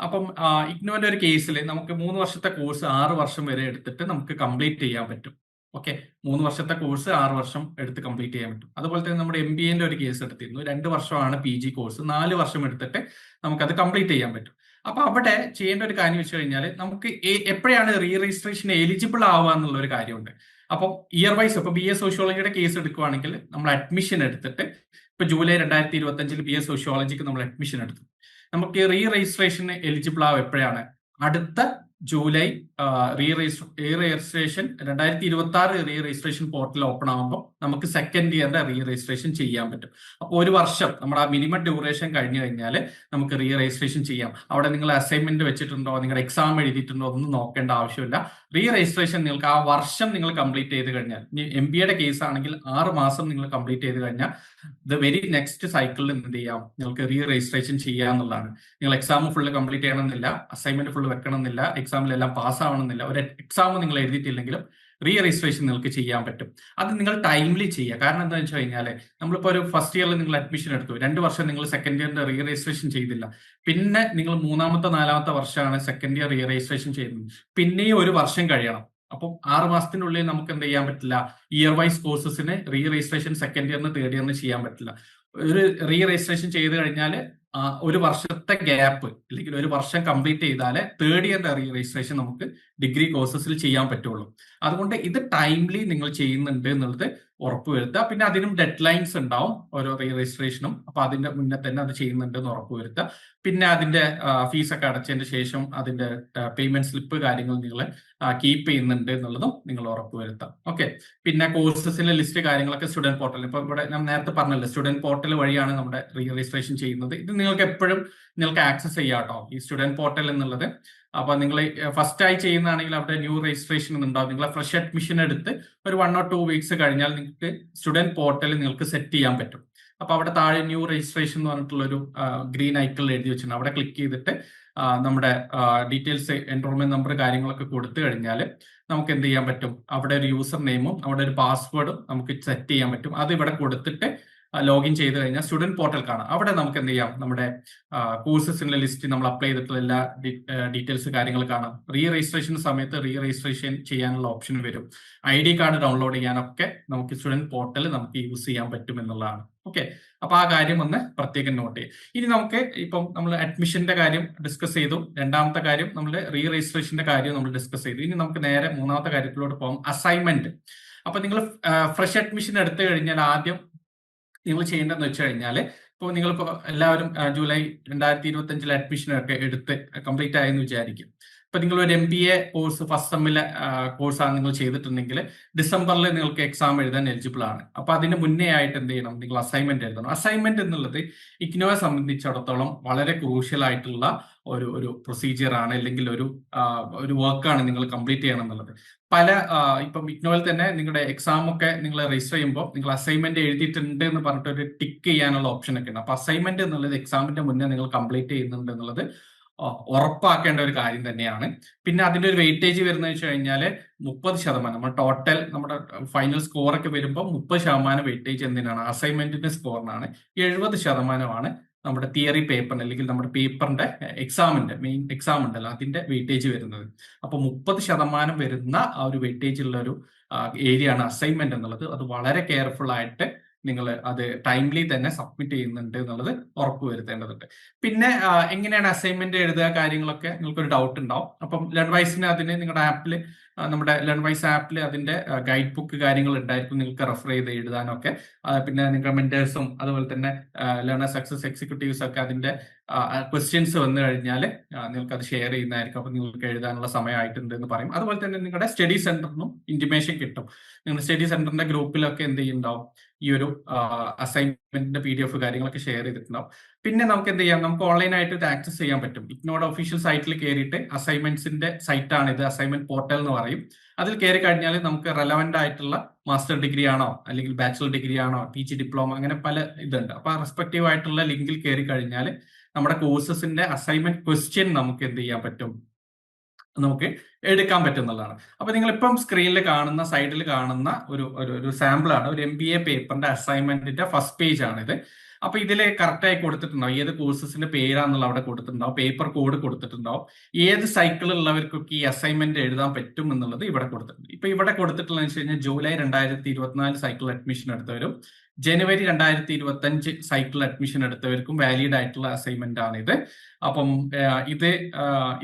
അപ്പം ഇഗ്നോന്റെ ഒരു കേസിൽ നമുക്ക് 3 വർഷത്തെ കോഴ്സ് 6 വർഷം വരെ എടുത്തിട്ട് നമുക്ക് കംപ്ലീറ്റ് ചെയ്യാൻ പറ്റും. ഓക്കെ, 3 വർഷത്തെ കോഴ്സ് 6 വർഷം എടുത്ത് കംപ്ലീറ്റ് ചെയ്യാൻ പറ്റും. അതുപോലെ തന്നെ നമ്മുടെ MBAന്റെ ഒരു കേസ് എടുത്തിരുന്നു, 2 വർഷമാണ് PG കോഴ്സ്, 4 വർഷം എടുത്തിട്ട് നമുക്കത് കംപ്ലീറ്റ് ചെയ്യാൻ പറ്റും. അപ്പൊ അവിടെ ചെയ്യേണ്ട ഒരു കാര്യം വെച്ച് കഴിഞ്ഞാൽ നമുക്ക് എപ്പോഴാണ് റീ രജിസ്ട്രേഷൻ എലിജിബിൾ ആവുക എന്നുള്ള ഒരു കാര്യമുണ്ട്. അപ്പം ഇയർ വൈസ് ഇപ്പൊ BA സോഷ്യോളജിയുടെ കേസ് എടുക്കുവാണെങ്കിൽ നമ്മൾ അഡ്മിഷൻ എടുത്തിട്ട് ഇപ്പൊ ജൂലൈ 2025 BA സോഷ്യോളജിക്ക് നമ്മൾ അഡ്മിഷൻ എടുത്തു. നമുക്ക് റീ രജിസ്ട്രേഷന് എലിജിബിൾ ആവും എപ്പോഴാണ്, അടുത്ത July re registration 2026 re registration portal open ആകുമ്പോൾ നമുക്ക് സെക്കൻഡ് ഇയറിന്റെ റീ രജിസ്ട്രേഷൻ ചെയ്യാൻ പറ്റും. അപ്പോൾ 1 വർഷം നമ്മുടെ ആ മിനിമം ഡ്യൂറേഷൻ കഴിഞ്ഞു കഴിഞ്ഞാൽ നമുക്ക് റീ രജിസ്ട്രേഷൻ ചെയ്യാം. അവിടെ നിങ്ങൾ അസൈൻമെന്റ് വെച്ചിട്ടുണ്ടോ, നിങ്ങളുടെ എക്സാം എഴുതിയിട്ടുണ്ടോ ഒന്നും നോക്കേണ്ട ആവശ്യമില്ല. റീ രജിസ്ട്രേഷൻ നിങ്ങൾക്ക് ആ വർഷം നിങ്ങൾ കംപ്ലീറ്റ് ചെയ്ത് കഴിഞ്ഞാൽ, MBAയുടെ കേസ് ആണെങ്കിൽ 6 മാസം നിങ്ങൾ കംപ്ലീറ്റ് ചെയ്ത് കഴിഞ്ഞാൽ ദ വെരി നെക്സ്റ്റ് സൈക്കിളിൽ എന്ത് ചെയ്യാം, നിങ്ങൾക്ക് റീ രജിസ്ട്രേഷൻ ചെയ്യാന്നുള്ളതാണ്. നിങ്ങൾ എക്സാം ഫുള്ള് കംപ്ലീറ്റ് ചെയ്യണമെന്നില്ല, അസൈൻമെന്റ് ഫുള്ള് വെക്കണമെന്നില്ല, എക്സാമിലെല്ലാം പാസ് ആവണമെന്നില്ല. ഒരു എക്സാം നിങ്ങൾ എഴുതിയിട്ടില്ലെങ്കിലും റീ രജിസ്ട്രേഷൻ നിങ്ങൾക്ക് ചെയ്യാൻ പറ്റും. അത് നിങ്ങൾ ടൈംലി ചെയ്യുക. കാരണം എന്താണെന്ന് വെച്ച് കഴിഞ്ഞാൽ നമ്മളിപ്പോൾ ഒരു ഫസ്റ്റ് ഇയറിൽ നിങ്ങൾ അഡ്മിഷൻ എടുത്തു, 2 വർഷം നിങ്ങൾ സെക്കൻഡ് ഇയറിന്റെ റീ രജിസ്ട്രേഷൻ ചെയ്തില്ല, പിന്നെ നിങ്ങൾ 3-ാമത്തെ 4-ാമത്തെ വർഷമാണ് സെക്കൻഡ് ഇയർ റീ രജിസ്ട്രേഷൻ ചെയ്യുന്നത്, പിന്നെയും 1 വർഷം കഴിയണം. അപ്പം 6 മാസത്തിനുള്ളിൽ നമുക്ക് എന്ത് ചെയ്യാൻ പറ്റില്ല, ഇയർ വൈസ് കോഴ്സസിന് റീ രജിസ്ട്രേഷൻ സെക്കൻഡ് ഇയറിന് തേർഡ് ഇയറിന് ചെയ്യാൻ പറ്റില്ല. ഒരു റീ രജിസ്ട്രേഷൻ ചെയ്ത് കഴിഞ്ഞാൽ 1 വർഷത്തെ ഗ്യാപ്പ് അല്ലെങ്കിൽ 1 വർഷം കംപ്ലീറ്റ് ചെയ്താലേ തേർഡ് ഇയറിന്റെ റീ രജിസ്ട്രേഷൻ നമുക്ക് ഡിഗ്രി കോഴ്സസിൽ ചെയ്യാൻ പറ്റുള്ളൂ. അതുകൊണ്ട് ഇത് ടൈംലി നിങ്ങൾ ചെയ്യുന്നുണ്ട് എന്നുള്ളത് ഉറപ്പുവരുത്തുക. പിന്നെ അതിനും ഡെഡ് ലൈൻസ് ഉണ്ടാവും ഓരോ റീ രജിസ്ട്രേഷനും. അപ്പൊ അതിന്റെ മുന്നേ തന്നെ അത് ചെയ്യുന്നുണ്ട് എന്ന് ഉറപ്പുവരുത്തുക. പിന്നെ അതിന്റെ ഫീസൊക്കെ അടച്ചതിന് ശേഷം അതിന്റെ പേയ്മെന്റ് സ്ലിപ്പ് കാര്യങ്ങൾ നിങ്ങൾ കീപ്പ് ചെയ്യുന്നുണ്ട് എന്നുള്ളതും നിങ്ങൾ ഉറപ്പുവരുത്താം. ഓക്കെ, പിന്നെ കോഴ്സസിന്റെ ലിസ്റ്റ് കാര്യങ്ങളൊക്കെ സ്റ്റുഡന്റ് പോർട്ടൽ, ഇപ്പൊ ഇവിടെ ഞാൻ നേരത്തെ പറഞ്ഞല്ലോ, സ്റ്റുഡന്റ് പോർട്ടൽ വഴിയാണ് നമ്മുടെ റീ രജിസ്ട്രേഷൻ ചെയ്യുന്നത്. ഇത് നിങ്ങൾക്ക് എപ്പോഴും നിങ്ങൾക്ക് ആക്സസ് ചെയ്യാം കേട്ടോ, ഈ സ്റ്റുഡന്റ് പോർട്ടൽ എന്നുള്ളത്. അപ്പൊ നിങ്ങൾ ഫസ്റ്റ് ആയി ചെയ്യുന്നതാണെങ്കിൽ അവിടെ ന്യൂ രജിസ്ട്രേഷൻ ഉണ്ടാവും. നിങ്ങൾ ഫ്രഷ് അഡ്മിഷൻ എടുത്ത് ഒരു 1 or 2 വീക്സ് കഴിഞ്ഞാൽ നിങ്ങൾക്ക് സ്റ്റുഡന്റ് പോർട്ടൽ നിങ്ങൾക്ക് സെറ്റ് ചെയ്യാൻ പറ്റും. അപ്പൊ അവിടെ താഴെ ന്യൂ രജിസ്ട്രേഷൻ എന്ന് പറഞ്ഞിട്ടുള്ള ഒരു ഗ്രീൻ ഐക്കണിൽ എഴുതി വെച്ചിട്ടുണ്ട്. അവിടെ ക്ലിക്ക് ചെയ്തിട്ട് നമ്മുടെ ഡീറ്റെയിൽസ്, എൻറോൾമെന്റ് നമ്പർ കാര്യങ്ങളൊക്കെ കൊടുത്തു കഴിഞ്ഞാൽ നമുക്ക് എന്ത് ചെയ്യാൻ പറ്റും, അവിടെ ഒരു യൂസർ നെയിമും അവിടെ ഒരു പാസ്വേഡും നമുക്ക് സെറ്റ് ചെയ്യാൻ പറ്റും. അത് ഇവിടെ കൊടുത്തിട്ട് ലോഗിൻ ചെയ്ത് കഴിഞ്ഞാൽ സ്റ്റുഡന്റ് പോർട്ടൽ കാണാം. അവിടെ നമുക്ക് എന്ത് ചെയ്യാം, നമ്മുടെ കോഴ്സസിന്റെ ലിസ്റ്റ് നമ്മൾ അപ്ലൈ ചെയ്തിട്ടുള്ള എല്ലാ ഡീറ്റെയിൽസ് കാര്യങ്ങൾ കാണാം. റീ രജിസ്ട്രേഷൻ സമയത്ത് റീ രജിസ്ട്രേഷൻ ചെയ്യാനുള്ള ഓപ്ഷൻ വരും. ID കാർഡ് ഡൗൺലോഡ് ചെയ്യാനൊക്കെ നമുക്ക് സ്റ്റുഡന്റ് പോർട്ടൽ നമുക്ക് യൂസ് ചെയ്യാൻ പറ്റും എന്നുള്ളതാണ്. ഓക്കെ, അപ്പൊ ആ കാര്യം ഒന്ന് പ്രത്യേകം നോട്ട് ചെയ്യും. ഇനി നമുക്ക് ഇപ്പം നമ്മൾ അഡ്മിഷന്റെ കാര്യം ഡിസ്കസ് ചെയ്തു, 2ാമത്തെ കാര്യം നമ്മൾ റീ രജിസ്ട്രേഷന്റെ കാര്യം നമ്മൾ ഡിസ്കസ് ചെയ്തു. ഇനി നമുക്ക് നേരെ 3ാമത്തെ കാര്യത്തിലോട്ട് പോകാം, അസൈൻമെന്റ്. അപ്പൊ നിങ്ങൾ ഫ്രഷ് അഡ്മിഷൻ എടുത്തു കഴിഞ്ഞാൽ ആദ്യം നിങ്ങൾ ചെയ്യേണ്ടതെന്ന് വെച്ച് കഴിഞ്ഞാൽ, ഇപ്പോൾ നിങ്ങളിപ്പോൾ എല്ലാവരും ജൂലൈ 2025 അഡ്മിഷൻ ഒക്കെ എടുത്ത് കംപ്ലീറ്റ് ആയെന്ന് വിചാരിക്കും. ഇപ്പൊ നിങ്ങൾ ഒരു MBA കോഴ്സ് ഫസ്റ്റ് സെമ്മിലെ കോഴ്സാണ് നിങ്ങൾ ചെയ്തിട്ടുണ്ടെങ്കിൽ ഡിസംബറിൽ നിങ്ങൾക്ക് എക്സാം എഴുതാൻ എലിജിബിൾ ആണ്. അപ്പൊ അതിന് മുന്നേ ആയിട്ട് എന്ത് ചെയ്യണം, നിങ്ങൾ അസൈൻമെന്റ് എഴുതണം. അസൈൻമെന്റ് എന്നുള്ളത് ഇഗ്നോയെ സംബന്ധിച്ചിടത്തോളം വളരെ ക്രൂഷ്യൽ ആയിട്ടുള്ള ഒരു പ്രൊസീജിയർ ആണ്, അല്ലെങ്കിൽ ഒരു വർക്കാണ് നിങ്ങൾ കംപ്ലീറ്റ് ചെയ്യണം എന്നുള്ളത്. ഇപ്പം ഇഗ്നോയിൽ തന്നെ നിങ്ങളുടെ എക്സാം ഒക്കെ നിങ്ങൾ രജിസ്റ്റർ ചെയ്യുമ്പോൾ നിങ്ങൾ അസൈൻമെന്റ് എഴുതിയിട്ടുണ്ട് എന്ന് പറഞ്ഞിട്ട് ഒരു ടിക്ക് ചെയ്യാനുള്ള ഓപ്ഷൻ ഒക്കെ ഉണ്ട്. അപ്പൊ അസൈൻമെന്റ് എന്നുള്ളത് എക്സാമിന്റെ മുന്നേ നിങ്ങൾ കംപ്ലീറ്റ് ചെയ്യുന്നുണ്ട് എന്നുള്ളത് ഉറപ്പാക്കേണ്ട ഒരു കാര്യം തന്നെയാണ്. പിന്നെ അതിന്റെ ഒരു വെയിറ്റേജ് വരുന്നത് വെച്ച് കഴിഞ്ഞാൽ 30%. നമ്മൾ ടോട്ടൽ നമ്മുടെ ഫൈനൽ സ്കോർ ഒക്കെ വരുമ്പോൾ 30% വെയിറ്റേജ് എന്തിനാണ്? അസൈൻമെന്റിന്റെ സ്കോറിനാണ്. 70% നമ്മുടെ തിയറി പേപ്പറിന് അല്ലെങ്കിൽ നമ്മുടെ പേപ്പറിന്റെ മെയിൻ എക്സാം ഉണ്ടല്ലോ അതിന്റെ വെയിറ്റേജ് വരുന്നത്. അപ്പൊ 30% വരുന്ന ആ ഒരു വെയിറ്റേജ് ഉള്ള ഒരു ഏരിയ ആണ് അസൈൻമെന്റ് എന്നുള്ളത്. അത് വളരെ കെയർഫുൾ ആയിട്ട് നിങ്ങൾ അത് ടൈംലി തന്നെ സബ്മിറ്റ് ചെയ്യുന്നുണ്ട് എന്നുള്ളത് ഉറപ്പുവരുത്തേണ്ടതുണ്ട്. പിന്നെ എങ്ങനെയാണ് അസൈൻമെന്റ് എഴുതുക കാര്യങ്ങളൊക്കെ നിങ്ങൾക്കൊരു ഡൗട്ട് ഉണ്ടാവും. അപ്പം ലേൺവൈസിന് അതിന് നിങ്ങളുടെ ആപ്പിൽ നമ്മുടെ ലേൺവൈസ് ആപ്പിൽ അതിന്റെ ഗൈഡ് ബുക്ക് കാര്യങ്ങൾ ഉണ്ടായിരിക്കും, നിങ്ങൾക്ക് റെഫർ ചെയ്ത് എഴുതാനൊക്കെ. പിന്നെ നിങ്ങളുടെ മെന്റേഴ്സും അതുപോലെ തന്നെ ലേണർ സക്സസ് എക്സിക്യൂട്ടീവ്സ് ഒക്കെ അതിന്റെ ക്വസ്റ്റ്യൻസ് വന്നു കഴിഞ്ഞാൽ നിങ്ങൾക്ക് അത് ഷെയർ ചെയ്യുന്നതായിരിക്കും. അപ്പൊ നിങ്ങൾക്ക് എഴുതാനുള്ള സമയമായിട്ടുണ്ട് എന്ന് പറയും. അതുപോലെ തന്നെ നിങ്ങളുടെ സ്റ്റഡി സെന്ററിനും ഇന്റിമേഷൻ കിട്ടും. നിങ്ങളുടെ സ്റ്റഡി സെന്ററിന്റെ ഗ്രൂപ്പിലൊക്കെ എന്ത് ചെയ്യുന്നുണ്ടാവും, ഈ ഒരു അസൈൻമെന്റിന്റെ PDF കാര്യങ്ങളൊക്കെ ഷെയർ ചെയ്തിട്ടുണ്ടാവും. പിന്നെ നമുക്ക് എന്ത് ചെയ്യാം, നമുക്ക് ഓൺലൈനായിട്ട് ഇത് ആക്സസ് ചെയ്യാൻ പറ്റും. ഇഗ്നോയുടെ ഒഫീഷ്യൽ സൈറ്റിൽ കയറിയിട്ട് അസൈൻമെന്റ്സിന്റെ സൈറ്റാണ് ഇത്, അസൈൻമെന്റ് പോർട്ടൽ എന്ന് പറയും. അതിൽ കയറി കഴിഞ്ഞാൽ നമുക്ക് റെലവെന്റ് ആയിട്ടുള്ള മാസ്റ്റർ ഡിഗ്രി ആണോ അല്ലെങ്കിൽ ബാച്ചിലർ ഡിഗ്രി ആണോ PG ഡിപ്ലോമ അങ്ങനെ പല ഇതുണ്ട്. അപ്പൊ റെസ്പെക്റ്റീവ് ആയിട്ടുള്ള ലിങ്കിൽ കയറി കഴിഞ്ഞാൽ നമ്മുടെ കോഴ്സസിന്റെ അസൈൻമെന്റ് ക്വസ്റ്റ്യൻ നമുക്ക് എന്ത് ചെയ്യാൻ പറ്റും, നമുക്ക് എടുക്കാൻ പറ്റുന്നതാണ്. അപ്പൊ നിങ്ങൾ ഇപ്പം സ്ക്രീനിൽ കാണുന്ന സൈഡിൽ കാണുന്ന ഒരു സാമ്പിൾ ആണ്, ഒരു MBA പേപ്പറിന്റെ അസൈൻമെന്റിന്റെ ഫസ്റ്റ് പേജ് ആണിത്. അപ്പൊ ഇതിൽ കറക്റ്റ് ആയി കൊടുത്തിട്ടുണ്ടാവും ഏത് കോഴ്സസിന്റെ പേരാന്നുള്ള അവിടെ കൊടുത്തിട്ടുണ്ടാവും, പേപ്പർ കോഡ് കൊടുത്തിട്ടുണ്ടാവും, ഏത് സൈക്കിളുള്ളവർക്കൊക്കെ ഈ അസൈൻമെന്റ് എഴുതാൻ പറ്റും എന്നുള്ളത് ഇവിടെ കൊടുത്തിട്ടുണ്ട്. ഇപ്പൊ ഇവിടെ കൊടുത്തിട്ടുള്ളതെന്ന് വെച്ച് കഴിഞ്ഞാൽ ജൂലൈ 2024 സൈക്കിൾ അഡ്മിഷൻ എടുത്തവരും ജനുവരി 2025 സൈക്കിൾ അഡ്മിഷൻ എടുത്തവർക്കും വാലിഡ് ആയിട്ടുള്ള അസൈൻമെന്റ് ആണ് ഇത്. അപ്പം ഇത്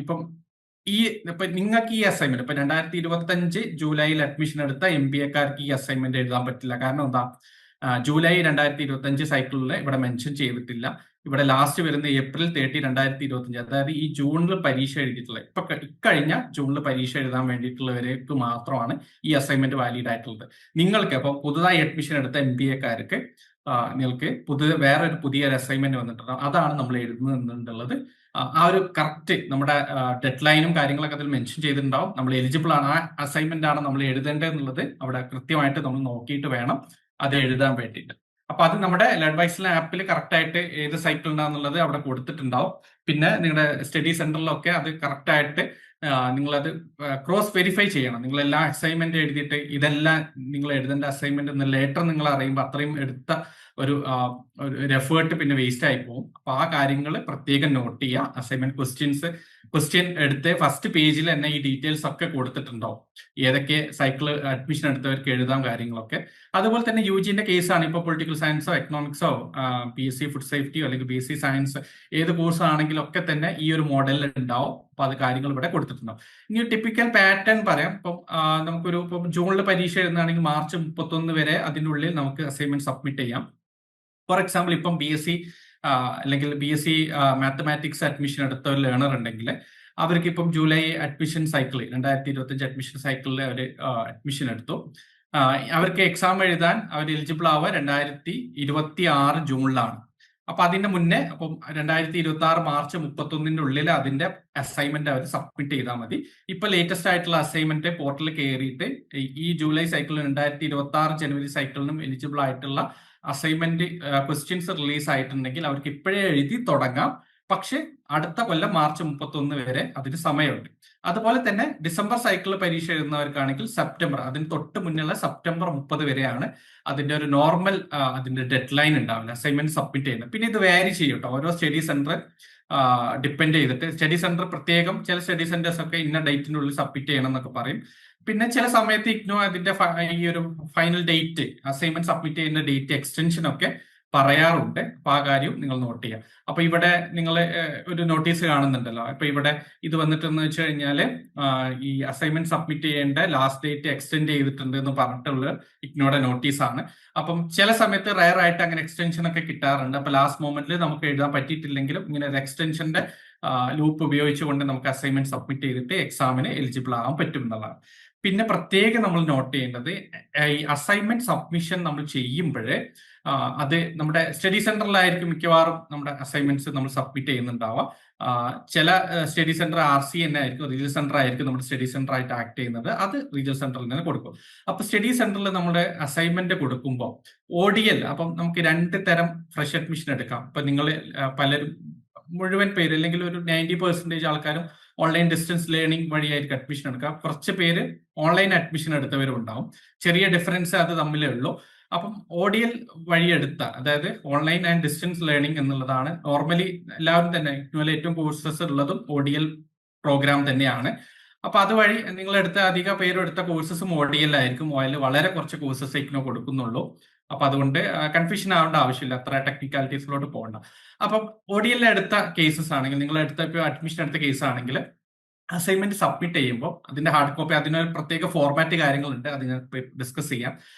ഇപ്പം നിങ്ങൾക്ക് ഈ അസൈൻമെന്റ് ഇപ്പൊ 2025 ജൂലൈയിൽ അഡ്മിഷൻ എടുത്ത MBA-കാർക്ക് ഈ അസൈൻമെന്റ് എഴുതാൻ പറ്റില്ല. കാരണം എന്താ, ജൂലൈ 2025 സൈക്കിളിൽ ഇവിടെ മെൻഷൻ ചെയ്തിട്ടില്ല. ഇവിടെ ലാസ്റ്റ് വരുന്ന April 30, 2025, അതായത് ഈ ജൂണിൽ പരീക്ഷ എഴുതിയിട്ടുള്ളത്, ഇക്കഴിഞ്ഞ ജൂണിൽ പരീക്ഷ എഴുതാൻ വേണ്ടിയിട്ടുള്ളവർക്ക് മാത്രമാണ് ഈ അസൈൻമെന്റ് വാലിഡ് ആയിട്ടുള്ളത്. നിങ്ങൾക്ക് അപ്പൊ പുതുതായി അഡ്മിഷൻ എടുത്ത MBA-കാർക്ക് നിങ്ങൾക്ക് വേറൊരു പുതിയൊരു അസൈൻമെന്റ് വന്നിട്ടുണ്ടാവും. അതാണ് നമ്മൾ എഴുതുന്നുള്ളത്. ആ ഒരു കറക്റ്റ് നമ്മുടെ ഡെഡ് ലൈനും കാര്യങ്ങളൊക്കെ അതിൽ മെൻഷൻ ചെയ്തിട്ടുണ്ടാവും. നമ്മൾ എലിജിബിൾ ആണ്, ആ അസൈൻമെന്റ് ആണ് നമ്മൾ എഴുതേണ്ടത് എന്നുള്ളത് അവിടെ കൃത്യമായിട്ട് നമ്മൾ നോക്കിയിട്ട് വേണം അത് എഴുതാൻ വേണ്ടിയിട്ട്. അപ്പൊ അത് നമ്മുടെ ലേൺവൈസിലെ ആപ്പിൽ കറക്റ്റ് ആയിട്ട് ഏത് സൈക്കിൾ ഉണ്ടാകുന്നുള്ളത് അവിടെ കൊടുത്തിട്ടുണ്ടാവും. പിന്നെ നിങ്ങളുടെ സ്റ്റഡി സെന്ററിലൊക്കെ അത് കറക്റ്റ് ആയിട്ട് നിങ്ങളത് ക്രോസ് വെരിഫൈ ചെയ്യണം. നിങ്ങൾ എല്ലാ അസൈൻമെന്റ് എഴുതിയിട്ട് ഇതെല്ലാം നിങ്ങൾ എഴുതേണ്ട അസൈൻമെന്റ് എന്ന് ലേറ്റർ നിങ്ങൾ അറിയുമ്പോൾ അത്രയും എടുത്ത ഒരു എഫേർട്ട് പിന്നെ വേസ്റ്റ് ആയി പോകും. അപ്പൊ ആ കാര്യങ്ങൾ പ്രത്യേകം നോട്ട് ചെയ്യുക. അസൈൻമെന്റ് ക്വസ്റ്റ്യൻ എടുത്ത് ഫസ്റ്റ് പേജിൽ തന്നെ ഈ ഡീറ്റെയിൽസ് ഒക്കെ കൊടുത്തിട്ടുണ്ടാവും, ഏതൊക്കെ സൈക്കിൾ അഡ്മിഷൻ എടുത്തവർക്ക് എഴുതാൻ കാര്യങ്ങളൊക്കെ. അതുപോലെ തന്നെ UGന്റെ കേസാണ്, ഇപ്പോൾ പൊളിറ്റിക്കൽ സയൻസോ എക്കണോമിക്സോ BSc ഫുഡ് സേഫ്റ്റിയോ അല്ലെങ്കിൽ BSc സയൻസ് ഏത് കോഴ്സ് ആണെങ്കിലും ഒക്കെ തന്നെ ഈ ഒരു മോഡലിൽ ഉണ്ടാവും. അപ്പൊ അത് കാര്യങ്ങൾ ഇവിടെ കൊടുത്തിട്ടുണ്ടാവും. ഇനി ടിപ്പിക്കൽ പാറ്റേൺ പറയാം. ഇപ്പം ഇപ്പം ജൂണിൽ പരീക്ഷ എഴുതുകയാണെങ്കിൽ മാർച്ച് 31 വരെ അതിനുള്ളിൽ നമുക്ക് അസൈൻമെന്റ് സബ്മിറ്റ് ചെയ്യാം. ഫോർ എക്സാമ്പിൾ ഇപ്പം BSc അല്ലെങ്കിൽ BSc മാത്തമാറ്റിക്സ് അഡ്മിഷൻ എടുത്ത ഒരു ലേണർ ഉണ്ടെങ്കിൽ അവർക്ക് ഇപ്പം ജൂലൈ അഡ്മിഷൻ സൈക്കിളിൽ 2025 അഡ്മിഷൻ സൈക്കിളിൽ അവർ അഡ്മിഷൻ എടുത്തു. അവർക്ക് എക്സാം എഴുതാൻ അവർ എലിജിബിൾ ആവുക 2026 ജൂണിലാണ്. അപ്പൊ അതിന്റെ മുന്നേ അപ്പം 2026 മാർച്ച് 31 ഉള്ളിൽ അതിന്റെ അസൈൻമെന്റ് അവർ സബ്മിറ്റ് ചെയ്താൽ മതി. ഇപ്പൊ ലേറ്റസ്റ്റ് ആയിട്ടുള്ള അസൈൻമെന്റ് പോർട്ടലിൽ കയറിയിട്ട് ഈ ജൂലൈ സൈക്കിളിൽ 2026 ജനുവരി സൈക്കിളിനും എലിജിബിൾ ആയിട്ടുള്ള അസൈൻമെന്റ് ക്വസ്റ്റ്യൻസ് റിലീസ് ആയിട്ടുണ്ടെങ്കിൽ അവർക്ക് ഇപ്പോഴേ എഴുതി തുടങ്ങാം. പക്ഷെ അടുത്ത കൊല്ലം മാർച്ച് 31 വരെ അതിന് സമയമുണ്ട്. അതുപോലെ തന്നെ ഡിസംബർ സൈക്കിൾ പരീക്ഷ എഴുതുന്നവർക്കാണെങ്കിൽ സെപ്റ്റംബർ, അതിന് തൊട്ട് മുന്നുള്ള സെപ്റ്റംബർ 30 വരെയാണ് അതിന്റെ ഒരു നോർമൽ അതിന്റെ ഡെഡ് ലൈൻ ഉണ്ടാവില്ല അസൈൻമെന്റ് സബ്മിറ്റ് ചെയ്യുന്നത്. പിന്നെ ഇത് വാരി ചെയ്യും കേട്ടോ, ഓരോ സ്റ്റഡി സെന്റർ ഡിപ്പെൻഡ് ചെയ്തിട്ട്. സ്റ്റഡി സെന്റർ പ്രത്യേകം ചില സ്റ്റഡി സെന്റേഴ്സ് ഒക്കെ ഇന്ന ഡേറ്റിനുള്ളിൽ സബ്മിറ്റ് ചെയ്യണം എന്നൊക്കെ പറയും. പിന്നെ ചില സമയത്ത് ഇഗ്നോ അതിന്റെ ഈ ഒരു ഫൈനൽ ഡേറ്റ് അസൈൻമെന്റ് സബ്മിറ്റ് ചെയ്യുന്ന ഡേറ്റ് എക്സ്റ്റൻഷൻ ഒക്കെ പറയാറുണ്ട്. അപ്പൊ ആ കാര്യം നിങ്ങൾ നോട്ട് ചെയ്യാം. അപ്പൊ ഇവിടെ നിങ്ങൾ ഒരു നോട്ടീസ് കാണുന്നുണ്ടല്ലോ. അപ്പൊ ഇവിടെ ഇത് വന്നിട്ടെന്ന് വെച്ച് കഴിഞ്ഞാല് ഈ അസൈൻമെന്റ് സബ്മിറ്റ് ചെയ്യേണ്ട ലാസ്റ്റ് ഡേറ്റ് എക്സ്റ്റെൻഡ് ചെയ്തിട്ടുണ്ട് എന്ന് പറഞ്ഞിട്ടുള്ള ഇഗ്നോയുടെ നോട്ടീസാണ്. അപ്പം ചില സമയത്ത് റയർ ആയിട്ട് അങ്ങനെ എക്സ്റ്റൻഷൻ ഒക്കെ കിട്ടാറുണ്ട്. അപ്പൊ ലാസ്റ്റ് മൊമെന്റിൽ നമുക്ക് എഴുതാൻ പറ്റിയിട്ടില്ലെങ്കിലും ഇങ്ങനെ ഒരു എക്സ്റ്റൻഷന്റെ ലൂപ്പ് ഉപയോഗിച്ചുകൊണ്ട് നമുക്ക് അസൈൻമെന്റ് സബ്മിറ്റ് ചെയ്തിട്ട് എക്സാമിന് എലിജിബിൾ ആവാൻ പറ്റും എന്നുള്ളതാണ്. പിന്നെ പ്രത്യേകം നമ്മൾ നോട്ട് ചെയ്യേണ്ടത്, ഈ അസൈൻമെന്റ് സബ്മിഷൻ നമ്മൾ ചെയ്യുമ്പോൾ അത് നമ്മുടെ സ്റ്റഡി സെന്ററിലായിരിക്കും മിക്കവാറും നമ്മുടെ അസൈൻമെന്റ്സ് നമ്മൾ സബ്മിറ്റ് ചെയ്യുന്നുണ്ടാവുക. ചില സ്റ്റഡി സെന്റർ RC തന്നെ ആയിരിക്കും, റീജിയൽ സെന്റർ ആയിരിക്കും നമ്മുടെ സ്റ്റഡി സെന്റർ ആയിട്ട് ആക്ട് ചെയ്യുന്നത്. അത് റീജിയൽ സെന്ററിൽ തന്നെ കൊടുക്കും. അപ്പൊ സ്റ്റഡി സെന്ററിൽ നമ്മുടെ അസൈൻമെന്റ് കൊടുക്കുമ്പോൾ ODL, അപ്പം നമുക്ക് 2 തരം ഫ്രഷ് അഡ്മിഷൻ എടുക്കാം. ഇപ്പൊ നിങ്ങൾ പലരും മുഴുവൻ പേര് അല്ലെങ്കിൽ ഒരു 90% ആൾക്കാരും ഓൺലൈൻ ഡിസ്റ്റൻസ് ലേണിംഗ് വഴിയായിരിക്കും അഡ്മിഷൻ എടുക്കുക. കുറച്ച് പേര് ഓൺലൈൻ അഡ്മിഷൻ എടുത്തവരും ഉണ്ടാവും. ചെറിയ ഡിഫറൻസ് അത് തമ്മിലേ ഉള്ളൂ. അപ്പം ODL വഴി എടുത്ത, അതായത് ഓൺലൈൻ ആൻഡ് ഡിസ്റ്റൻസ് ലേണിംഗ് എന്നുള്ളതാണ് നോർമലി എല്ലാവരും തന്നെ ഇഗ്നോയിൽ ഏറ്റവും കോഴ്സസ് ഉള്ളതും ODL പ്രോഗ്രാം തന്നെയാണ്. അപ്പൊ അതുവഴി നിങ്ങൾ എടുത്ത അധിക പേരും എടുത്ത കോഴ്സസും ODL ആയിരിക്കും. അതിൽ വളരെ കുറച്ച് കോഴ്സസ് ഇഗ്നോ കൊടുക്കുന്നുള്ളൂ. അപ്പൊ അതുകൊണ്ട് കൺഫ്യൂഷൻ ആവേണ്ട ആവശ്യമില്ല, അത്ര ടെക്നിക്കാലിറ്റീസിലോട്ട് പോകണ്ട. അപ്പം ODL എടുത്ത കേസസ് ആണെങ്കിൽ, നിങ്ങൾ ഇപ്പോൾ അഡ്മിഷൻ എടുത്ത കേസ് ആണെങ്കിൽ അസൈൻമെന്റ് സബ്മിറ്റ് ചെയ്യുമ്പോൾ അതിന്റെ ഹാർഡ് കോപ്പി, അതിനൊരു പ്രത്യേക ഫോർമാറ്റ് കാര്യങ്ങളുണ്ട്, അത് ഞാൻ ഡിസ്കസ് ചെയ്യാം.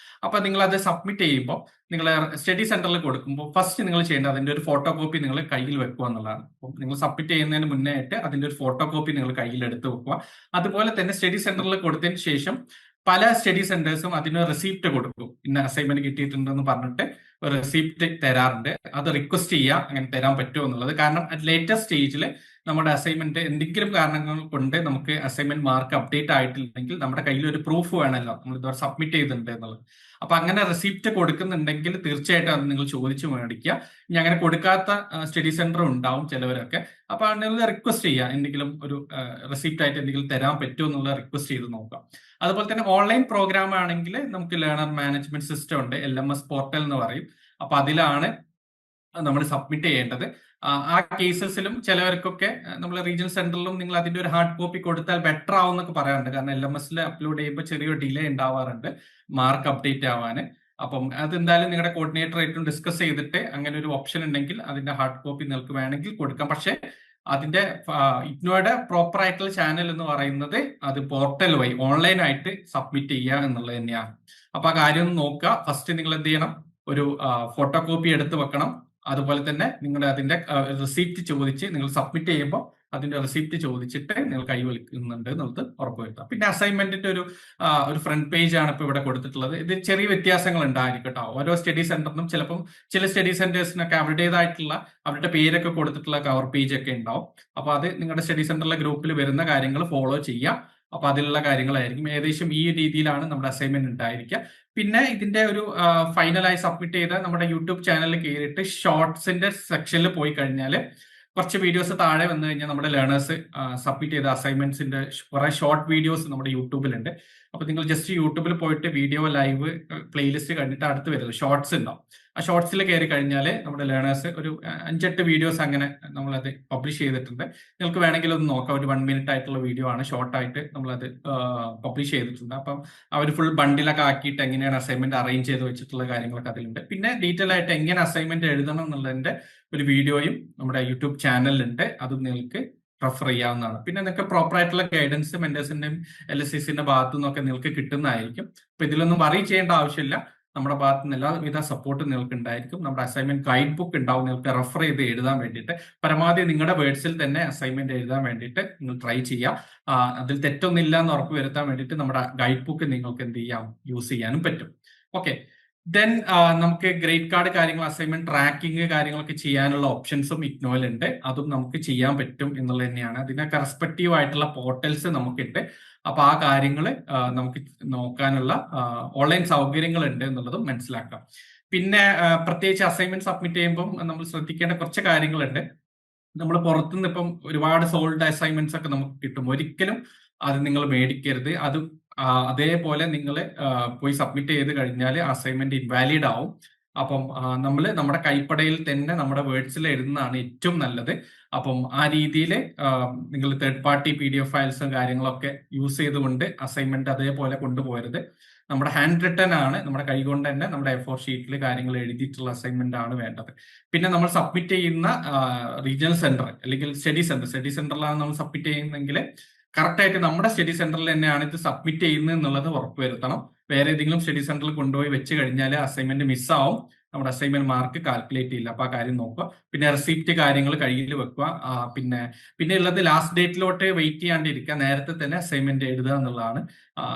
അപ്പൊ നിങ്ങൾ അത് സബ്മിറ്റ് ചെയ്യുമ്പോൾ നിങ്ങൾ സ്റ്റഡി സെന്ററിൽ കൊടുക്കുമ്പോൾ ഫസ്റ്റ് നിങ്ങൾ ചെയ്യേണ്ടത് അതിന്റെ ഒരു ഫോട്ടോ കോപ്പി നിങ്ങൾ കയ്യിൽ വെക്കുക എന്നുള്ളതാണ്. അപ്പം നിങ്ങൾ സബ്മിറ്റ് ചെയ്യുന്നതിന് മുന്നേ ആയിട്ട് അതിന്റെ ഒരു ഫോട്ടോ കോപ്പി നിങ്ങൾ കയ്യിൽ എടുത്ത് വെക്കുക. അതുപോലെ തന്നെ സ്റ്റഡി സെന്ററിൽ കൊടുത്തതിന് ശേഷം പല സ്റ്റഡി സെന്റേഴ്സും അതിന് റെസിപ്റ്റ് കൊടുക്കും. ഇന്ന അസൈൻമെന്റ് കിട്ടിയിട്ടുണ്ടെന്ന് പറഞ്ഞിട്ട് ഒരു റെസിപ്റ്റ് തരാറുണ്ട്. അത് റിക്വസ്റ്റ് ചെയ്യുക, അങ്ങനെ തരാൻ പറ്റുമോ എന്നുള്ളത്. കാരണം ലേറ്റസ്റ്റ് സ്റ്റേജിൽ നമ്മുടെ അസൈൻമെന്റ് എന്തെങ്കിലും കാരണങ്ങൾ കൊണ്ട് നമുക്ക് അസൈൻമെന്റ് മാർക്ക് അപ്ഡേറ്റ് ആയിട്ടില്ലെങ്കിൽ നമ്മുടെ കയ്യിൽ ഒരു പ്രൂഫ് വേണമല്ലോ, നമ്മൾ ഇതുവരെ സബ്മിറ്റ് ചെയ്തിട്ടുണ്ട് എന്നുള്ളത്. അപ്പൊ അങ്ങനെ റെസിപ്റ്റ് കൊടുക്കുന്നുണ്ടെങ്കിൽ തീർച്ചയായിട്ടും അത് നിങ്ങൾ ചോദിച്ചു മേടിക്കുക. ഇനി അങ്ങനെ കൊടുക്കാത്ത സ്റ്റഡി സെന്റർ ഉണ്ടാവും ചിലവരൊക്കെ. അപ്പൊ നിങ്ങൾ റിക്വസ്റ്റ് ചെയ്യുക, എന്തെങ്കിലും ഒരു റെസിപ്റ്റ് ആയിട്ട് എന്തെങ്കിലും തരാൻ പറ്റുമോ എന്നുള്ള റിക്വസ്റ്റ് ചെയ്ത് നോക്കാം. അതുപോലെ തന്നെ ഓൺലൈൻ പ്രോഗ്രാം ആണെങ്കിൽ നമുക്ക് ലേണർ മാനേജ്മെന്റ് സിസ്റ്റം ഉണ്ട്, LMS പോർട്ടൽ എന്ന് പറയും. അപ്പൊ അതിലാണ് നമ്മൾ സബ്മിറ്റ് ചെയ്യേണ്ടത്. ആ കേസസിലും ചിലവർക്കൊക്കെ നമ്മൾ റീജിയണൽ സെന്ററിലും നിങ്ങൾ അതിന്റെ ഒരു ഹാർഡ് കോപ്പി കൊടുത്താൽ ബെറ്റർ ആവും എന്നൊക്കെ പറയാറുണ്ട്. കാരണം LMS അപ്ലോഡ് ചെയ്യുമ്പോൾ ചെറിയൊരു ഡിലേ ഉണ്ടാവാറുണ്ട് മാർക്ക് അപ്ഡേറ്റ് ആവാൻ. അപ്പം അതെന്തായാലും നിങ്ങളുടെ കോർഡിനേറ്റർ ആയിട്ടും ഡിസ്കസ് ചെയ്തിട്ട് അങ്ങനെ ഒരു ഓപ്ഷൻ ഉണ്ടെങ്കിൽ അതിന്റെ ഹാർഡ് കോപ്പി നിങ്ങൾക്ക് വേണമെങ്കിൽ കൊടുക്കാം. പക്ഷെ അതിന്റെ ഇഗ്നോയുടെ പ്രോപ്പർ ആയിട്ടുള്ള ചാനൽ എന്ന് പറയുന്നത് അത് പോർട്ടൽ വഴി ഓൺലൈൻ ആയിട്ട് സബ്മിറ്റ് ചെയ്യുക എന്നുള്ളത് തന്നെയാണ്. അപ്പൊ ആ കാര്യം ഒന്ന് നോക്കുക. ഫസ്റ്റ് നിങ്ങൾ എന്ത് ചെയ്യണം, ഒരു ഫോട്ടോ കോപ്പി എടുത്ത് വെക്കണം. അതുപോലെ തന്നെ നിങ്ങളുടെ അതിന്റെ റിസീപ്റ്റ് ചോദിച്ച് നിങ്ങൾ സബ്മിറ്റ് ചെയ്യുമ്പോൾ അതിന്റെ റിസീപ്റ്റ് ചോദിച്ചിട്ട് നിങ്ങൾ കൈവലിക്കുന്നുണ്ട് എന്നുള്ളത് ഉറപ്പുവരുത്താം. പിന്നെ അസൈൻമെന്റിന്റെ ഒരു ഫ്രണ്ട് പേജ് ആണ് ഇപ്പോൾ ഇവിടെ കൊടുത്തിട്ടുള്ളത്. ഇത് ചെറിയ വ്യത്യാസങ്ങൾ ഉണ്ടായിരിക്കും കേട്ടോ. ഓരോ സ്റ്റഡി സെന്ററിനും ചിലപ്പം ചില സ്റ്റഡി സെന്റേഴ്സിനൊക്കെ അവരുടേതായിട്ടുള്ള അവരുടെ പേരൊക്കെ കൊടുത്തിട്ടുള്ള കവർ പേജ് ഒക്കെ ഉണ്ടാവും. അപ്പൊ അത് നിങ്ങളുടെ സ്റ്റഡി സെന്ററിലെ ഗ്രൂപ്പിൽ വരുന്ന കാര്യങ്ങൾ ഫോളോ ചെയ്യാം. അപ്പൊ അതിലുള്ള കാര്യങ്ങളായിരിക്കും. ഏകദേശം ഈ രീതിയിലാണ് നമ്മുടെ അസൈൻമെന്റ് ഉണ്ടായിരിക്കുക. പിന്നെ ഇതിന്റെ ഒരു ഫൈനലായി സബ്മിറ്റ് ചെയ്ത നമ്മുടെ യൂട്യൂബ് ചാനലിൽ കയറിയിട്ട് ഷോർട്സിന്റെ സെക്ഷനിൽ പോയി കഴിഞ്ഞാൽ കുറച്ച് വീഡിയോസ് താഴെ വന്നു കഴിഞ്ഞാൽ നമ്മുടെ ലേണേഴ്സ് സബ്മിറ്റ് ചെയ്ത അസൈൻമെന്റ്സിന്റെ കുറെ ഷോർട്ട് വീഡിയോസ് നമ്മുടെ യൂട്യൂബിലുണ്ട്. അപ്പൊ നിങ്ങൾ ജസ്റ്റ് യൂട്യൂബിൽ പോയിട്ട് വീഡിയോ ലൈവ് പ്ലേലിസ്റ്റ് കണ്ടിട്ട് അടുത്ത് വരുന്നത് ഷോർട്സ് ഉണ്ടാവും. ആ ഷോർട്സിൽ കയറി കഴിഞ്ഞാൽ നമ്മുടെ ലേണേഴ്സ് ഒരു 5-8 വീഡിയോസ് അങ്ങനെ നമ്മളത് പബ്ലിഷ് ചെയ്തിട്ടുണ്ട്. നിങ്ങൾക്ക് വേണമെങ്കിൽ ഒന്ന് നോക്കാം. ഒരു 1 മിനിറ്റ് ആയിട്ടുള്ള വീഡിയോ ആണ്, ഷോർട്ടായിട്ട് നമ്മളത് പബ്ലിഷ് ചെയ്തിട്ടുണ്ട്. അപ്പം അവർ ഫുൾ ബണ്ടിലൊക്കെ ആക്കിയിട്ട് എങ്ങനെയാണ് അസൈൻമെന്റ് അറേഞ്ച് ചെയ്ത് വെച്ചിട്ടുള്ള കാര്യങ്ങളൊക്കെ അതിലുണ്ട്. പിന്നെ ഡീറ്റെയിൽ ആയിട്ട് എങ്ങനെ അസൈൻമെന്റ് എഴുതണം എന്നുള്ളതിന്റെ ഒരു വീഡിയോയും നമ്മുടെ യൂട്യൂബ് ചാനലിലുണ്ട്. അതും നിങ്ങൾക്ക് റെഫർ ചെയ്യാവുന്നതാണ്. പിന്നെ നിങ്ങൾക്ക് പ്രോപ്പർ ആയിട്ടുള്ള ഗൈഡൻസ് മെന്റേഴ്സിന്റെയും LSCസിന്റെ ഭാഗത്തു നിന്നൊക്കെ നിങ്ങൾക്ക് കിട്ടുന്നതായിരിക്കും. അപ്പൊ ഇതിലൊന്നും വറി ചെയ്യേണ്ട ആവശ്യമില്ല. നമ്മുടെ ഭാഗത്ത് നിന്ന് എല്ലാവിധ സപ്പോർട്ടും നിങ്ങൾക്ക് ഉണ്ടായിരിക്കും. നമ്മുടെ അസൈൻമെന്റ് ഗൈഡ് ബുക്ക് ഉണ്ടാവും, നിങ്ങൾക്ക് റെഫർ ചെയ്ത് എഴുതാൻ വേണ്ടിയിട്ട്. പരമാവധി നിങ്ങളുടെ വേർഡ്സിൽ തന്നെ അസൈൻമെന്റ് എഴുതാൻ വേണ്ടിയിട്ട് നിങ്ങൾ ട്രൈ ചെയ്യുക. അതിൽ തെറ്റൊന്നുമില്ല എന്ന് ഉറപ്പ് വരുത്താൻ വേണ്ടിയിട്ട് നമ്മുടെ ഗൈഡ് ബുക്ക് നിങ്ങൾക്ക് എന്ത് ചെയ്യാം, യൂസ് ചെയ്യാനും പറ്റും. ഓക്കെ, ദെൻ നമുക്ക് ഗ്രേഡ് കാർഡ് കാര്യങ്ങൾ, അസൈൻമെന്റ് ട്രാക്കിംഗ് കാര്യങ്ങളൊക്കെ ചെയ്യാനുള്ള ഓപ്ഷൻസും ഇഗ്നോയിലുണ്ട്. അതും നമുക്ക് ചെയ്യാൻ പറ്റും എന്നുള്ളത് തന്നെയാണ്. അതിനൊക്കെ റെസ്പെക്റ്റീവ് ആയിട്ടുള്ള പോർട്ടൽസ് നമുക്കുണ്ട്. അപ്പൊ ആ കാര്യങ്ങൾ നമുക്ക് നോക്കാനുള്ള ഓൺലൈൻ സൗകര്യങ്ങൾ ഉണ്ട് എന്നുള്ളതും മനസ്സിലാക്കാം. പിന്നെ പ്രത്യേകിച്ച് അസൈൻമെന്റ് സബ്മിറ്റ് ചെയ്യുമ്പോൾ നമ്മൾ ശ്രദ്ധിക്കേണ്ട കുറച്ച് കാര്യങ്ങളുണ്ട്. നമ്മൾ പുറത്തുനിന്ന് ഇപ്പം ഒരുപാട് സോൾഡ് അസൈൻമെന്റ്സ് ഒക്കെ നമുക്ക് കിട്ടും. ഒരിക്കലും അത് നിങ്ങൾ മേടിക്കരുത്. അത് അതേപോലെ നിങ്ങൾ പോയി സബ്മിറ്റ് ചെയ്ത് കഴിഞ്ഞാൽ അസൈൻമെന്റ് ഇൻവാലിഡ് ആവും. അപ്പം നമ്മൾ നമ്മുടെ കൈപ്പടയിൽ തന്നെ നമ്മുടെ വേർഡ്സിൽ എഴുതുന്നതാണ് ഏറ്റവും നല്ലത്. അപ്പം ആ രീതിയിൽ നിങ്ങൾ തേർഡ് പാർട്ടി PDF ഫയൽസും കാര്യങ്ങളൊക്കെ യൂസ് ചെയ്തുകൊണ്ട് അസൈൻമെന്റ് അതേപോലെ കൊണ്ടുപോകരുത്. നമ്മുടെ ഹാൻഡ് റിട്ടൺ ആണ്, നമ്മുടെ കൈകൊണ്ട് തന്നെ നമ്മുടെ A4 ഷീറ്റിൽ കാര്യങ്ങൾ എഴുതിയിട്ടുള്ള അസൈൻമെന്റ് ആണ് വേണ്ടത്. പിന്നെ നമ്മൾ സബ്മിറ്റ് ചെയ്യുന്ന റീജിയണൽ സെന്റർ അല്ലെങ്കിൽ സ്റ്റഡി സെന്ററിലാണ് നമ്മൾ സബ്മിറ്റ് ചെയ്യുന്നതെങ്കിൽ കറക്റ്റ് ആയിട്ട് നമ്മുടെ സ്റ്റഡി സെന്ററിൽ തന്നെയാണ് ഇത് സബ്മിറ്റ് ചെയ്യുന്നത് എന്നുള്ളത് ഉറപ്പുവരുത്തണം. വേറെ ഏതെങ്കിലും സ്റ്റഡി സെന്ററിൽ കൊണ്ടുപോയി വെച്ച് കഴിഞ്ഞാൽ അസൈൻമെന്റ് മിസ്സാവും, നമ്മുടെ അസൈൻമെന്റ് മാർക്ക് കാൽക്കുലേറ്റ് ചെയ്യില്ല. അപ്പൊ ആ കാര്യം നോക്കുക. പിന്നെ റെസിപ്റ്റ് കാര്യങ്ങൾ കയ്യിൽ വെക്കുക. പിന്നെ ഉള്ളത് ലാസ്റ്റ് ഡേറ്റിലോട്ട് വെയിറ്റ് ചെയ്യാണ്ടിരിക്കുക, നേരത്തെ തന്നെ അസൈൻമെന്റ് എഴുതുക എന്നുള്ളതാണ്.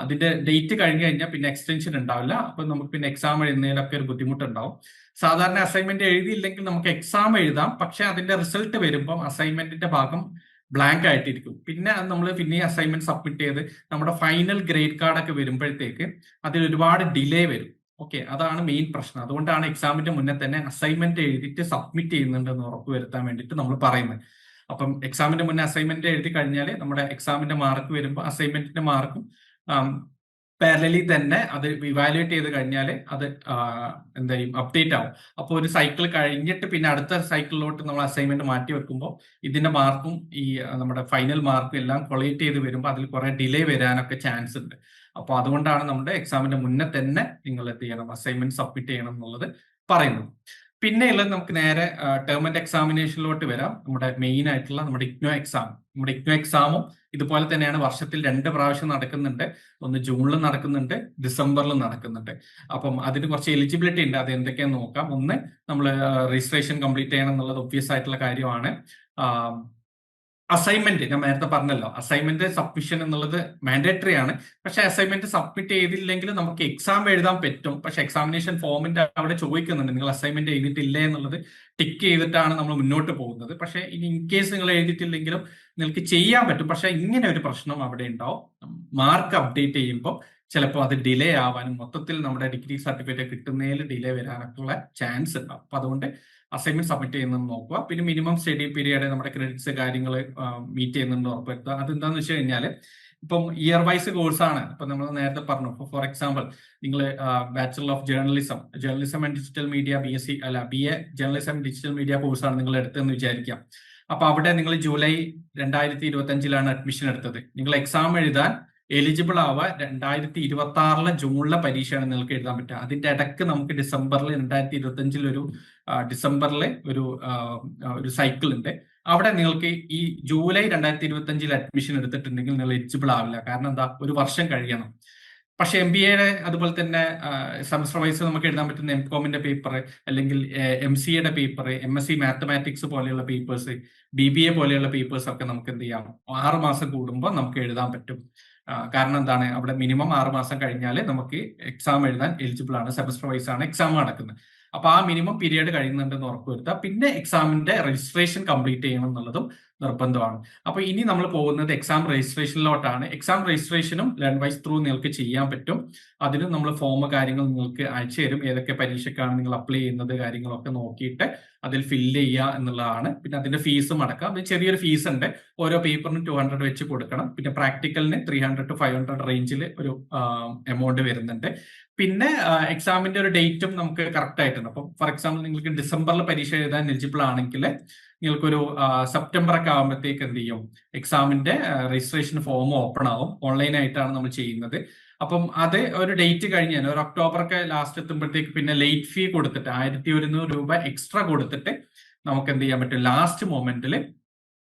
അതിന്റെ ഡേറ്റ് കഴിഞ്ഞ് കഴിഞ്ഞാൽ പിന്നെ എക്സ്റ്റൻഷൻ ഉണ്ടാവില്ല. അപ്പൊ നമുക്ക് പിന്നെ എക്സാം എഴുതുന്നതിലൊക്കെ ഒരു ബുദ്ധിമുട്ടുണ്ടാവും. സാധാരണ അസൈൻമെന്റ് എഴുതിയില്ലെങ്കിൽ നമുക്ക് എക്സാം എഴുതാം, പക്ഷെ അതിന്റെ റിസൾട്ട് വരുമ്പോൾ അസൈൻമെന്റിന്റെ ഭാഗം ബ്ലാങ്ക് ആയിട്ടിരിക്കും. പിന്നെ നമ്മൾ പിന്നെ അസൈൻമെന്റ് സബ്മിറ്റ് ചെയ്ത് നമ്മുടെ ഫൈനൽ ഗ്രേഡ് കാർഡ് ഒക്കെ വരുമ്പോഴത്തേക്ക് അതിൽ ഒരുപാട് ഡിലേ വരും. ഓക്കെ, അതാണ് മെയിൻ പ്രശ്നം. അതുകൊണ്ടാണ് എക്സാമിന്റെ മുന്നേ തന്നെ അസൈൻമെന്റ് എഴുതിയിട്ട് സബ്മിറ്റ് ചെയ്യുന്നുണ്ടെന്ന് ഉറപ്പുവരുത്താൻ വേണ്ടിയിട്ട് നമ്മൾ പറയുന്നത്. അപ്പം എക്സാമിന്റെ മുന്നേ അസൈൻമെന്റ് എഴുതി കഴിഞ്ഞാൽ നമ്മുടെ എക്സാമിന്റെ മാർക്ക് വരുമ്പോൾ അസൈൻമെന്റിന്റെ മാർക്കും പാരലലി തന്നെ അത് ഇവാലുവേറ്റ് ചെയ്ത് കഴിഞ്ഞാൽ അത് എന്താ ചെയ്യും, അപ്ഡേറ്റ് ആവും. അപ്പോൾ ഒരു സൈക്കിൾ കഴിഞ്ഞിട്ട് പിന്നെ അടുത്ത സൈക്കിളിലോട്ട് നമ്മൾ അസൈൻമെന്റ് മാറ്റി വെക്കുമ്പോൾ ഇതിന്റെ മാർക്കും ഈ നമ്മുടെ ഫൈനൽ മാർക്കും എല്ലാം കൊളേറ്റ് ചെയ്ത് വരുമ്പോൾ അതിൽ കുറെ ഡിലേ വരാനൊക്കെ ചാൻസ് ഉണ്ട്. അപ്പോൾ അതുകൊണ്ടാണ് നമ്മുടെ എക്സാമിന്റെ മുന്നേ തന്നെ നിങ്ങൾ എന്ത് ചെയ്യണം, അസൈൻമെന്റ് സബ്മിറ്റ് ചെയ്യണം എന്നുള്ളത് പറയുന്നത്. പിന്നെ ഉള്ളത് നമുക്ക് നേരെ ടേം ആൻഡ് എക്സാമിനേഷനിലോട്ട് വരാം. നമ്മുടെ മെയിൻ ആയിട്ടുള്ള നമ്മുടെ ഇഗ്നോ എക്സാം. നമ്മുടെ ഇഗ്നോ എക്സാമും ഇതുപോലെ തന്നെയാണ്, വർഷത്തിൽ 2 പ്രാവശ്യം നടക്കുന്നുണ്ട്. ഒന്ന് ജൂണിൽ നടക്കുന്നുണ്ട്, ഡിസംബറിൽ നടക്കുന്നുണ്ട്. അപ്പം അതിന് കുറച്ച് എലിജിബിലിറ്റി ഉണ്ട്. അത് എന്തൊക്കെയാന്ന് നോക്കാം. ഒന്ന്, നമ്മൾ രജിസ്ട്രേഷൻ കംപ്ലീറ്റ് ചെയ്യണം എന്നുള്ളത് ഒബ്വിയസ് ആയിട്ടുള്ള കാര്യമാണ്. അസൈൻമെന്റ് ഞാൻ നേരത്തെ പറഞ്ഞല്ലോ, അസൈൻമെന്റ് സബ്മിഷൻ എന്നുള്ളത് മാൻഡേറ്ററി ആണ്. പക്ഷെ അസൈൻമെന്റ് സബ്മിറ്റ് ചെയ്തില്ലെങ്കിൽ നമുക്ക് എക്സാം എഴുതാൻ പറ്റും. പക്ഷെ എക്സാമിനേഷൻ ഫോമിന്റെ അവിടെ ചോദിക്കുന്നുണ്ട് നിങ്ങൾ അസൈൻമെന്റ് എഴുതിയിട്ടില്ലേ എന്നുള്ളത് ടിക്ക് ചെയ്തിട്ടാണ് നമ്മൾ മുന്നോട്ട് പോകുന്നത്. പക്ഷെ ഇനി ഇൻ കേസ് നിങ്ങൾ എഴുതിയിട്ടില്ലെങ്കിലും നിങ്ങൾക്ക് ചെയ്യാൻ പറ്റും. പക്ഷെ ഇങ്ങനെ ഒരു പ്രശ്നം അവിടെ ഉണ്ടാവും. മാർക്ക് അപ്ഡേറ്റ് ചെയ്യുമ്പോൾ ചിലപ്പോൾ അത് ഡിലേ ആവാനും മൊത്തത്തിൽ നമ്മുടെ ഡിഗ്രി സർട്ടിഫിക്കറ്റ് കിട്ടുന്നതിൽ ഡിലേ വരാനൊക്കെയുള്ള ചാൻസ് ഉണ്ടാവും. അപ്പൊ അതുകൊണ്ട് അസൈൻമെന്റ് സബ്മിറ്റ് ചെയ്യുന്നത് നോക്കുക. പിന്നെ മിനിമം സ്റ്റഡി പീരിയഡ്, നമ്മുടെ ക്രെഡിറ്റ്സ് കാര്യങ്ങൾ മീറ്റ് ചെയ്യുന്നുണ്ട് ഉറപ്പുവരുത്തുക. അതെന്താന്ന് വെച്ച് കഴിഞ്ഞാൽ ഇപ്പം ഇയർ വൈസ് കോഴ്സാണ്. ഇപ്പൊ നമ്മൾ നേരത്തെ പറഞ്ഞു, ഫോർ എക്സാമ്പിൾ നിങ്ങൾ bachelor of journalism and digital media BA journalism and digital media കോഴ്സാണ് നിങ്ങൾ എടുത്തതെന്ന് വിചാരിക്കാം. അപ്പൊ അവിടെ നിങ്ങൾ ജൂലൈ 2025 അഡ്മിഷൻ എടുത്തത്. നിങ്ങൾ എക്സാം എഴുതാൻ എലിജിബിൾ ആവുക 2026 ജൂണിലെ പരീക്ഷയാണ് നിങ്ങൾക്ക് എഴുതാൻ പറ്റുക. അതിന്റെ ഇടയ്ക്ക് നമുക്ക് ഡിസംബറിൽ 2025 ഡിസംബറിലെ ഒരു സൈക്കിൾ ഉണ്ട്. അവിടെ നിങ്ങൾക്ക് ഈ ജൂലൈ 2025 അഡ്മിഷൻ എടുത്തിട്ടുണ്ടെങ്കിൽ നിങ്ങൾ എലിജിബിൾ ആവില്ല. കാരണം എന്താ, ഒരു വർഷം കഴിയണം. പക്ഷെ MBA അതുപോലെ തന്നെ സെമസ്റ്റർ വൈസ് നമുക്ക് എഴുതാൻ പറ്റുന്ന MCOMന്റെ പേപ്പർ, അല്ലെങ്കിൽ MCAയുടെ പേപ്പർ, MSc മാത്തമാറ്റിക്സ് പോലെയുള്ള പേപ്പേഴ്സ്, BBA പോലെയുള്ള പേപ്പേഴ്സ് ഒക്കെ നമുക്ക് എന്ത് ചെയ്യാം, 6 മാസം കൂടുമ്പോൾ നമുക്ക് എഴുതാൻ പറ്റും. കാരണം എന്താണ്, അവിടെ മിനിമം 6 മാസം കഴിഞ്ഞാൽ നമുക്ക് എക്സാം എഴുതാൻ എലിജിബിൾ ആണ്. സെമസ്റ്റർ വൈസ് ആണ് എക്സാം നടക്കുന്നത്. അപ്പൊ ആ മിനിമം പീരീഡ് കഴിയുന്നുണ്ടെന്ന് ഉറപ്പുവരുത്തുക. പിന്നെ എക്സാമിന്റെ രജിസ്ട്രേഷൻ കംപ്ലീറ്റ് ചെയ്യണം എന്നുള്ളതും നിർബന്ധമാണ്. അപ്പൊ ഇനി നമ്മൾ പോകുന്നത് എക്സാം രജിസ്ട്രേഷനിലോട്ടാണ്. എക്സാം രജിസ്ട്രേഷനും ലേൺവൈസ് ത്രൂ നിങ്ങൾക്ക് ചെയ്യാൻ പറ്റും. അതിനും നമ്മൾ ഫോം കാര്യങ്ങൾ നിങ്ങൾക്ക് അയച്ചു തരും. ഏതൊക്കെ പരീക്ഷയ്ക്കാണ് നിങ്ങൾ അപ്ലൈ ചെയ്യുന്നത് കാര്യങ്ങളൊക്കെ നോക്കിയിട്ട് അതിൽ ഫില്ല് ചെയ്യുക എന്നുള്ളതാണ്. പിന്നെ അതിന്റെ ഫീസും അടക്കാം. അത് ചെറിയൊരു ഫീസ് ഉണ്ട്. ഓരോ പേപ്പറിനും 200 വെച്ച് കൊടുക്കണം. പിന്നെ പ്രാക്ടിക്കലിന് 300 to 500 റേഞ്ചിൽ ഒരു എമൗണ്ട് വരുന്നുണ്ട്. പിന്നെ എക്സാമിന്റെ ഒരു ഡേറ്റും നമുക്ക് കറക്റ്റ് ആയിട്ടുണ്ട്. അപ്പം ഫോർ എക്സാമ്പിൾ നിങ്ങൾക്ക് ഡിസംബറിൽ പരീക്ഷ എഴുതാൻ എലിജിബിൾ ആണെങ്കിൽ നിങ്ങൾക്കൊരു സെപ്റ്റംബർ ഒക്കെ ആകുമ്പോഴത്തേക്ക് എന്ത് ചെയ്യും, എക്സാമിന്റെ രജിസ്ട്രേഷൻ ഫോം ഓപ്പൺ ആവും. ഓൺലൈനായിട്ടാണ് നമ്മൾ ചെയ്യുന്നത്. അപ്പം അത് ഒരു ഡേറ്റ് കഴിഞ്ഞാൽ ഒരു ഒക്ടോബർ ഒക്കെ ലാസ്റ്റ് എത്തുമ്പോഴത്തേക്ക് പിന്നെ ലേറ്റ് ഫീ കൊടുത്തിട്ട് 1100 രൂപ എക്സ്ട്രാ കൊടുത്തിട്ട് നമുക്ക് എന്ത് ചെയ്യാൻ പറ്റും, ലാസ്റ്റ് മൊമെന്റിൽ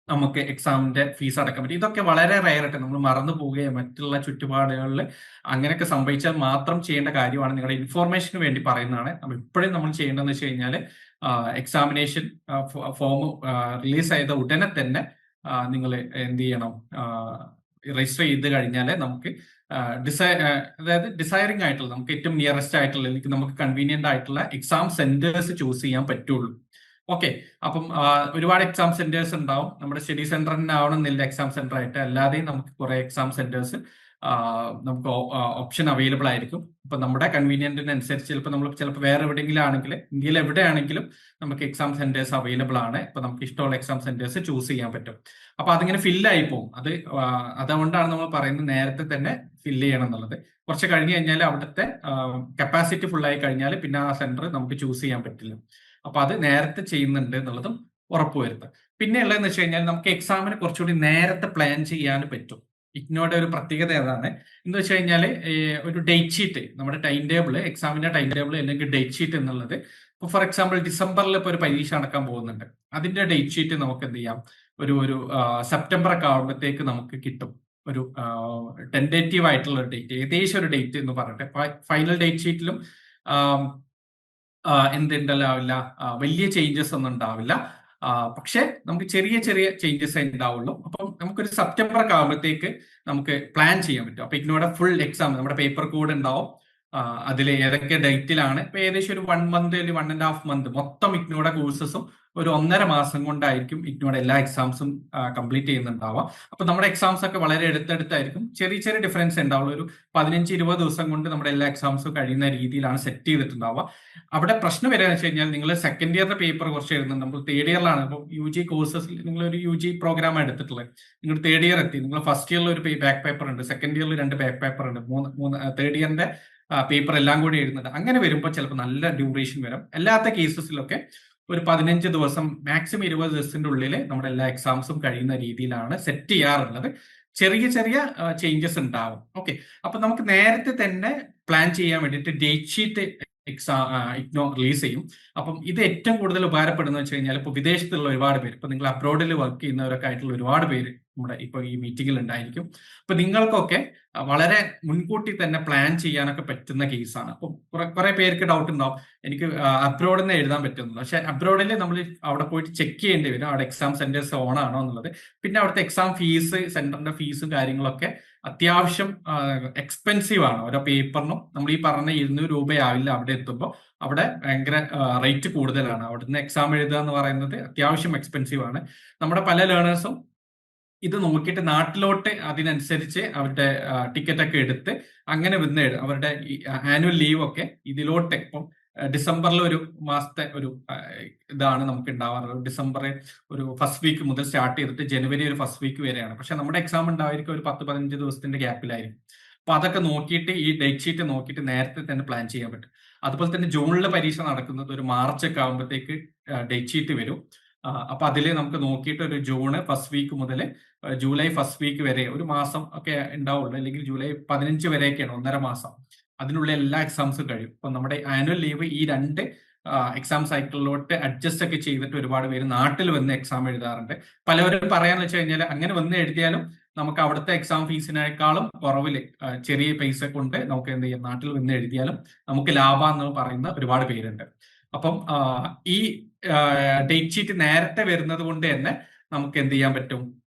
നമുക്ക് എക്സാമിന്റെ ഫീസ് അടക്കാൻ പറ്റും. ഇതൊക്കെ വളരെ റയറായിട്ട് നമ്മൾ മറന്നു പോവുകയും മറ്റുള്ള ചുറ്റുപാടുകളിൽ അങ്ങനെയൊക്കെ സംഭവിച്ചാൽ മാത്രം ചെയ്യേണ്ട കാര്യമാണ്. നിങ്ങളുടെ ഇൻഫോർമേഷന് വേണ്ടി പറയുന്നതാണ്. ഇപ്പോഴും നമ്മൾ ചെയ്യേണ്ടതെന്ന് വെച്ച് കഴിഞ്ഞാൽ എക്സാമിനേഷൻ ഫോം റിലീസ് ചെയ്ത ഉടനെ തന്നെ നിങ്ങൾ എന്ത് ചെയ്യണം, രജിസ്റ്റർ ചെയ്ത് കഴിഞ്ഞാൽ നമുക്ക് അതായത് ഡിസൈറിംഗ് ആയിട്ടുള്ള, നമുക്ക് ഏറ്റവും നിയറസ്റ്റ് ആയിട്ടുള്ള അല്ലെങ്കിൽ നമുക്ക് കൺവീനിയന്റ് ആയിട്ടുള്ള എക്സാം സെന്റേഴ്സ് ചൂസ് ചെയ്യാൻ പറ്റുള്ളൂ. ഓക്കെ, അപ്പം ഒരുപാട് എക്സാം സെന്റേഴ്സ് ഉണ്ടാവും. നമ്മുടെ സ്റ്റഡി സെന്ററിന് ആവണമെന്നില്ല എക്സാം സെന്റർ ആയിട്ട്, അല്ലാതെയും നമുക്ക് കുറെ എക്സാം സെന്റേഴ്സ് നമുക്ക് ഓപ്ഷൻ അവൈലബിൾ ആയിരിക്കും. അപ്പൊ നമ്മുടെ കൺവീനിയന്റിനനുസരിച്ച് ചിലപ്പോൾ വേറെ എവിടെയെങ്കിലും ആണെങ്കിൽ, ഇന്ത്യയിൽ എവിടെയാണെങ്കിലും നമുക്ക് എക്സാം സെന്റേഴ്സ് അവൈലബിൾ ആണ്. ഇപ്പൊ നമുക്ക് ഇഷ്ടമുള്ള എക്സാം സെന്റേഴ്സ് ചൂസ് ചെയ്യാൻ പറ്റും. അപ്പൊ അതിങ്ങനെ ഫില്ലായി പോകും. അതുകൊണ്ടാണ് നമ്മൾ പറയുന്നത് നേരത്തെ തന്നെ ഫില്ല് ചെയ്യണം എന്നുള്ളത്. കുറച്ച് കഴിഞ്ഞ് കഴിഞ്ഞാൽ അവിടുത്തെ കപ്പാസിറ്റി ഫുള്ളായി കഴിഞ്ഞാൽ പിന്നെ ആ സെന്റർ നമുക്ക് ചൂസ് ചെയ്യാൻ പറ്റില്ല. അപ്പൊ അത് നേരത്തെ ചെയ്യുന്നുണ്ട് എന്നുള്ളതും ഉറപ്പുവരുത്തുക. പിന്നെ ഉള്ളതെന്ന് വെച്ച് കഴിഞ്ഞാൽ നമുക്ക് എക്സാമിന് കുറച്ചുകൂടി നേരത്തെ പ്ലാൻ ചെയ്യാൻ പറ്റും. ഇഗ്നോയുടെ ഒരു പ്രത്യേകത ഏതാണ് എന്ന് വെച്ച് കഴിഞ്ഞാൽ ഒരു ഡേറ്റ് ഷീറ്റ്, നമ്മുടെ ടൈം ടേബിൾ, എക്സാമിന്റെ ടൈം ടേബിൾ അല്ലെങ്കിൽ ഡേറ്റ് ഷീറ്റ് എന്നുള്ളത്, ഇപ്പോൾ ഫോർ എക്സാമ്പിൾ ഡിസംബറിൽ ഇപ്പോൾ ഒരു പരീക്ഷ നടക്കാൻ പോകുന്നുണ്ട്. അതിന്റെ ഡേറ്റ് ഷീറ്റ് നമുക്ക് എന്ത് ചെയ്യാം, ഒരു സെപ്റ്റംബർ ഒക്കെ ആകുമ്പോഴത്തേക്ക് നമുക്ക് കിട്ടും. ഒരു ടെൻറ്റേറ്റീവ് ആയിട്ടുള്ള ഒരു ഡേറ്റ്, ഏകദേശം ഒരു ഡേറ്റ് എന്ന് പറയട്ടെ. ഫൈനൽ ഡേറ്റ് ഷീറ്റിലും എന്തുണ്ടാവില്ല, വലിയ ചേഞ്ചസ് ഒന്നും ഉണ്ടാവില്ല. പക്ഷെ നമുക്ക് ചെറിയ ചെറിയ ചേഞ്ചസ് ഉണ്ടാവുള്ളൂ. അപ്പം നമുക്കൊരു സെപ്റ്റംബർ ഒക്കെ ആകുമ്പോഴത്തേക്ക് നമുക്ക് പ്ലാൻ ചെയ്യാൻ പറ്റും. അപ്പൊ ഇഗ്നോയുടെ ഫുൾ എക്സാം, നമ്മുടെ പേപ്പർ കോഡ് ഉണ്ടാവും, അതിൽ ഏതൊക്കെ ഡേറ്റിലാണ് ഇപ്പൊ ഏകദേശം ഒരു 1 മന്ത് അല്ലെങ്കിൽ 1.5 മന്ത് മൊത്തം ഇഗ്നോയുടെ കോഴ്സസും ഒരു 1.5 മാസം കൊണ്ടായിരിക്കും ഇഗ്നോയുടെ എല്ലാ എക്സാംസും കംപ്ലീറ്റ് ചെയ്യുന്നുണ്ടാവുക. അപ്പൊ നമ്മുടെ എക്സാംസ് ഒക്കെ വളരെ അടുത്തടുത്തായിരിക്കും. ചെറിയ ചെറിയ ഡിഫറൻസ് ഉണ്ടാവുള്ളൂ. ഒരു 15-20 ദിവസം കൊണ്ട് നമ്മുടെ എല്ലാ എക്സാംസും കഴിയുന്ന രീതിയിലാണ് സെറ്റ് ചെയ്തിട്ടുണ്ടാവുക. അവിടെ പ്രശ്നം വരിക വെച്ച് കഴിഞ്ഞാൽ നിങ്ങൾ സെക്കൻഡ് ഇയറിന്റെ പേപ്പർ കുറച്ച് എഴുതുന്നുണ്ട്. നമ്മൾ തേർഡ് ഇയറിലാണ്. അപ്പോൾ UG കോഴ്സസിൽ നിങ്ങൾ ഒരു UG പ്രോഗ്രാം എടുത്തിട്ടുള്ളത്, നിങ്ങൾ തേർഡ് ഇയർ എത്തി, നിങ്ങൾ ഫസ്റ്റ് ഇയറിൽ ഒരു ബാക്ക് പേപ്പർ ഉണ്ട്, സെക്കൻഡ് ഇയറിൽ 2 ബാക്ക് പേപ്പർ ഉണ്ട്, തേർഡ് ഇയറിന്റെ പേപ്പർ എല്ലാം കൂടി എഴുതുന്നുണ്ട്. അങ്ങനെ വരുമ്പോൾ ചിലപ്പോൾ നല്ല ഡ്യൂറേഷൻ വരും. അല്ലാത്ത കേസസിലൊക്കെ ഒരു 15 ദിവസം മാക്സിമം 20 ദിവസത്തിന്റെ ഉള്ളിൽ നമ്മുടെ എല്ലാ എക്സാംസും കഴിയുന്ന രീതിയിലാണ് സെറ്റ് ചെയ്യാറുള്ളത്. ചെറിയ ചെറിയ ചേഞ്ചസ് ഉണ്ടാവും. ഓക്കെ, അപ്പൊ നമുക്ക് നേരത്തെ തന്നെ പ്ലാൻ ചെയ്യാൻ വേണ്ടിയിട്ട് ഡേറ്റ് ഷീറ്റ് ഇഗ്നോ റിലീസ് ചെയ്യും. അപ്പം ഇത് ഏറ്റവും കൂടുതൽ ഉപകാരപ്പെടുന്നത് വെച്ച് കഴിഞ്ഞാൽ ഇപ്പൊ വിദേശത്തുള്ള ഒരുപാട് പേര്, ഇപ്പൊ നിങ്ങൾ അബ്രോഡിൽ വർക്ക് ചെയ്യുന്നവരൊക്കെ ആയിട്ടുള്ള ഒരുപാട് പേര് നമ്മുടെ ഇപ്പൊ ഈ മീറ്റിംഗിൽ ഉണ്ടായിരിക്കും. അപ്പൊ നിങ്ങൾക്കൊക്കെ വളരെ മുൻകൂട്ടി തന്നെ പ്ലാൻ ചെയ്യാനൊക്കെ പറ്റുന്ന കേസാണ്. അപ്പം കുറെ പേർക്ക് ഡൗട്ട് ഉണ്ടാവും, എനിക്ക് അബ്രോഡിൽ നിന്ന് എഴുതാൻ പറ്റുന്നുള്ളൂ. പക്ഷെ അബ്രോഡിൽ നമ്മൾ അവിടെ പോയിട്ട് ചെക്ക് ചെയ്യേണ്ടി വരും അവിടെ എക്സാം സെന്റേഴ്സ് ഓൺ ആണോ എന്നുള്ളത്. പിന്നെ അവിടുത്തെ എക്സാം ഫീസ്, സെന്ററിന്റെ ഫീസും കാര്യങ്ങളൊക്കെ അത്യാവശ്യം എക്സ്പെൻസീവ് ആണ്. ഓരോ പേപ്പറിനും നമ്മൾ ഈ പറഞ്ഞ 200 രൂപയാവില്ല അവിടെ എത്തുമ്പോൾ. അവിടെ ഭയങ്കര റേറ്റ് കൂടുതലാണ്. അവിടുന്ന് എക്സാം എഴുതുക എന്ന് പറയുന്നത് അത്യാവശ്യം എക്സ്പെൻസീവ് ആണ്. നമ്മുടെ പല ലേണേഴ്സും ഇത് നോക്കിയിട്ട് നാട്ടിലോട്ട് അതിനനുസരിച്ച് അവരുടെ ടിക്കറ്റ് ഒക്കെ എടുത്ത് അങ്ങനെ വന്ന് അവരുടെ ആനുവൽ ലീവ് ഒക്കെ ഇതിലോട്ട് ഇപ്പം ഡിസംബറിൽ ഒരു മാസത്തെ ഒരു ഇതാണ് നമുക്ക് ഉണ്ടാവാറുള്ളത്. ഡിസംബർ ഒരു ഫസ്റ്റ് വീക്ക് മുതൽ സ്റ്റാർട്ട് ചെയ്തിട്ട് ജനുവരി ഒരു ഫസ്റ്റ് വീക്ക് വരെയാണ്. പക്ഷെ നമ്മുടെ എക്സാം ഉണ്ടായിരിക്കും ഒരു 10-15 ദിവസത്തിന്റെ ഗ്യാപ്പിലായിരിക്കും. അപ്പൊ അതൊക്കെ നോക്കിയിട്ട് ഈ ഡേറ്റ് ഷീറ്റ് നോക്കിയിട്ട് നേരത്തെ തന്നെ പ്ലാൻ ചെയ്യാൻ പറ്റും. അതുപോലെ തന്നെ ജൂണിൽ പരീക്ഷ നടക്കുന്നത് ഒരു മാർച്ച് ഒക്കെ ആകുമ്പോഴത്തേക്ക് ഡേറ്റ് ഷീറ്റ് വരും. അപ്പൊ അതിൽ നമുക്ക് നോക്കിയിട്ട് ഒരു ജൂണ് ഫസ്റ്റ് വീക്ക് മുതൽ ജൂലൈ ഫസ്റ്റ് വീക്ക് വരെ ഒരു മാസം ഒക്കെ ഉണ്ടാവുള്ളൂ. അല്ലെങ്കിൽ ജൂലൈ 15 വരെയൊക്കെയാണ്, 1.5 മാസം. അതിനുള്ള എല്ലാ എക്സാംസും കഴിയും. അപ്പൊ നമ്മുടെ ആനുവൽ ലീവ് ഈ 2 എക്സാം സൈക്കിളിലോട്ട് അഡ്ജസ്റ്റ് ഒക്കെ ചെയ്തിട്ട് ഒരുപാട് പേര് നാട്ടിൽ വന്ന് എക്സാം എഴുതാറുണ്ട്. പലവരും പറയാന്ന് വെച്ച് കഴിഞ്ഞാൽ അങ്ങനെ വന്ന് എഴുതിയാലും നമുക്ക് അവിടുത്തെ എക്സാം ഫീസിനേക്കാളും കുറവില് ചെറിയ പൈസ കൊണ്ട് നമുക്ക് എന്ത് ചെയ്യാം, നാട്ടിൽ വന്ന് എഴുതിയാലും നമുക്ക് ലാഭമെന്ന് പറയുന്ന ഒരുപാട് പേരുണ്ട്. അപ്പം ഈ ഡേറ്റ് ഷീറ്റ് നേരത്തെ വരുന്നത് കൊണ്ട് തന്നെ നമുക്ക് എന്ത് ചെയ്യാൻ പറ്റും,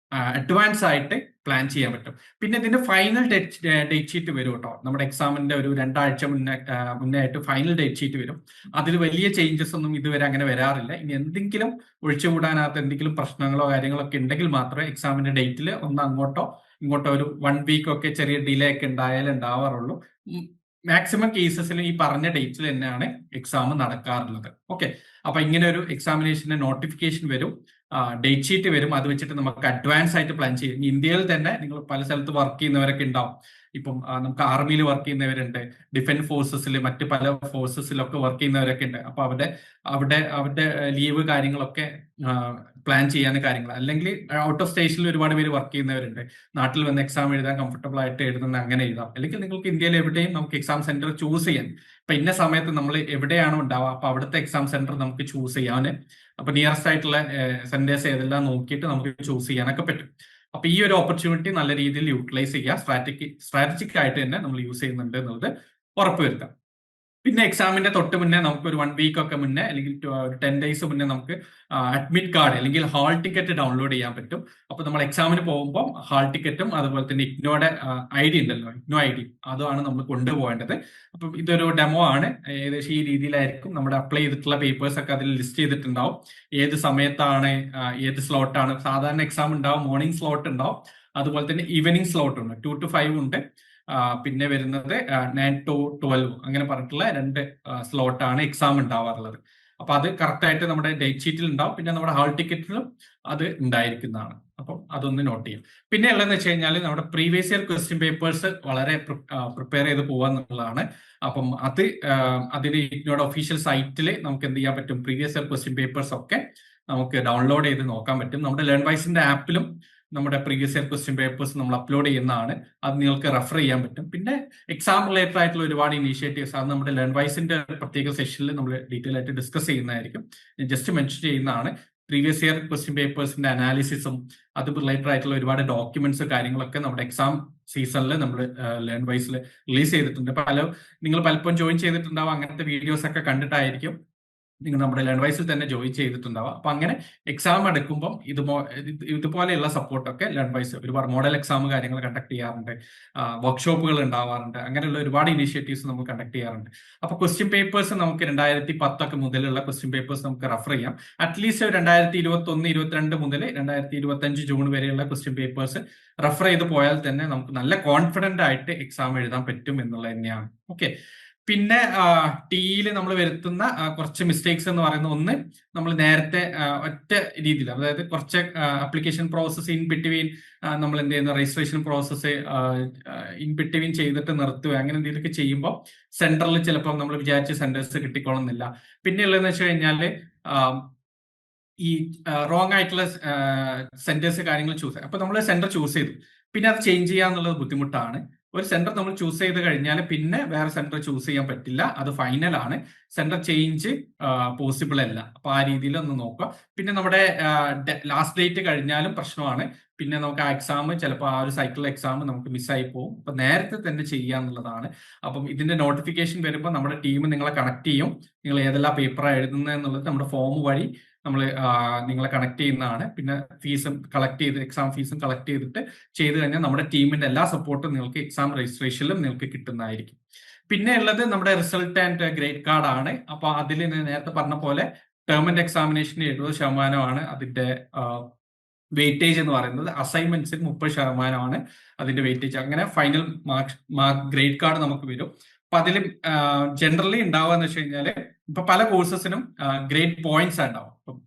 അഡ്വാൻസ് ആയിട്ട് പ്ലാൻ ചെയ്യാൻ പറ്റും. പിന്നെ ഇതിന്റെ ഫൈനൽ ഡേറ്റ് ഷീറ്റ് വരും കേട്ടോ. നമ്മുടെ എക്സാമിന്റെ ഒരു 2 ആഴ്ച മുന്നേ ആയിട്ട് ഫൈനൽ ഡേറ്റ് ഷീറ്റ് വരും. അതിൽ വലിയ ചേഞ്ചസ് ഒന്നും ഇതുവരെ അങ്ങനെ വരാറില്ല. ഇനി എന്തെങ്കിലും ഒഴിച്ചുകൂടാനകത്ത് എന്തെങ്കിലും പ്രശ്നങ്ങളോ കാര്യങ്ങളോ ഒക്കെ ഉണ്ടെങ്കിൽ മാത്രമേ എക്സാമിന്റെ ഡേറ്റിൽ ഒന്ന് അങ്ങോട്ടോ ഇങ്ങോട്ടോ ഒരു 1 വീക്ക് ഒക്കെ ചെറിയ ഡിലേ ഒക്കെ ഉണ്ടായാലേ ഉണ്ടാവാറുള്ളൂ. മാക്സിമം കേസസിൽ ഈ പറഞ്ഞ ഡേറ്റിൽ തന്നെയാണ് എക്സാം നടക്കാറുള്ളത്. ഓക്കെ, അപ്പൊ ഇങ്ങനെ ഒരു എക്സാമിനേഷന്റെ നോട്ടിഫിക്കേഷൻ വരും, ഡേറ്റ് ഷീറ്റ് വരും. അത് വെച്ചിട്ട് നമുക്ക് അഡ്വാൻസ് ആയിട്ട് പ്ലാൻ ചെയ്യും. ഇന്ത്യയിൽ തന്നെ നിങ്ങൾ പല സ്ഥലത്ത് വർക്ക് ചെയ്യുന്നവരൊക്കെ ഉണ്ടാവും. ഇപ്പം നമുക്ക് ആർമിയിൽ വർക്ക് ചെയ്യുന്നവരുണ്ട്, ഡിഫൻസ് ഫോഴ്സസിൽ, മറ്റ് പല ഫോഴ്സസിലൊക്കെ വർക്ക് ചെയ്യുന്നവരൊക്കെ ഉണ്ട്. അപ്പൊ അവരുടെ ലീവ് കാര്യങ്ങളൊക്കെ പ്ലാൻ ചെയ്യാൻ കാര്യങ്ങൾ, അല്ലെങ്കിൽ ഔട്ട് ഓഫ് സ്റ്റേഷനിൽ ഒരുപാട് പേര് വർക്ക് ചെയ്യുന്നവരുണ്ട്. നാട്ടിൽ വന്ന് എക്സാം എഴുതാൻ കംഫർട്ടബിൾ ആയിട്ട് എഴുതുന്ന അങ്ങനെ എഴുതാം. അല്ലെങ്കിൽ നിങ്ങൾക്ക് ഇന്ത്യയിൽ എവിടെയും നമുക്ക് എക്സാം സെന്റർ ചൂസ് ചെയ്യാൻ, ഇപ്പൊ ഇന്ന സമയത്ത് നമ്മൾ എവിടെയാണോ ഉണ്ടാവുക അപ്പൊ അവിടുത്തെ എക്സാം സെന്റർ നമുക്ക് ചൂസ് ചെയ്യാൻ, അപ്പൊ നിയറസ്റ്റ് ആയിട്ടുള്ള സെന്റേഴ്സ് ഏതെല്ലാം നോക്കിയിട്ട് നമുക്ക് ചൂസ് ചെയ്യാനൊക്കെ പറ്റും. അപ്പൊ ഈ ഒരു ഓപ്പർച്യൂണിറ്റി നല്ല രീതിയിൽ യൂട്ടിലൈസ് ചെയ്യുക, സ്ട്രാറ്റജിക് ആയിട്ട് തന്നെ നമ്മൾ യൂസ് ചെയ്യുന്നുണ്ട് എന്നുള്ളത് ഉറപ്പുവരുത്താം. പിന്നെ എക്സാമിന്റെ തൊട്ട് മുന്നേ നമുക്ക് ഒരു 1 വീക്ക് ഒക്കെ മുന്നേ അല്ലെങ്കിൽ ഒരു 10 ഡേയ്സ് മുന്നേ നമുക്ക് അഡ്മിറ്റ് കാർഡ് അല്ലെങ്കിൽ ഹാൾ ടിക്കറ്റ് ഡൗൺലോഡ് ചെയ്യാൻ പറ്റും. അപ്പൊ നമ്മൾ എക്സാമിന് പോകുമ്പോൾ ഹാൾ ടിക്കറ്റും അതുപോലെ തന്നെ ഇഗ്നോയുടെ ID ഉണ്ടല്ലോ, ഇഗ്നോ ID, അതാണ് നമ്മൾ കൊണ്ടുപോകേണ്ടത്. അപ്പം ഇതൊരു ഡെമോ ആണ്. ഏകദേശം ഈ രീതിയിലായിരിക്കും നമ്മുടെ അപ്ലൈ ചെയ്തിട്ടുള്ള പേപ്പേഴ്സ് ഒക്കെ അതിൽ ലിസ്റ്റ് ചെയ്തിട്ടുണ്ടാവും. ഏത് സമയത്താണ്, ഏത് സ്ലോട്ടാണ്. സാധാരണ എക്സാം ഉണ്ടാവും, മോർണിംഗ് സ്ലോട്ട് ഉണ്ടാവും, അതുപോലെ തന്നെ ഈവനിങ് സ്ലോട്ട് ഉണ്ട്, 2 to 5 ഉണ്ട്. പിന്നെ വരുന്നത് 9 to 12 അങ്ങനെ പറഞ്ഞിട്ടുള്ള 2 സ്ലോട്ടാണ് എക്സാം ഉണ്ടാവാറുള്ളത്. അപ്പൊ അത് കറക്റ്റ് ആയിട്ട് നമ്മുടെ ഡേറ്റ് ഷീറ്റിൽ ഉണ്ടാവും. പിന്നെ നമ്മുടെ ഹാൾ ടിക്കറ്റിലും അത് ഉണ്ടായിരിക്കുന്നതാണ്. അപ്പം അതൊന്ന് നോട്ട് ചെയ്യും. പിന്നെ ഉള്ളതെന്ന് വെച്ച് കഴിഞ്ഞാൽ നമ്മുടെ പ്രീവിയസ് ഇയർ ക്വസ്റ്റ്യൻ പേപ്പേഴ്സ് വളരെ പ്രിപ്പയർ ചെയ്ത് പോകാന്നുള്ളതാണ്. അപ്പം അതിന് ഇഗ്നോയുടെ ഒഫീഷ്യൽ സൈറ്റിൽ നമുക്ക് എന്ത് ചെയ്യാൻ പറ്റും, പ്രീവിയസ് ഇയർ ക്വസ്റ്റ്യൻ പേപ്പേഴ്സ് ഒക്കെ നമുക്ക് ഡൗൺലോഡ് ചെയ്ത് നോക്കാൻ പറ്റും. നമ്മുടെ ലേൺവൈസിന്റെ ആപ്പിലും നമ്മുടെ പ്രീവിയസ് ഇയർ ക്വസ്റ്റ്യൻ പേപ്പേഴ്സ് നമ്മൾ അപ്ലോഡ് ചെയ്യുന്നതാണ്. അത് നിങ്ങൾക്ക് റെഫർ ചെയ്യാൻ പറ്റും. പിന്നെ എക്സാം റിലേറ്റഡ് ആയിട്ടുള്ള ഒരുപാട് ഇനീഷ്യേറ്റീവ്സ് അത് നമ്മുടെ ലേൺവൈസിന്റെ പ്രത്യേക സെഷനിൽ നമ്മൾ ഡീറ്റെയിൽ ആയിട്ട് ഡിസ്കസ് ചെയ്യുന്നതായിരിക്കും. ജസ്റ്റ് മെൻഷൻ ചെയ്യുന്നതാണ്. പ്രീവിയസ് ഇയർ ക്വസ്റ്റ്യൻ പേപ്പേഴ്സിന്റെ അനാലിസിസും അത് റിലേറ്റഡ് ആയിട്ടുള്ള ഒരുപാട് ഡോക്യുമെന്റ്സ് കാര്യങ്ങളൊക്കെ നമ്മുടെ എക്സാം സീസണിൽ നമ്മൾ ലേൺവൈസിൽ റിലീസ് ചെയ്തിട്ടുണ്ട്. നിങ്ങൾ പലപ്പോഴും ജോയിൻ ചെയ്തിട്ടുണ്ടാവും, അങ്ങനത്തെ വീഡിയോസ് ഒക്കെ കണ്ടിട്ടായിരിക്കും നിങ്ങൾ നമ്മുടെ ലേൺവൈസിൽ തന്നെ ജോയിൻ ചെയ്തിട്ടുണ്ടാവുക. അപ്പൊ അങ്ങനെ എക്സാം എടുക്കുമ്പം ഇതുപോലെയുള്ള സപ്പോർട്ടൊക്കെ ലേൺവൈസ് ഒരുപാട് മോഡൽ എക്സാം കാര്യങ്ങൾ കണ്ടക്ട് ചെയ്യാറുണ്ട്, വർക്ക്ഷോപ്പുകൾ ഉണ്ടാവാറുണ്ട്, അങ്ങനെയുള്ള ഒരുപാട് ഇനിഷ്യേറ്റീവ്സ് നമ്മൾ കണ്ടക്ട് ചെയ്യാറുണ്ട്. അപ്പൊ ക്വസ്റ്റ്യൻ പേപ്പേഴ്സ് നമുക്ക് 2010 മുതലുള്ള ക്വസ്റ്റ്യൻ പേപ്പേഴ്സ് നമുക്ക് റെഫർ ചെയ്യാം. അറ്റ്ലീസ്റ്റ് 2021-22 മുതൽ 2025 ജൂൺ വരെയുള്ള ക്വസ്റ്റ്യൻ പേപ്പേഴ്സ് റെഫർ ചെയ്ത് പോയാൽ തന്നെ നമുക്ക് നല്ല കോൺഫിഡന്റ് ആയിട്ട് എക്സാം എഴുതാൻ പറ്റും എന്നുള്ളത് തന്നെയാണ്. ഓക്കെ. പിന്നെ ടിയിൽ നമ്മൾ വരുത്തുന്ന കുറച്ച് മിസ്റ്റേക്സ് എന്ന് പറയുന്നത്, ഒന്ന്, നമ്മൾ നേരത്തെ ഒറ്റ രീതിയിൽ, അതായത് കുറച്ച് അപ്ലിക്കേഷൻ പ്രോസസ്സ് ഇൻ ബിറ്റ്വീൻ നമ്മൾ എന്ത് ചെയ്യുന്ന രജിസ്ട്രേഷൻ പ്രോസസ്സ് ഇൻ ബിറ്റ്വീൻ ചെയ്തിട്ട് നിർത്തുക, അങ്ങനെ എന്തെങ്കിലുമൊക്കെ ചെയ്യുമ്പോൾ സെന്ററിൽ ചിലപ്പോൾ നമ്മൾ വിചാരിച്ച സെന്റേഴ്സ് കിട്ടിക്കൊള്ളുന്നില്ല. പിന്നെ ഉള്ളതെന്ന് വെച്ച് കഴിഞ്ഞാൽ ഈ റോങ് ആയിട്ടുള്ള സെന്റേഴ്സ് കാര്യങ്ങൾ ചൂസ് ചെയ്യാം. അപ്പൊ നമ്മൾ സെന്റർ ചൂസ് ചെയ്തു, പിന്നെ അത് ചേഞ്ച് ചെയ്യാന്നുള്ളത് ബുദ്ധിമുട്ടാണ്. ഒരു സെന്റർ നമ്മൾ ചൂസ് ചെയ്ത് കഴിഞ്ഞാൽ പിന്നെ വേറെ സെന്റർ ചൂസ് ചെയ്യാൻ പറ്റില്ല, അത് ഫൈനൽ ആണ്. സെന്റർ ചേഞ്ച് പോസിബിൾ അല്ല. അപ്പൊ ആ രീതിയിൽ ഒന്ന് നോക്കുക. പിന്നെ നമ്മുടെ ലാസ്റ്റ് ഡേറ്റ് കഴിഞ്ഞാലും പ്രശ്നമാണ്. പിന്നെ നമുക്ക് ആ എക്സാം ചിലപ്പോൾ ആ ഒരു സൈക്കിൾ എക്സാം നമുക്ക് മിസ്സായി പോകും. അപ്പൊ നേരത്തെ തന്നെ ചെയ്യുക എന്നുള്ളതാണ്. അപ്പം ഇതിന്റെ നോട്ടിഫിക്കേഷൻ വരുമ്പോൾ നമ്മുടെ ടീം നിങ്ങളെ കണക്ട് ചെയ്യും. നിങ്ങൾ ഏതെല്ലാം പേപ്പറാണ് എഴുതുന്നത് എന്നുള്ളത് നമ്മുടെ ഫോം വഴി നമ്മൾ നിങ്ങളെ കണക്ട് ചെയ്യുന്നതാണ്. പിന്നെ ഫീസും കളക്ട് ചെയ്ത്, എക്സാം ഫീസും കളക്ട് ചെയ്തിട്ട് ചെയ്ത് കഴിഞ്ഞാൽ നമ്മുടെ ടീമിന്റെ എല്ലാ സപ്പോർട്ടും നിങ്ങൾക്ക് എക്സാം രജിസ്ട്രേഷനിലും നിങ്ങൾക്ക് കിട്ടുന്നതായിരിക്കും. പിന്നെ ഉള്ളത് നമ്മുടെ റിസൾട്ട് ആൻഡ് ഗ്രേഡ് കാർഡ് ആണ്. അപ്പൊ അതിൽ നേരത്തെ പറഞ്ഞ പോലെ ടേം ആൻഡ് എക്സാമിനേഷന് 70% അതിന്റെ വെയിറ്റേജ് എന്ന് പറയുന്നത്. അസൈൻമെന്റ്സിന് 30% അതിന്റെ വെയിറ്റേജ്. അങ്ങനെ ഫൈനൽ മാർക്ക് ഗ്രേഡ് കാർഡ് നമുക്ക് വരും. അപ്പൊ അതിൽ ജനറലി ഉണ്ടാവുക എന്ന് വെച്ച് കഴിഞ്ഞാല്, ഇപ്പൊ പല കോഴ്സസിനും ഗ്രേഡ് പോയിന്റ്സ് ഉണ്ടാവും. ഇപ്പം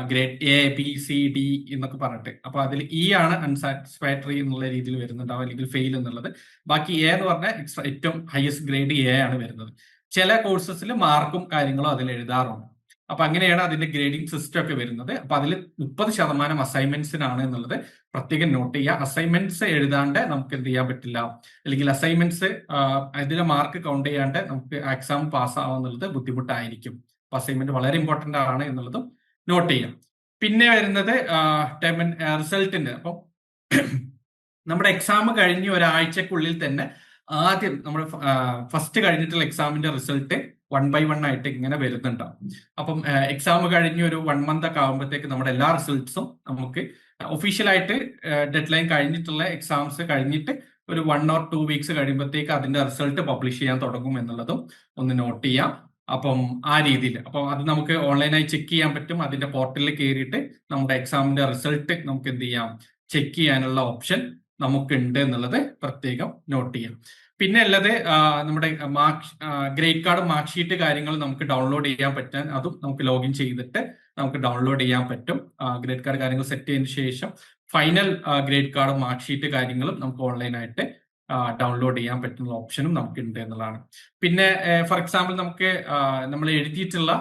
grade A, B, C, D എന്നൊക്കെ പറഞ്ഞിട്ട്. അപ്പൊ അതിൽ E ആണ് അൺസാറ്റിസ്ഫാക്ടറി എന്നുള്ള രീതിയിൽ വരുന്നുണ്ടാവും, അല്ലെങ്കിൽ ഫെയിൽ എന്നുള്ളത്. ബാക്കി A എന്ന് പറഞ്ഞാൽ ഏറ്റവും ഹയസ്റ്റ് ഗ്രേഡ് A ആണ് വരുന്നത്. ചില കോഴ്സസിൽ മാർക്കും കാര്യങ്ങളും അതിൽ എഴുതാറുണ്ട്. അപ്പൊ അങ്ങനെയാണ് അതിന്റെ ഗ്രേഡിംഗ് സിസ്റ്റം ഒക്കെ വരുന്നത്. അപ്പൊ അതിൽ 30% അസൈൻമെന്റ്സിനാണ് എന്നുള്ളത് പ്രത്യേകം നോട്ട് ചെയ്യുക. അസൈൻമെന്റ്സ് എഴുതാണ്ട് നമുക്ക് എന്ത് ചെയ്യാൻ പറ്റില്ല, അല്ലെങ്കിൽ അസൈൻമെന്റ്സ് അതിലെ മാർക്ക് കൗണ്ട് ചെയ്യാണ്ട് നമുക്ക് എക്സാം പാസ് ആവുന്നുള്ളത് ബുദ്ധിമുട്ടായിരിക്കും. അപ്പൊ അസൈൻമെന്റ് വളരെ ഇമ്പോർട്ടന്റ് ആണ് എന്നുള്ളതും നോട്ട് ചെയ്യാം. പിന്നെ വരുന്നത് റിസൾട്ടിന്റെ. അപ്പം നമ്മുടെ എക്സാം കഴിഞ്ഞ് ഒരാഴ്ചക്കുള്ളിൽ തന്നെ ആദ്യം നമ്മുടെ ഫസ്റ്റ് കഴിഞ്ഞിട്ടുള്ള എക്സാമിന്റെ റിസൾട്ട് 1 by 1 ആയിട്ട് ഇങ്ങനെ വരുന്നുണ്ടാവും. അപ്പം എക്സാം കഴിഞ്ഞ് ഒരു 1 month ഒക്കെ ആകുമ്പോഴത്തേക്ക് നമ്മുടെ എല്ലാ റിസൾട്ട്സും നമുക്ക് ഒഫീഷ്യലായിട്ട് ഡെഡ് ലൈൻ കഴിഞ്ഞിട്ടുള്ള എക്സാംസ് കഴിഞ്ഞിട്ട് ഒരു 1 or 2 weeks കഴിയുമ്പോഴത്തേക്ക് അതിന്റെ റിസൾട്ട് പബ്ലിഷ് ചെയ്യാൻ തുടങ്ങും എന്നുള്ളതും ഒന്ന് നോട്ട് ചെയ്യാം. അപ്പം ആ രീതിയിൽ, അപ്പം അത് നമുക്ക് ഓൺലൈനായി ചെക്ക് ചെയ്യാൻ പറ്റും. അതിന്റെ പോർട്ടലിൽ കയറിയിട്ട് നമ്മുടെ എക്സാമിന്റെ റിസൾട്ട് നമുക്ക് എന്ത് ചെയ്യാം, ചെക്ക് ചെയ്യാനുള്ള ഓപ്ഷൻ നമുക്കുണ്ട് എന്നുള്ളത് പ്രത്യേകം നോട്ട് ചെയ്യാം. പിന്നെ ഉള്ളത് നമ്മുടെ ഗ്രേഡ് കാർഡ്, മാർക്ക് ഷീറ്റ് കാര്യങ്ങൾ നമുക്ക് ഡൗൺലോഡ് ചെയ്യാൻ പറ്റാൻ, അതും നമുക്ക് ലോഗിൻ ചെയ്തിട്ട് നമുക്ക് ഡൗൺലോഡ് ചെയ്യാൻ പറ്റും. ഗ്രേഡ് കാർഡ് കാര്യങ്ങൾ സെറ്റ് ചെയ്തതിനു ശേഷം ഫൈനൽ ഗ്രേഡ് കാർഡും മാർക്ക് ഷീറ്റ് കാര്യങ്ങളും നമുക്ക് ഓൺലൈനായിട്ട് ഡൗൺലോഡ് ചെയ്യാൻ പറ്റുന്ന ഓപ്ഷനും നമുക്ക് ഉണ്ട് എന്നുള്ളതാണ്. പിന്നെ ഫോർ എക്സാമ്പിൾ നമുക്ക് നമ്മൾ എഴുതിയിട്ടുള്ള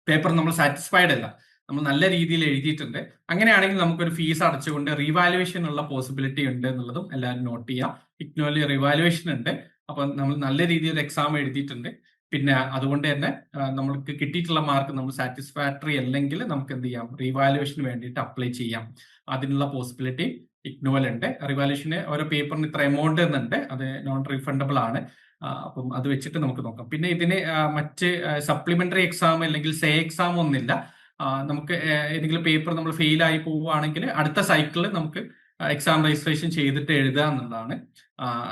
പേപ്പർ നമ്മൾ സാറ്റിസ്ഫൈഡ് അല്ല, നമ്മൾ നല്ല രീതിയിൽ എഴുതിയിട്ടുണ്ട്, അങ്ങനെയാണെങ്കിൽ നമുക്കൊരു ഫീസ് അടച്ചുകൊണ്ട് റീവാലുവേഷൻ ഉള്ള പോസിബിലിറ്റി ഉണ്ട് എന്നുള്ളതും എല്ലാവരും നോട്ട് ചെയ്യുക. ഇഗ്നോയിൽ റിവാലുവേഷൻ ഉണ്ട്. അപ്പൊ നമ്മൾ നല്ല രീതിയിൽ എക്സാം എഴുതിയിട്ടുണ്ട്, പിന്നെ അതുകൊണ്ട് തന്നെ നമ്മൾക്ക് കിട്ടിയിട്ടുള്ള മാർക്ക് നമ്മൾ സാറ്റിസ്ഫാക്ടറി അല്ലെങ്കിൽ നമുക്ക് എന്ത് ചെയ്യാം, റീവാലുവേഷന് വേണ്ടിയിട്ട് അപ്ലൈ ചെയ്യാം. അതിനുള്ള പോസിബിലിറ്റി ഇഗ്നോയിലുണ്ട്. റിവാലുവേഷന് ഓരോ പേപ്പറിന് ഇത്ര എമൗണ്ട് എന്നുണ്ട്, അത് നോൺ റീഫണ്ടബിൾ ആണ്. അപ്പം അത് വെച്ചിട്ട് നമുക്ക് നോക്കാം. പിന്നെ ഇതിന് മറ്റ് സപ്ലിമെന്ററി എക്സാം അല്ലെങ്കിൽ സേ എക്സാം ഒന്നുമില്ല. നമുക്ക് ഏതെങ്കിലും പേപ്പർ നമ്മൾ ഫെയിൽ ആയി പോവുകയാണെങ്കിൽ അടുത്ത സൈക്കിളിൽ നമുക്ക് എക്സാം രജിസ്ട്രേഷൻ ചെയ്തിട്ട് എഴുതുക എന്നുള്ളതാണ്.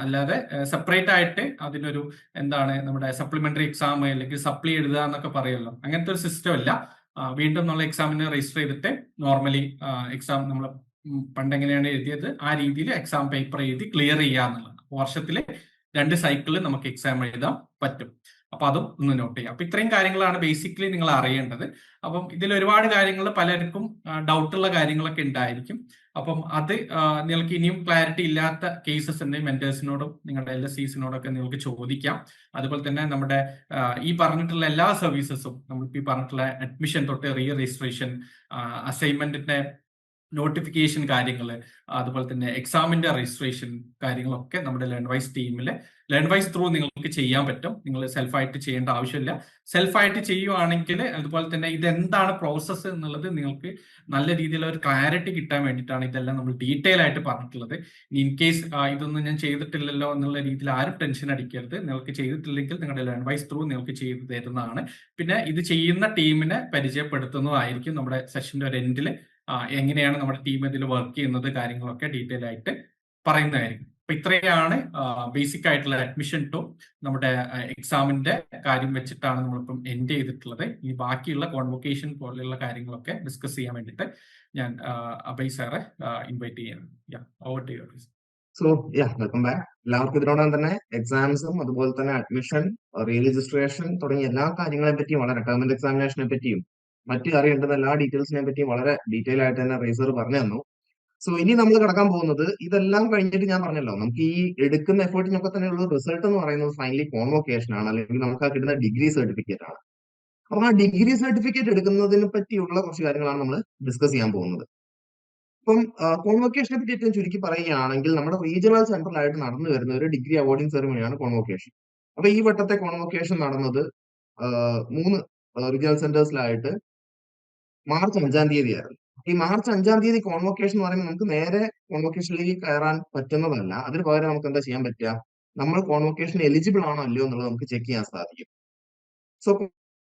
അല്ലാതെ സെപ്പറേറ്റ് ആയിട്ട് അതിനൊരു എന്താണ് നമ്മുടെ സപ്ലിമെന്ററി എക്സാം അല്ലെങ്കിൽ സപ്ലി എഴുതുക എന്നൊക്കെ പറയുമല്ലോ, അങ്ങനത്തെ ഒരു സിസ്റ്റം ഇല്ല. വീണ്ടും നമ്മൾ എക്സാമിന് രജിസ്റ്റർ ചെയ്തിട്ട് നോർമലി എക്സാം നമ്മൾ പണ്ട് എങ്ങനെയാണ് എഴുതിയത് ആ രീതിയിൽ എക്സാം പേപ്പർ എഴുതി ക്ലിയർ ചെയ്യുക എന്നുള്ളതാണ്. വർഷത്തിലെ 2 സൈക്കിളിൽ നമുക്ക് എക്സാം എഴുതാൻ പറ്റും. അപ്പൊ അതും ഒന്ന് നോട്ട് ചെയ്യാം. അപ്പൊ ഇത്രയും കാര്യങ്ങളാണ് ബേസിക്കലി നിങ്ങൾ അറിയേണ്ടത്. അപ്പം ഇതിൽ ഒരുപാട് കാര്യങ്ങൾ പലർക്കും ഡൗട്ടുള്ള കാര്യങ്ങളൊക്കെ ഉണ്ടായിരിക്കും. അപ്പം അത് നിങ്ങൾക്ക് ഇനിയും ക്ലാരിറ്റി ഇല്ലാത്ത കേസസ് ഉണ്ടെങ്കിൽ മെന്റേഴ്സിനോടും നിങ്ങളുടെ LSCസിനോടൊക്കെ നിങ്ങൾക്ക് ചോദിക്കാം. അതുപോലെ തന്നെ നമ്മുടെ ഈ പറഞ്ഞിട്ടുള്ള എല്ലാ സർവീസസും, നമ്മൾക്ക് ഈ പറഞ്ഞിട്ടുള്ള അഡ്മിഷൻ തൊട്ട് റീ രജിസ്ട്രേഷൻ, അസൈൻമെന്റിന്റെ നോട്ടിഫിക്കേഷൻ കാര്യങ്ങൾ, അതുപോലെ തന്നെ എക്സാമിന്റെ രജിസ്ട്രേഷൻ കാര്യങ്ങളൊക്കെ നമ്മുടെ ലേൺവൈസ് ടീമിൽ ലേൺവൈസ് ത്രൂ നിങ്ങൾക്ക് ചെയ്യാൻ പറ്റും. നിങ്ങൾ സെൽഫായിട്ട് ചെയ്യേണ്ട ആവശ്യമില്ല. സെൽഫായിട്ട് ചെയ്യുവാണെങ്കിൽ അതുപോലെ തന്നെ ഇതെന്താണ് പ്രോസസ്സ് എന്നുള്ളത് നിങ്ങൾക്ക് നല്ല രീതിയിലുള്ള ഒരു ക്ലാരിറ്റി കിട്ടാൻ വേണ്ടിയിട്ടാണ് ഇതെല്ലാം നമ്മൾ ഡീറ്റെയിൽ ആയിട്ട് പറഞ്ഞിട്ടുള്ളത്. ഇൻ കേസ് ഇതൊന്നും ഞാൻ ചെയ്തിട്ടില്ലല്ലോ എന്നുള്ള രീതിയിൽ ആരും ടെൻഷൻ അടിക്കരുത്. നിങ്ങൾക്ക് ചെയ്തിട്ടില്ലെങ്കിൽ നിങ്ങളുടെ ലേൺവൈസ് ത്രൂ നിങ്ങൾക്ക് ചെയ്തു തരുന്നതാണ്. പിന്നെ ഇത് ചെയ്യുന്ന ടീമിനെ പരിചയപ്പെടുത്തുന്നതായിരിക്കും നമ്മുടെ സെഷന്റെ ഒരു എൻഡിൽ. എങ്ങനെയാണ് നമ്മുടെ ടീം ഇതിൽ വർക്ക് ചെയ്യുന്നത് കാര്യങ്ങളൊക്കെ ഡീറ്റെയിൽ ആയിട്ട് പറയുന്നതായിരിക്കും. അപ്പൊ ഇത്രയാണ് ബേസിക് ആയിട്ടുള്ള അഡ്മിഷൻ ടു നമ്മുടെ എക്സാമിന്റെ കാര്യം വെച്ചിട്ടാണ് നമ്മളിപ്പം എൻഡ് ചെയ്തിട്ടുള്ളത്. ഇനി ബാക്കിയുള്ള കോൺവൊക്കേഷൻ പോലെയുള്ള കാര്യങ്ങളൊക്കെ ഡിസ്കസ് ചെയ്യാൻ വേണ്ടിയിട്ട് ഞാൻ അഭയ് സാറെ ഇൻവൈറ്റ് ചെയ്യുന്നു. Over to you. So welcome back. എല്ലാവർക്കും ഇതിനോടൊപ്പം തന്നെ എക്സാംസും അതുപോലെ തന്നെ അഡ്മിഷൻ, റീ രജിസ്ട്രേഷൻ തുടങ്ങിയ എല്ലാ കാര്യങ്ങളെ പറ്റിയും വളരെ ടേം എക്സാമിനേഷനെ പറ്റിയും മറ്റു അറിയേണ്ടുന്ന എല്ലാ ഡീറ്റെയിൽസിനെ പറ്റിയും വളരെ ഡീറ്റെയിൽ ആയിട്ട് തന്നെ റേസർ പറഞ്ഞു തന്നു. സോ ഇനി നമ്മൾ കിടക്കാൻ പോകുന്നത് ഇതെല്ലാം കഴിഞ്ഞിട്ട് ഞാൻ പറഞ്ഞല്ലോ നമുക്ക് ഈ എടുക്കുന്ന എഫേർട്ടിനൊക്കെ തന്നെയുള്ള റിസൾട്ട് എന്ന് പറയുന്നത് ഫൈനലി കോൺവൊക്കേഷൻ ആണ്, അല്ലെങ്കിൽ നമുക്ക് ആ കിട്ടുന്ന ഡിഗ്രി സർട്ടിഫിക്കറ്റ് ആണ്. അപ്പൊ ആ ഡിഗ്രി സർട്ടിഫിക്കറ്റ് എടുക്കുന്നതിനെ പറ്റിയുള്ള കുറച്ച് കാര്യങ്ങളാണ് നമ്മൾ ഡിസ്കസ് ചെയ്യാൻ പോകുന്നത്. ഇപ്പം കോൺവൊക്കേഷനെ പറ്റി ഏറ്റവും ചുരുക്കി പറയുകയാണെങ്കിൽ നമ്മുടെ റീജിയണൽ സെന്ററിലായിട്ട് നടന്നു വരുന്ന ഒരു ഡിഗ്രി അവാർഡിംഗ് സെറമണിയാണ് കോൺവൊക്കേഷൻ. അപ്പൊ ഈ വട്ടത്തെ കോൺവൊക്കേഷൻ നടന്നത് 3 റീജിയണൽ സെന്റേഴ്സിലായിട്ട് മാർച്ച് 5-ാം തീയതി ആയിരുന്നു. ഈ മാർച്ച് 5-ാം തീയതി കോൺവൊക്കേഷൻ എന്ന് പറയുമ്പോൾ നമുക്ക് നേരെ കോൺവൊക്കേഷനിലേക്ക് കയറാൻ പറ്റുന്നതല്ല. അതിന് പകരം നമുക്ക് എന്താ ചെയ്യാൻ പറ്റുക, നമ്മൾ കോൺവൊക്കേഷൻ എലിജിബിൾ ആണോ അല്ലയോ എന്നുള്ളത് നമുക്ക് ചെക്ക് ചെയ്യാൻ സാധിക്കും. സോ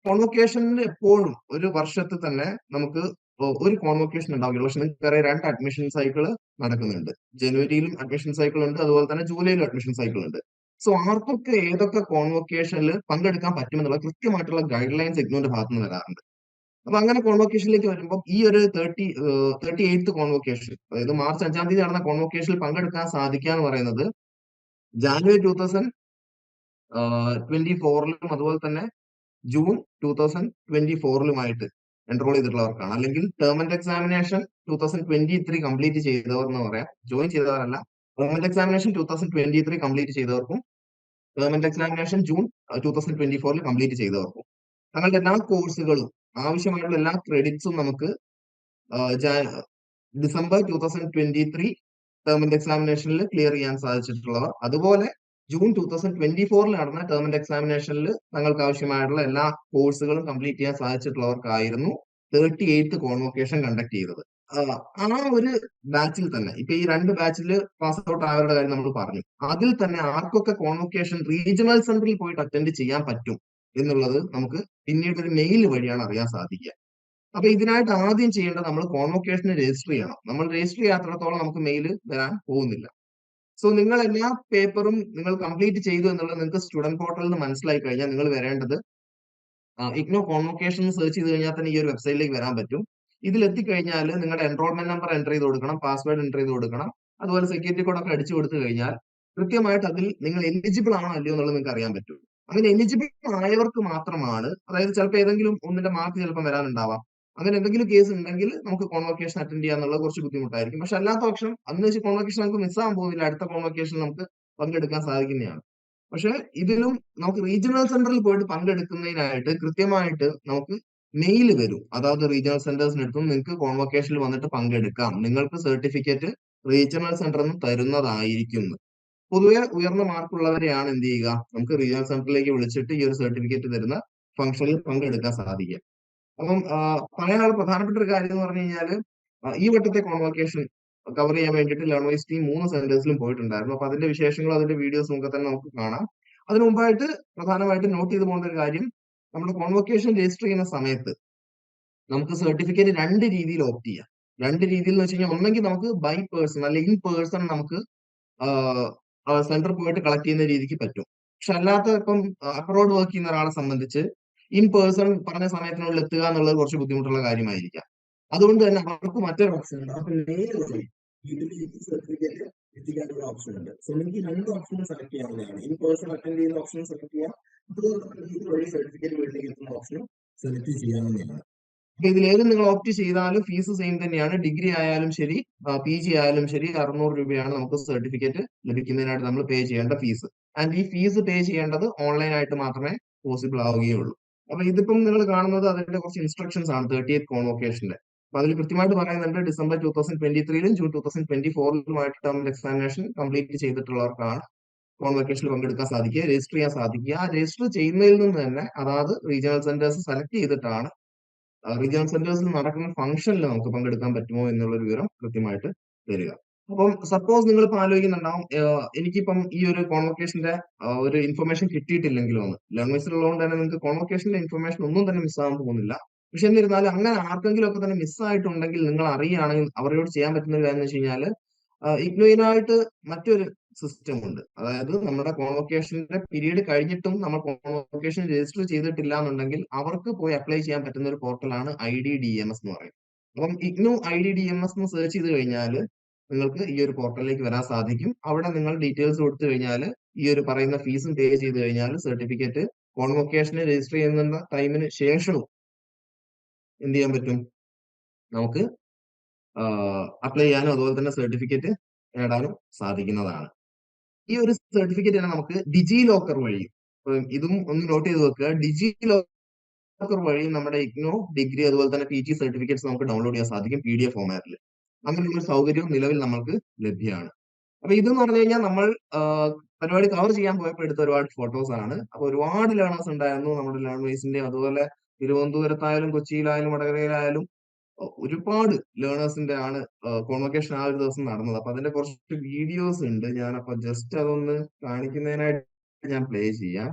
കോൺവൊക്കേഷനിൽ എപ്പോഴും ഒരു വർഷത്തിൽ തന്നെ നമുക്ക് ഒരു കോൺവൊക്കേഷൻ ഉണ്ടാവുകയുള്ളൂ. പക്ഷെ നിങ്ങൾക്കറിയാം 2 അഡ്മിഷൻ സൈക്കിൾ നടക്കുന്നുണ്ട്. ജനുവരിയിലും അഡ്മിഷൻ സൈക്കിൾ ഉണ്ട്, അതുപോലെ തന്നെ ജൂലൈയിലും അഡ്മിഷൻ സൈക്കിൾ ഉണ്ട്. സോ ആർക്കൊക്കെ ഏതൊക്കെ കോൺവൊക്കേഷനിൽ പങ്കെടുക്കാൻ പറ്റുമെന്നുള്ള കൃത്യമായിട്ടുള്ള ഗൈഡ് ലൈൻസ് ഇഗ്നോന്റെ ഭാഗത്ത് നിന്ന് വരാറുണ്ട്. അപ്പൊ അങ്ങനെ കോൺവൊക്കേഷനിലേക്ക് വരുമ്പോൾ ഈ ഒരു 38th കോൺവൊക്കേഷൻ, അതായത് മാർച്ച് 5-ാം തീയതി നടന്ന കോൺവൊക്കേഷനിൽ പങ്കെടുക്കാൻ സാധിക്കുക എന്ന് പറയുന്നത് ജാനുവരി 2024-ലും അതുപോലെ തന്നെ ജൂൺ 2024-ലുമായിട്ട് എൻറോൾ ചെയ്തിട്ടുള്ളവർക്കാണ്. അല്ലെങ്കിൽ ടേം ആൻഡ് എക്സാമിനേഷൻ 2023 കംപ്ലീറ്റ് ചെയ്തവർ എന്ന് പറയാം, ജോയിൻ ചെയ്തവരല്ല. ടേം ആൻഡ് എക്സാമിനേഷൻ 2023 കംപ്ലീറ്റ് ചെയ്തവർക്കും ടേം ആൻഡ് എക്സാമിനേഷൻ ജൂൺ 2024-ൽ കംപ്ലീറ്റ് ചെയ്തവർക്കും തങ്ങളുടെ എല്ലാ കോഴ്സുകളും ആവശ്യമായിട്ടുള്ള എല്ലാ ക്രെഡിറ്റ്സും നമുക്ക് ഡിസംബർ 2023 ടേം ആൻഡ് എക്സാമിനേഷനിൽ ക്ലിയർ ചെയ്യാൻ സാധിച്ചിട്ടുള്ളവർ, അതുപോലെ ജൂൺ 2024-ൽ നടന്ന ടേം ആൻഡ് എക്സാമിനേഷനിൽ തങ്ങൾക്ക് ആവശ്യമായിട്ടുള്ള എല്ലാ കോഴ്സുകളും കംപ്ലീറ്റ് ചെയ്യാൻ സാധിച്ചിട്ടുള്ളവർക്കായിരുന്നു 38th കോൺവൊക്കേഷൻ കണ്ടക്ട് ചെയ്തത്. ആ ഒരു ബാച്ചിൽ തന്നെ ഇപ്പൊ ഈ 2 ബാച്ചിൽ പാസ് ഔട്ട് ആയവരുടെ കാര്യം നമ്മൾ പറഞ്ഞു. അതിൽ തന്നെ ആർക്കൊക്കെ കോൺവൊക്കേഷൻ റീജിയണൽ സെന്ററിൽ പോയിട്ട് അറ്റൻഡ് ചെയ്യാൻ പറ്റും എന്നുള്ളത് നമുക്ക് പിന്നീട് ഒരു മെയിൽ വഴിയാണ് അറിയാൻ സാധിക്കുക. അപ്പൊ ഇതിനായിട്ട് ആദ്യം ചെയ്യേണ്ടത് നമ്മൾ കോൺവൊക്കേഷന് രജിസ്റ്റർ ചെയ്യണം. നമ്മൾ രജിസ്റ്റർ ചെയ്യാത്തിടത്തോളം നമുക്ക് മെയിൽ വരാൻ പോകുന്നില്ല. സോ നിങ്ങൾ എല്ലാ പേപ്പറും നിങ്ങൾ കംപ്ലീറ്റ് ചെയ്തു എന്നുള്ളത് നിങ്ങൾക്ക് സ്റ്റുഡന്റ് പോർട്ടലിൽ നിന്ന് മനസ്സിലായി കഴിഞ്ഞാൽ നിങ്ങൾ വരേണ്ടത് ഇഗ്നോ കോൺവൊക്കേഷൻ സെർച്ച് ചെയ്ത് കഴിഞ്ഞാൽ തന്നെ ഈ ഒരു വെബ്സൈറ്റിലേക്ക് വരാൻ പറ്റും. ഇതിൽ എത്തിക്കഴിഞ്ഞാൽ നിങ്ങളുടെ എൻറോൾമെന്റ് നമ്പർ എൻ്റർ ചെയ്ത് കൊടുക്കണം, പാസ്വേഡ് എൻ്റർ ചെയ്ത് കൊടുക്കണം, അതുപോലെ സെക്യൂരിറ്റി കോഡ് ഒക്കെ അടിച്ചു കൊടുത്തു കഴിഞ്ഞാൽ കൃത്യമായിട്ട് അതിൽ നിങ്ങൾ എലിജിബിൾ ആണോ അല്ലയോ എന്നുള്ളത് നിങ്ങൾക്ക് അറിയാൻ പറ്റും. അങ്ങനെ എലിജിബിൾ ആയവർക്ക് മാത്രമാണ്, അതായത് ചിലപ്പോൾ ഏതെങ്കിലും ഒന്നിന്റെ മാർക്ക് ചിലപ്പോൾ വരാനുണ്ടാവാം, അങ്ങനെ എന്തെങ്കിലും കേസ് ഉണ്ടെങ്കിൽ നമുക്ക് കോൺവൊക്കേഷൻ അറ്റൻഡ് ചെയ്യാന്നുള്ളത് കുറച്ച് ബുദ്ധിമുട്ടായിരിക്കും. പക്ഷെ അല്ലാത്ത പക്ഷം അന്ന് വെച്ച് കോൺവൊക്കേഷൻ നമുക്ക് മിസ്സാകാൻ പോകുന്നില്ല, അടുത്ത കോൺവൊക്കേഷൻ നമുക്ക് പങ്കെടുക്കാൻ സാധിക്കുന്നതാണ്. പക്ഷെ ഇതിലും നമുക്ക് റീജിയണൽ സെന്ററിൽ പോയിട്ട് പങ്കെടുക്കുന്നതിനായിട്ട് കൃത്യമായിട്ട് നമുക്ക് മെയിൽ വരും. അതായത് റീജിയണൽ സെന്റേഴ്സിനടുത്തും നിങ്ങൾക്ക് കോൺവൊക്കേഷനിൽ വന്നിട്ട് പങ്കെടുക്കാം, നിങ്ങൾക്ക് സർട്ടിഫിക്കറ്റ് റീജിയണൽ സെന്ററിൽ നിന്ന് തരുന്നതായിരിക്കും. പൊതുവെ ഉയർന്ന മാർക്കുള്ളവരെയാണ് എന്ത് ചെയ്യുക, നമുക്ക് റീജിയണൽ സെന്ററിലേക്ക് വിളിച്ചിട്ട് ഈ ഒരു സർട്ടിഫിക്കറ്റ് തരുന്ന ഫംഗ്ഷനിൽ പങ്കെടുക്കാൻ സാധിക്കുക. അപ്പം പറയാനുള്ള പ്രധാനപ്പെട്ട ഒരു കാര്യം എന്ന് പറഞ്ഞു കഴിഞ്ഞാൽ ഈ വട്ടത്തെ കോൺവൊക്കേഷൻ കവർ ചെയ്യാൻ വേണ്ടിയിട്ട് ലേൺവൈസ് ടീം 3 സെന്റേഴ്സിലും പോയിട്ടുണ്ടായിരുന്നു. അപ്പൊ അതിന്റെ വിശേഷങ്ങളും അതിന്റെ വീഡിയോസും ഒക്കെ തന്നെ നമുക്ക് കാണാം. അതിനു മുമ്പായിട്ട് പ്രധാനമായിട്ട് നോട്ട് ചെയ്ത് പോകേണ്ട ഒരു കാര്യം, നമ്മുടെ കോൺവൊക്കേഷൻ രജിസ്റ്റർ ചെയ്യുന്ന സമയത്ത് നമുക്ക് സർട്ടിഫിക്കറ്റ് 2 രീതിയിൽ ഓപ്റ്റ് ചെയ്യാം. 2 രീതിയിൽ എന്ന് വെച്ച് കഴിഞ്ഞാൽ ഒന്നെങ്കിൽ നമുക്ക് ബൈ പേഴ്സൺ അല്ലെങ്കിൽ ഇൻ പേഴ്സൺ നമുക്ക് സെന്റർ പോയിട്ട് കളക്ട് ചെയ്യുന്ന രീതിക്ക് പറ്റും. പക്ഷെ അല്ലാത്ത ഇപ്പം അബ്രോഡ് വർക്ക് ചെയ്യുന്ന ഒരാളെ സംബന്ധിച്ച് ഇൻ പേഴ്സൺ പറഞ്ഞ സമയത്തിനുള്ളിൽ എത്തുക എന്നുള്ളത് കുറച്ച് ബുദ്ധിമുട്ടുള്ള കാര്യമായിരിക്കാം. അതുകൊണ്ട് തന്നെ അവർക്ക് മറ്റൊരു ഓപ്ഷൻ ഉണ്ട്, അവർക്ക് നേരിൽ സർട്ടിഫിക്കറ്റ് എത്തിക്കാനുള്ള ഓപ്ഷൻ ഉണ്ട്. സോ നിങ്ങൾക്ക് 2 ഓപ്ഷൻ സെലക്ട് ചെയ്യാവുന്നതാണ്. ഇൻ പേഴ്സൺ അറ്റൻഡ് ചെയ്യുന്ന ഓപ്ഷൻ സെലക്ട് ചെയ്യാം, അതുപോലെ സർട്ടിഫിക്കറ്റ് വീട്ടിലേക്ക് എത്തുന്ന ഓപ്ഷൻ സെലക്ട് ചെയ്യാവുന്നതാണ്. അപ്പൊ ഇതിലേത് നിങ്ങൾ ഓപ്റ്റ് ചെയ്താലും ഫീസ് സെയിം തന്നെയാണ്. ഡിഗ്രി ആയാലും ശരി, PG ആയാലും ശരി, 600 രൂപയാണ് നമുക്ക് സർട്ടിഫിക്കറ്റ് ലഭിക്കുന്നതിനായിട്ട് നമ്മൾ പേ ചെയ്യേണ്ട ഫീസ്. ആൻഡ് ഈ ഫീസ് പേ ചെയ്യേണ്ടത് ഓൺലൈൻ ആയിട്ട് മാത്രമേ പോസിബിൾ ആവുകയുള്ളൂ. അപ്പൊ ഇതിപ്പം നിങ്ങൾ കാണുന്നത് അതിന്റെ കുറച്ച് ഇൻസ്ട്രക്ഷൻസ് ആണ് 38th കോൺവൊക്കേഷന്റെ. അപ്പൊ അതിൽ കൃത്യമായിട്ട് പറയുന്നുണ്ട് ഡിസംബർ 2023-ലും ജൂൺ 2024-ലുമായിട്ട് ടേം എക്സാമിനേഷൻ കംപ്ലീറ്റ് ചെയ്തിട്ടുള്ളവർക്കാണ് കോൺവെക്കേഷനിൽ പങ്കെടുക്കാൻ സാധിക്കുക, രജിസ്റ്റർ ചെയ്യാൻ സാധിക്കുക. ആ രജിസ്റ്റർ ചെയ്യുന്നതിൽ നിന്ന് തന്നെ അതാത് റീജിയണൽ സെന്റേഴ്സ് സെലക്ട് ചെയ്തിട്ടാണ് റീജിയണൽ സെന്റേഴ്സിൽ നടക്കുന്ന ഫംഗ്ഷനിൽ നമുക്ക് പങ്കെടുക്കാൻ പറ്റുമോ എന്നുള്ളൊരു വിവരം കൃത്യമായിട്ട് തരിക. അപ്പം സപ്പോസ് നിങ്ങൾ ഇപ്പൊ ആലോചിക്കുന്നുണ്ടാവും, എനിക്കിപ്പം ഈ ഒരു കോൺവൊക്കേഷന്റെ ഒരു ഇൻഫർമേഷൻ കിട്ടിയിട്ടില്ലെങ്കിലോ എന്ന്. ലേണേഴ്സിൽ ഉള്ളതുകൊണ്ട് തന്നെ നിങ്ങൾക്ക് കോൺവൊക്കേഷന്റെ ഇൻഫർമേഷൻ ഒന്നും തന്നെ മിസ്സാകാൻ പോകുന്നില്ല. പക്ഷെ എന്നിരുന്നാലും അങ്ങനെ ആർക്കെങ്കിലും ഒക്കെ തന്നെ മിസ്സായിട്ടുണ്ടെങ്കിൽ നിങ്ങൾ അറിയുകയാണെങ്കിൽ അവരോട് ചെയ്യാൻ പറ്റുന്ന ഒരു കാര്യം എന്ന് വെച്ച് കഴിഞ്ഞാൽ ഇഗ്നോയിനായിട്ട് മറ്റൊരു സിസ്റ്റം ഉണ്ട്. അതായത് നമ്മുടെ കോൺവൊക്കേഷന്റെ പീരീഡ് കഴിഞ്ഞിട്ടും നമ്മൾ കോൺവൊക്കേഷൻ രജിസ്റ്റർ ചെയ്തിട്ടില്ല എന്നുണ്ടെങ്കിൽ അവർക്ക് പോയി അപ്ലൈ ചെയ്യാൻ പറ്റുന്ന ഒരു പോർട്ടലാണ് IDDMS എന്ന് പറയുന്നത്. അപ്പം ഇഗ്നു IDDMS എന്ന് സെർച്ച് ചെയ്ത് കഴിഞ്ഞാൽ നിങ്ങൾക്ക് ഈ ഒരു പോർട്ടലിലേക്ക് വരാൻ സാധിക്കും. അവിടെ നിങ്ങൾ ഡീറ്റെയിൽസ് കൊടുത്തു കഴിഞ്ഞാൽ ഈ ഒരു പറയുന്ന ഫീസും പേ ചെയ്ത് കഴിഞ്ഞാൽ സർട്ടിഫിക്കറ്റ് കോൺവൊക്കേഷന് രജിസ്റ്റർ ചെയ്യുന്ന ടൈമിന് ശേഷവും എന്ത് ചെയ്യാൻ പറ്റും, നമുക്ക് അപ്ലൈ ചെയ്യാനും അതുപോലെ തന്നെ സർട്ടിഫിക്കറ്റ് നേടാനും സാധിക്കുന്നതാണ്. ഈ ഒരു സർട്ടിഫിക്കറ്റ് തന്നെ നമുക്ക് ഡിജി ലോക്കർ വഴി, ഇതും ഒന്ന് നോട്ട് ചെയ്ത് വെക്കുക, ഡിജി ലോക്കർ വഴി നമ്മുടെ ഇഗ്നോ ഡിഗ്രി അതുപോലെ തന്നെ PG സർട്ടിഫിക്കറ്റ്സ് നമുക്ക് ഡൗൺലോഡ് ചെയ്യാൻ സാധിക്കും PDF ഫോമാറ്റിൽ. അങ്ങനെയുള്ള സൗകര്യവും നിലവിൽ നമ്മൾക്ക് ലഭ്യമാണ്. അപ്പൊ ഇതെന്ന് പറഞ്ഞു കഴിഞ്ഞാൽ നമ്മൾ പരിപാടി കവർ ചെയ്യാൻ പോയപ്പോൾ എടുത്ത ഒരുപാട് ഫോട്ടോസ് ആണ്. അപ്പൊ ഒരുപാട് ലേണേഴ്സ് ഉണ്ടായിരുന്നു നമ്മുടെ ലേണേഴ്സിന്റെ, അതുപോലെ തിരുവനന്തപുരത്തായാലും കൊച്ചിയിലായാലും വടകരയിലായാലും ഒരുപാട് ലേണേഴ്സിന്റെ ആണ് കോൺവൊക്കേഷൻ ആ ഒരു ദിവസം നടന്നത്. അപ്പൊ അതിന്റെ കുറച്ച് വീഡിയോസ് ഉണ്ട്. ഞാനപ്പോ ജസ്റ്റ് അതൊന്ന് കാണിക്കുന്നതിനായിട്ട് ഞാൻ പ്ലേ ചെയ്യാം.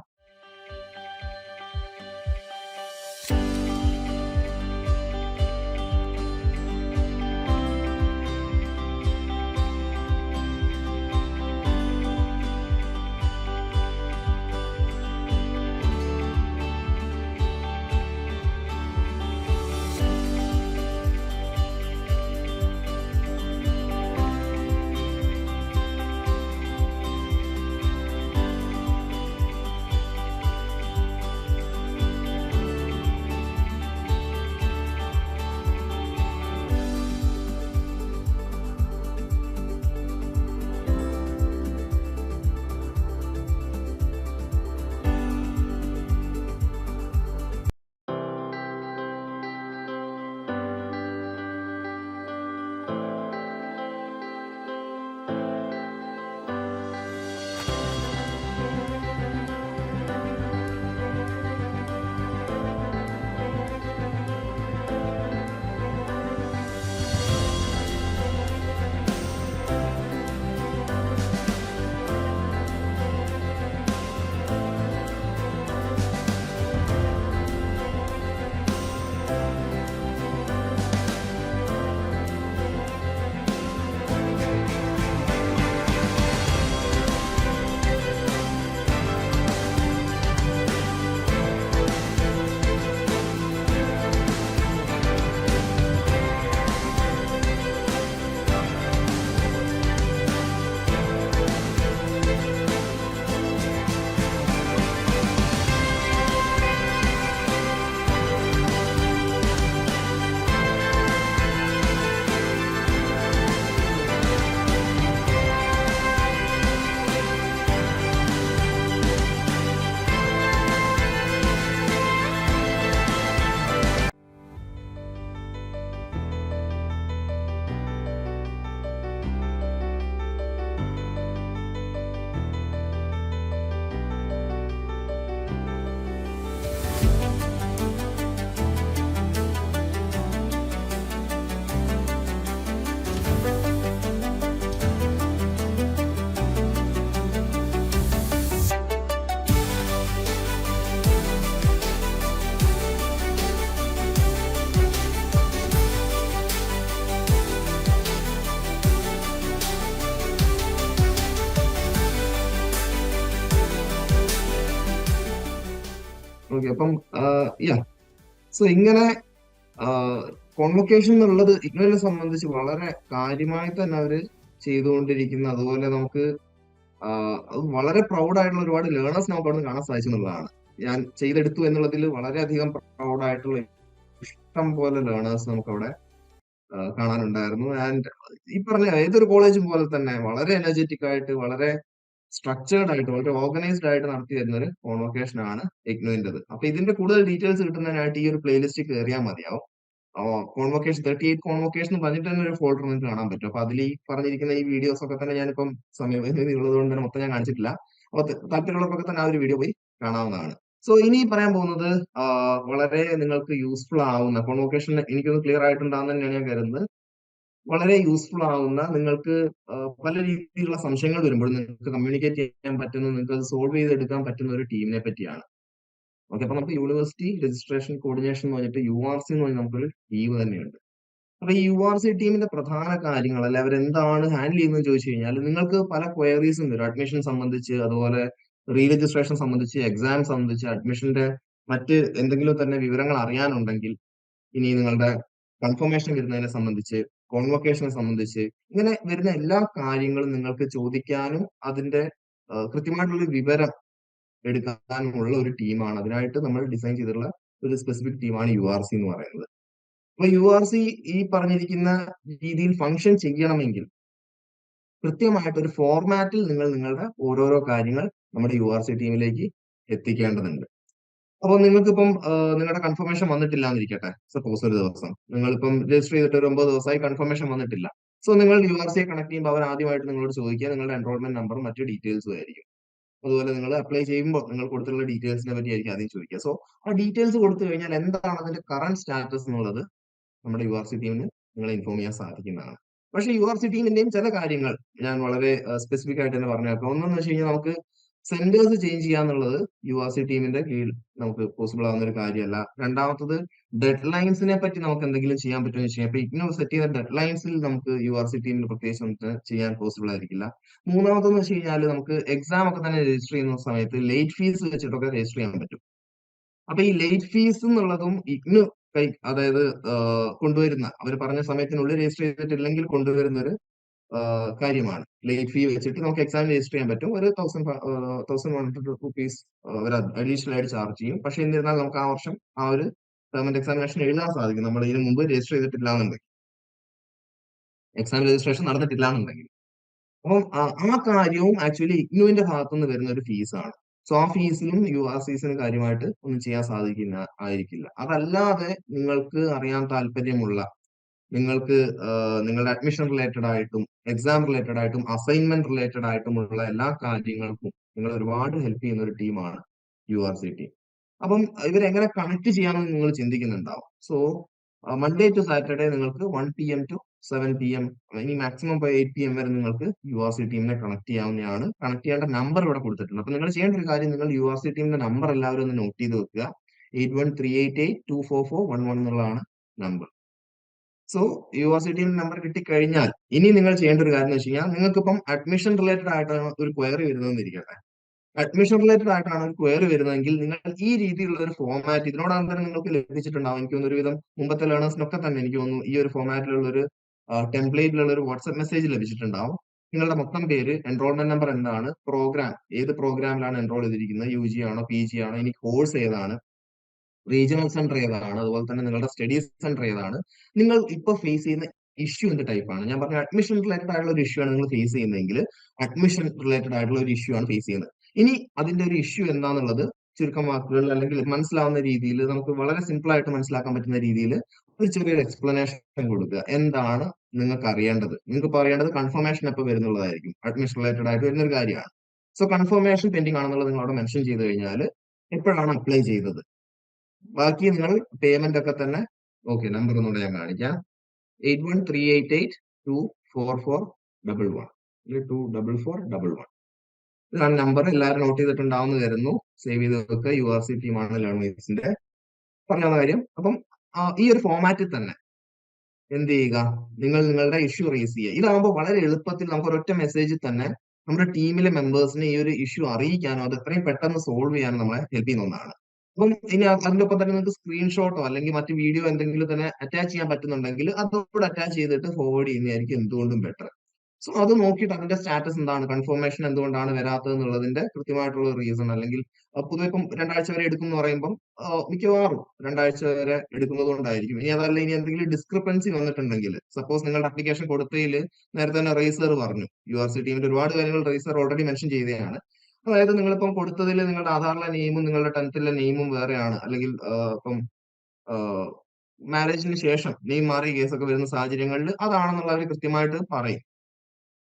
ഓക്കെ, അപ്പം സോ ഇങ്ങനെ കോൺവൊക്കേഷൻ എന്നുള്ളത് ഇഗ്നോനെ സംബന്ധിച്ച് വളരെ കാര്യമായി തന്നെ അവര് ചെയ്തുകൊണ്ടിരിക്കുന്ന, അതുപോലെ നമുക്ക് അത് വളരെ പ്രൗഡ് ആയിട്ടുള്ള ഒരുപാട് ലേണേഴ്സ് നമുക്ക് അവിടെ നിന്ന് കാണാൻ സാധിച്ചു എന്നുള്ളതാണ്. ഞാൻ ചെയ്തെടുത്തു എന്നുള്ളതിൽ വളരെയധികം പ്രൗഡ് ആയിട്ടുള്ള ഇഷ്ടം പോലെ ലേണേഴ്സ് നമുക്ക് അവിടെ കാണാനുണ്ടായിരുന്നു. ആൻഡ് ഈ പറഞ്ഞ ഏതൊരു കോളേജും പോലെ തന്നെ വളരെ എനർജറ്റിക് ആയിട്ട്, വളരെ സ്ട്രക്ചേർഡ് ആയിട്ട്, വളരെ ഓർഗനൈസ്ഡ് ആയിട്ട് നടത്തി വരുന്ന ഒരു കോൺവൊക്കേഷൻ ആണ് ഇഗ്നോന്റേത്. അപ്പൊ ഇതിന്റെ കൂടുതൽ ഡീറ്റെയിൽസ് കിട്ടുന്നതിനായിട്ട് ഈ ഒരു പ്ലേലിസ്റ്റ് കയറിയാൽ മതിയാവും. കോൺവൊക്കേഷൻ 38 കോൺവൊക്കേഷൻ എന്ന് പറഞ്ഞിട്ട് തന്നെ ഒരു ഫോൾഡർ നിങ്ങൾക്ക് കാണാൻ പറ്റും. അപ്പൊ അതിൽ ഈ പറഞ്ഞിരിക്കുന്ന ഈ വീഡിയോസ് ഒക്കെ തന്നെ ഞാനിപ്പം സമയപരിമിതി ഉള്ളത് കൊണ്ട് തന്നെ മൊത്തം ഞാൻ കാണിച്ചിട്ടില്ല. അപ്പൊ താല്പര്യമുള്ളവർക്കൊക്കെ തന്നെ ആ ഒരു വീഡിയോ പോയി കാണാവുന്നതാണ്. സോ ഇനി പറയാൻ പോകുന്നത് വളരെ നിങ്ങൾക്ക് യൂസ്ഫുൾ ആവുന്ന കോൺവൊക്കേഷൻ എനിക്കൊന്ന് ക്ലിയർ ആയിട്ടുണ്ടാകുന്ന തന്നെയാണ് ഞാൻ കരുതുന്നത്. വളരെ യൂസ്ഫുൾ ആവുന്ന നിങ്ങൾക്ക് പല രീതിയിലുള്ള സംശയങ്ങൾ വരുമ്പോൾ നിങ്ങൾക്ക് കമ്മ്യൂണിക്കേറ്റ് ചെയ്യാൻ പറ്റുന്ന, നിങ്ങൾക്ക് അത് സോൾവ് ചെയ്തെടുക്കാൻ പറ്റുന്ന ഒരു ടീമിനെ പറ്റിയാണ്. ഓക്കെ, അപ്പൊ നമുക്ക് യൂണിവേഴ്സിറ്റി രജിസ്ട്രേഷൻ കോർഡിനേഷൻ എന്ന് പറഞ്ഞിട്ട് URC എന്ന് പറഞ്ഞ നമുക്കൊരു ടീം തന്നെയുണ്ട്. അപ്പൊ ഈ URC ടീമിന്റെ പ്രധാന കാര്യങ്ങൾ അല്ലെ അവരെന്താണ് ഹാൻഡിൽ ചെയ്യുന്നത് ചോദിച്ചു കഴിഞ്ഞാൽ നിങ്ങൾക്ക് പല ക്വയറീസും വരും. അഡ്മിഷൻ സംബന്ധിച്ച്, അതുപോലെ റീ രജിസ്ട്രേഷൻ സംബന്ധിച്ച്, എക്സാം സംബന്ധിച്ച്, അഡ്മിഷന്റെ മറ്റ് എന്തെങ്കിലും തന്നെ വിവരങ്ങൾ അറിയാനുണ്ടെങ്കിൽ, ഇനി നിങ്ങളുടെ കൺഫർമേഷൻ വരുന്നതിനെ സംബന്ധിച്ച്, കോൺവൊക്കേഷനെ സംബന്ധിച്ച്, ഇങ്ങനെ വരുന്ന എല്ലാ കാര്യങ്ങളും നിങ്ങൾക്ക് ചോദിക്കാനും അതിന്റെ കൃത്യമായിട്ടുള്ള വിവരം എടുക്കാനുള്ള ഒരു ടീമാണ്. അതിനായിട്ട് നമ്മൾ ഡിസൈൻ ചെയ്തിട്ടുള്ള ഒരു സ്പെസിഫിക് ടീമാണ് URC എന്ന് പറയുന്നത്. അപ്പൊ URC ഈ പറഞ്ഞിരിക്കുന്ന രീതിയിൽ ഫംഗ്ഷൻ ചെയ്യണമെങ്കിൽ കൃത്യമായിട്ട് ഒരു ഫോർമാറ്റിൽ നിങ്ങൾ നിങ്ങളുടെ ഓരോരോ കാര്യങ്ങൾ നമ്മുടെ URC ടീമിലേക്ക് എത്തിക്കേണ്ടതുണ്ട്. അപ്പോൾ നിങ്ങൾക്കിപ്പം നിങ്ങളുടെ കൺഫർമേഷൻ വന്നിട്ടില്ല എന്നിരിക്കട്ടെ, സപ്പോസ് ഒരു ദിവസം നിങ്ങളിപ്പം രജിസ്റ്റർ ചെയ്തിട്ട് ഒരു 9 ദിവസമായി കൺഫർമേഷൻ വന്നിട്ടില്ല. സോ നിങ്ങൾ URC കണക്ട് ചെയ്യുമ്പോൾ അവർ ആദ്യമായിട്ട് നിങ്ങളോട് ചോദിക്കുക നിങ്ങളുടെ എൻറോൾമെന്റ് നമ്പറും മറ്റു ഡീറ്റെയിൽസും ആയിരിക്കും. അതുപോലെ നിങ്ങൾ അപ്ലൈ ചെയ്യുമ്പോൾ നിങ്ങൾ കൊടുത്തിട്ടുള്ള ഡീറ്റെയിൽസിനെ പറ്റി ആയിരിക്കും ആദ്യം ചോദിക്കുക. സോ ആ ഡീറ്റെയിൽസ് കൊടുത്തു കഴിഞ്ഞാൽ എന്താണ് അതിന്റെ കറന്റ് സ്റ്റാറ്റസ് എന്നുള്ളത് നമ്മുടെ URC ടീമിന് നിങ്ങളെ ഇൻഫോം ചെയ്യാൻ സാധിക്കുന്നതാണ്. പക്ഷേ URC ടീമിന്റെയും ചില കാര്യങ്ങൾ ഞാൻ വളരെ സ്പെസിഫിക് ആയിട്ട് തന്നെ പറഞ്ഞേക്കാം. ഒന്നെന്ന് വെച്ച് കഴിഞ്ഞാൽ നമുക്ക് സെന്റേഴ്സ് ചേഞ്ച് ചെയ്യാന്നുള്ളത് URC ടീമിന്റെ കീഴിൽ നമുക്ക് പോസിബിൾ ആവുന്ന ഒരു കാര്യമല്ല. രണ്ടാമത്തത് ഡെഡ് ലൈൻസിനെ പറ്റി നമുക്ക് എന്തെങ്കിലും ചെയ്യാൻ പറ്റുമെന്ന് വെച്ച് കഴിഞ്ഞാൽ ഇപ്പൊ ഇഗ്നോ സെറ്റ് ചെയ്ത ഡെഡ് ലൈൻസിൽ നമുക്ക് URC ടീമിന് പ്രത്യേകിച്ച് നമുക്ക് ചെയ്യാൻ പോസിബിൾ ആയിരിക്കില്ല. മൂന്നാമതെന്ന് വെച്ച് കഴിഞ്ഞാൽ നമുക്ക് എക്സാം ഒക്കെ തന്നെ രജിസ്റ്റർ ചെയ്യുന്ന സമയത്ത് ലേറ്റ് ഫീസ് വെച്ചിട്ടൊക്കെ രജിസ്റ്റർ ചെയ്യാൻ പറ്റും. അപ്പൊ ഈ ലേറ്റ് ഫീസ് എന്നുള്ളതും ഇഗ്നു അതായത് കൊണ്ടുവരുന്ന അവർ പറഞ്ഞ സമയത്തിനുള്ളിൽ രജിസ്റ്റർ ചെയ്തിട്ടില്ലെങ്കിൽ കൊണ്ടുവരുന്ന ഒരു കാര്യമാണ്. ലേറ്റ് ഫീ വെച്ചിട്ട് നമുക്ക് എക്സാം രജിസ്റ്റർ ചെയ്യാൻ പറ്റും. ഒരു 1100 rupees അവർ അഡീഷണൽ ആയിട്ട് ചാർജ് ചെയ്യും. പക്ഷെ എന്നിരുന്നാൽ നമുക്ക് ആ വർഷം ആ ഒരു ടേം ആൻഡ് എക്സാമിനേഷൻ എഴുതാൻ സാധിക്കും. നമ്മൾ ഇതിനു മുമ്പ് രജിസ്റ്റർ ചെയ്തിട്ടില്ല എന്നുണ്ടെങ്കിൽ, എക്സാം രജിസ്ട്രേഷൻ നടന്നിട്ടില്ല എന്നുണ്ടെങ്കിൽ. അപ്പം ആ കാര്യവും ആക്ച്വലി ഇഗ്നുവിന്റെ ഭാഗത്തുനിന്ന് വരുന്ന ഒരു ഫീസാണ്. സോ ആ ഫീസിലും URCസിന് കാര്യമായിട്ട് ഒന്നും ചെയ്യാൻ സാധിക്കുന്ന ആയിരിക്കില്ല. അതല്ലാതെ നിങ്ങൾക്ക് അറിയാൻ താല്പര്യമുള്ള, നിങ്ങൾക്ക് നിങ്ങളുടെ അഡ്മിഷൻ റിലേറ്റഡ് ആയിട്ടും എക്സാം റിലേറ്റഡ് ആയിട്ടും അസൈൻമെന്റ് റിലേറ്റഡ് ആയിട്ടുമുള്ള എല്ലാ കാര്യങ്ങൾക്കും നിങ്ങൾ ഒരുപാട് ഹെൽപ്പ് ചെയ്യുന്ന ഒരു ടീമാണ് URC ടീം. അപ്പം ഇവരെങ്ങനെ കണക്ട് ചെയ്യാമെന്ന് നിങ്ങൾ ചിന്തിക്കുന്നുണ്ടാവും. സോ മൺഡേ ടു സാറ്റർഡേ നിങ്ങൾക്ക് 1 PM ടു 7 PM, ഇനി മാക്സിമം 8 PM വരെ നിങ്ങൾക്ക് URC ടീമിനെ കണക്ട് ചെയ്യാവുന്നതാണ്. കണക്ട് ചെയ്യേണ്ട നമ്പർ ഇവിടെ കൊടുത്തിട്ടുണ്ട്. അപ്പൊ നിങ്ങൾ ചെയ്യേണ്ട ഒരു കാര്യം, നിങ്ങൾ URC ടീമിന്റെ നമ്പർ എല്ലാവരും ഒന്ന് നോട്ട് ചെയ്ത് വെക്കുക. 8138824411 എന്നുള്ളതാണ് നമ്പർ. സോ URC ടീമിന്റെ നമ്പർ കിട്ടിക്കഴിഞ്ഞാൽ ഇനി നിങ്ങൾ ചെയ്യേണ്ട ഒരു കാര്യം എന്ന് വെച്ച് കഴിഞ്ഞാൽ നിങ്ങൾക്കിപ്പം അഡ്മിഷൻ റിലേറ്റഡ് ആയിട്ടാണ് ഒരു ക്വയറി വരുന്നതെന്ന് ഇരിക്കട്ടെ. അഡ്മിഷൻ റിലേറ്റഡ് ആയിട്ടാണ് ഒരു ക്വയറി വരുന്നതെങ്കിൽ നിങ്ങൾ ഈ രീതിയിലുള്ള ഒരു ഫോമാറ്റ് ഇതിനോടകം തന്നെ നിങ്ങൾക്ക് ലഭിച്ചിട്ടുണ്ടാവും. എനിക്ക് തോന്നുന്നു ഒരുവിധം മുമ്പത്തെ ലേണേഴ്സിനൊക്കെ തന്നെ എനിക്ക് തോന്നുന്നു ഈ ഒരു ഫോമാറ്റിലുള്ള ഒരു ടെംപ്ലേറ്റിലുള്ള ഒരു വാട്സ്ആപ്പ് മെസ്സേജ് ലഭിച്ചിട്ടുണ്ടാവും. നിങ്ങളുടെ മൊത്തം പേര്, എൻറോൾമെന്റ് നമ്പർ എന്താണ്, പ്രോഗ്രാം ഏത് പ്രോഗ്രാമിലാണ് എൻറോൾ ചെയ്തിരിക്കുന്നത്, UG ആണോ PG ആണോ, ഇനി കോഴ്സ് ഏതാണ്, റീജിയണൽ സെന്റർ ഏതാണ്, അതുപോലെ തന്നെ നിങ്ങളുടെ സ്റ്റഡി സെന്റർ ഏതാണ്, നിങ്ങൾ ഇപ്പൊ ഫേസ് ചെയ്യുന്ന ഇഷ്യൂന്റെ ടൈപ്പാണ്. ഞാൻ പറഞ്ഞ അഡ്മിഷൻ റിലേറ്റഡ് ആയിട്ടുള്ള ഒരു ഇഷ്യൂ ആണ് നിങ്ങൾ ഫേസ് ചെയ്യുന്നതെങ്കിൽ അഡ്മിഷൻ റിലേറ്റഡ് ആയിട്ടുള്ള ഒരു ഇഷ്യൂ ആണ് ഫേസ് ചെയ്യുന്നത്. ഇനി അതിന്റെ ഒരു ഇഷ്യൂ എന്താണെന്നുള്ളത് ചുരുക്കം വാക്കുകൾ അല്ലെങ്കിൽ മനസ്സിലാവുന്ന രീതിയിൽ നമുക്ക് വളരെ സിമ്പിൾ ആയിട്ട് മനസ്സിലാക്കാൻ പറ്റുന്ന രീതിയിൽ ഒരു ചെറിയൊരു എക്സ്പ്ലനേഷൻ കൊടുക്കുക. എന്താണ് നിങ്ങൾക്ക് അറിയേണ്ടത്? നിങ്ങൾക്ക് പറയേണ്ടത് കൺഫർമേഷൻ എപ്പോൾ വരുന്നുള്ളതായിരിക്കും. അഡ്മിഷൻ റിലേറ്റഡ് ആയിട്ട് വരുന്ന ഒരു കാര്യമാണ്. സോ കൺഫർമേഷൻ പെൻഡിങ് ആണെന്നുള്ളത് നിങ്ങൾ അവിടെ മെൻഷൻ ചെയ്ത് കഴിഞ്ഞാൽ എപ്പോഴാണ് അപ്ലൈ ചെയ്തത്, ബാക്കി നിങ്ങൾ പേയ്മെന്റ് ഒക്കെ തന്നെ. ഓക്കെ, നമ്പർ ഒന്നുകൂടെ ഞാൻ കാണിക്കാം. 8138824411 24411. ഇതാണ് നമ്പർ. എല്ലാവരും നോട്ട് ചെയ്തിട്ടുണ്ടാവുന്ന കരുതുന്നു. സേവ് ചെയ്ത് വെക്കുക. URC ടീമാണ് ലേണേഴ്സിന്റെ പറഞ്ഞ കാര്യം. അപ്പം ഈ ഒരു ഫോമാറ്റിൽ തന്നെ എന്ത് ചെയ്യുക, നിങ്ങൾ നിങ്ങളുടെ ഇഷ്യൂ റേസ് ചെയ്യുക. ഇതാകുമ്പോൾ വളരെ എളുപ്പത്തിൽ നമുക്ക് ഒരൊറ്റ മെസ്സേജിൽ തന്നെ നമ്മുടെ ടീമിലെ മെമ്പേഴ്സിനെ ഈ ഒരു ഇഷ്യൂ അറിയിക്കാനോ അത് എത്രയും പെട്ടെന്ന് സോൾവ് ചെയ്യാനോ നമ്മളെ ഹെൽപ്പ് ചെയ്യുന്ന ഒന്നാണ്. അപ്പം ഇനി അതിന്റെ ഒപ്പം തന്നെ നിങ്ങൾക്ക് സ്ക്രീൻഷോട്ടോ അല്ലെങ്കിൽ മറ്റു വീഡിയോ എന്തെങ്കിലും തന്നെ അറ്റാച്ച് ചെയ്യാൻ പറ്റുന്നുണ്ടെങ്കിൽ അതോട് അറ്റാച്ച് ചെയ്തിട്ട് ഫോർവേഡ് ചെയ്യുന്നതായിരിക്കും എന്തുകൊണ്ടും ബെറ്റർ. സോ അത് നോക്കിയിട്ട് അതിന്റെ സ്റ്റാറ്റസ് എന്താണ്, കൺഫർമേഷൻ എന്തുകൊണ്ടാണ് വരാത്തത് എന്നുള്ളതിന്റെ കൃത്യമായിട്ടുള്ള റീസൺ, അല്ലെങ്കിൽ പൊതുവെ ഇപ്പം 2 ആഴ്ച വരെ എടുക്കും എന്ന് പറയുമ്പോൾ മിക്കവാറും 2 ആഴ്ച വരെ എടുക്കുന്നത് കൊണ്ടായിരിക്കും. ഇനി അതല്ല, ഇനി എന്തെങ്കിലും ഡിസ്ക്രിപ്പൻസി വന്നിട്ടുണ്ടെങ്കിൽ, സപ്പോസ് നിങ്ങളുടെ അപ്ലിക്കേഷൻ കൊടുത്തതിൽ നേരത്തെ തന്നെ റേസർ പറഞ്ഞു, URC ടീമിന്റെ ഒരുപാട് കാര്യങ്ങൾ റേസർ ഓൾറെഡി മെൻഷൻ ചെയ്തതാണ്. അതായത് നിങ്ങളിപ്പം കൊടുത്തതിൽ നിങ്ങളുടെ ആധാറിലെ നെയിമും നിങ്ങളുടെ 10th നെയിമും വേറെയാണ്, അല്ലെങ്കിൽ ഇപ്പം മാരേജിന് ശേഷം നെയിം മാറിയ കേസൊക്കെ വരുന്ന സാഹചര്യങ്ങളിൽ അതാണെന്നുള്ള അവർ കൃത്യമായിട്ട് പറയും.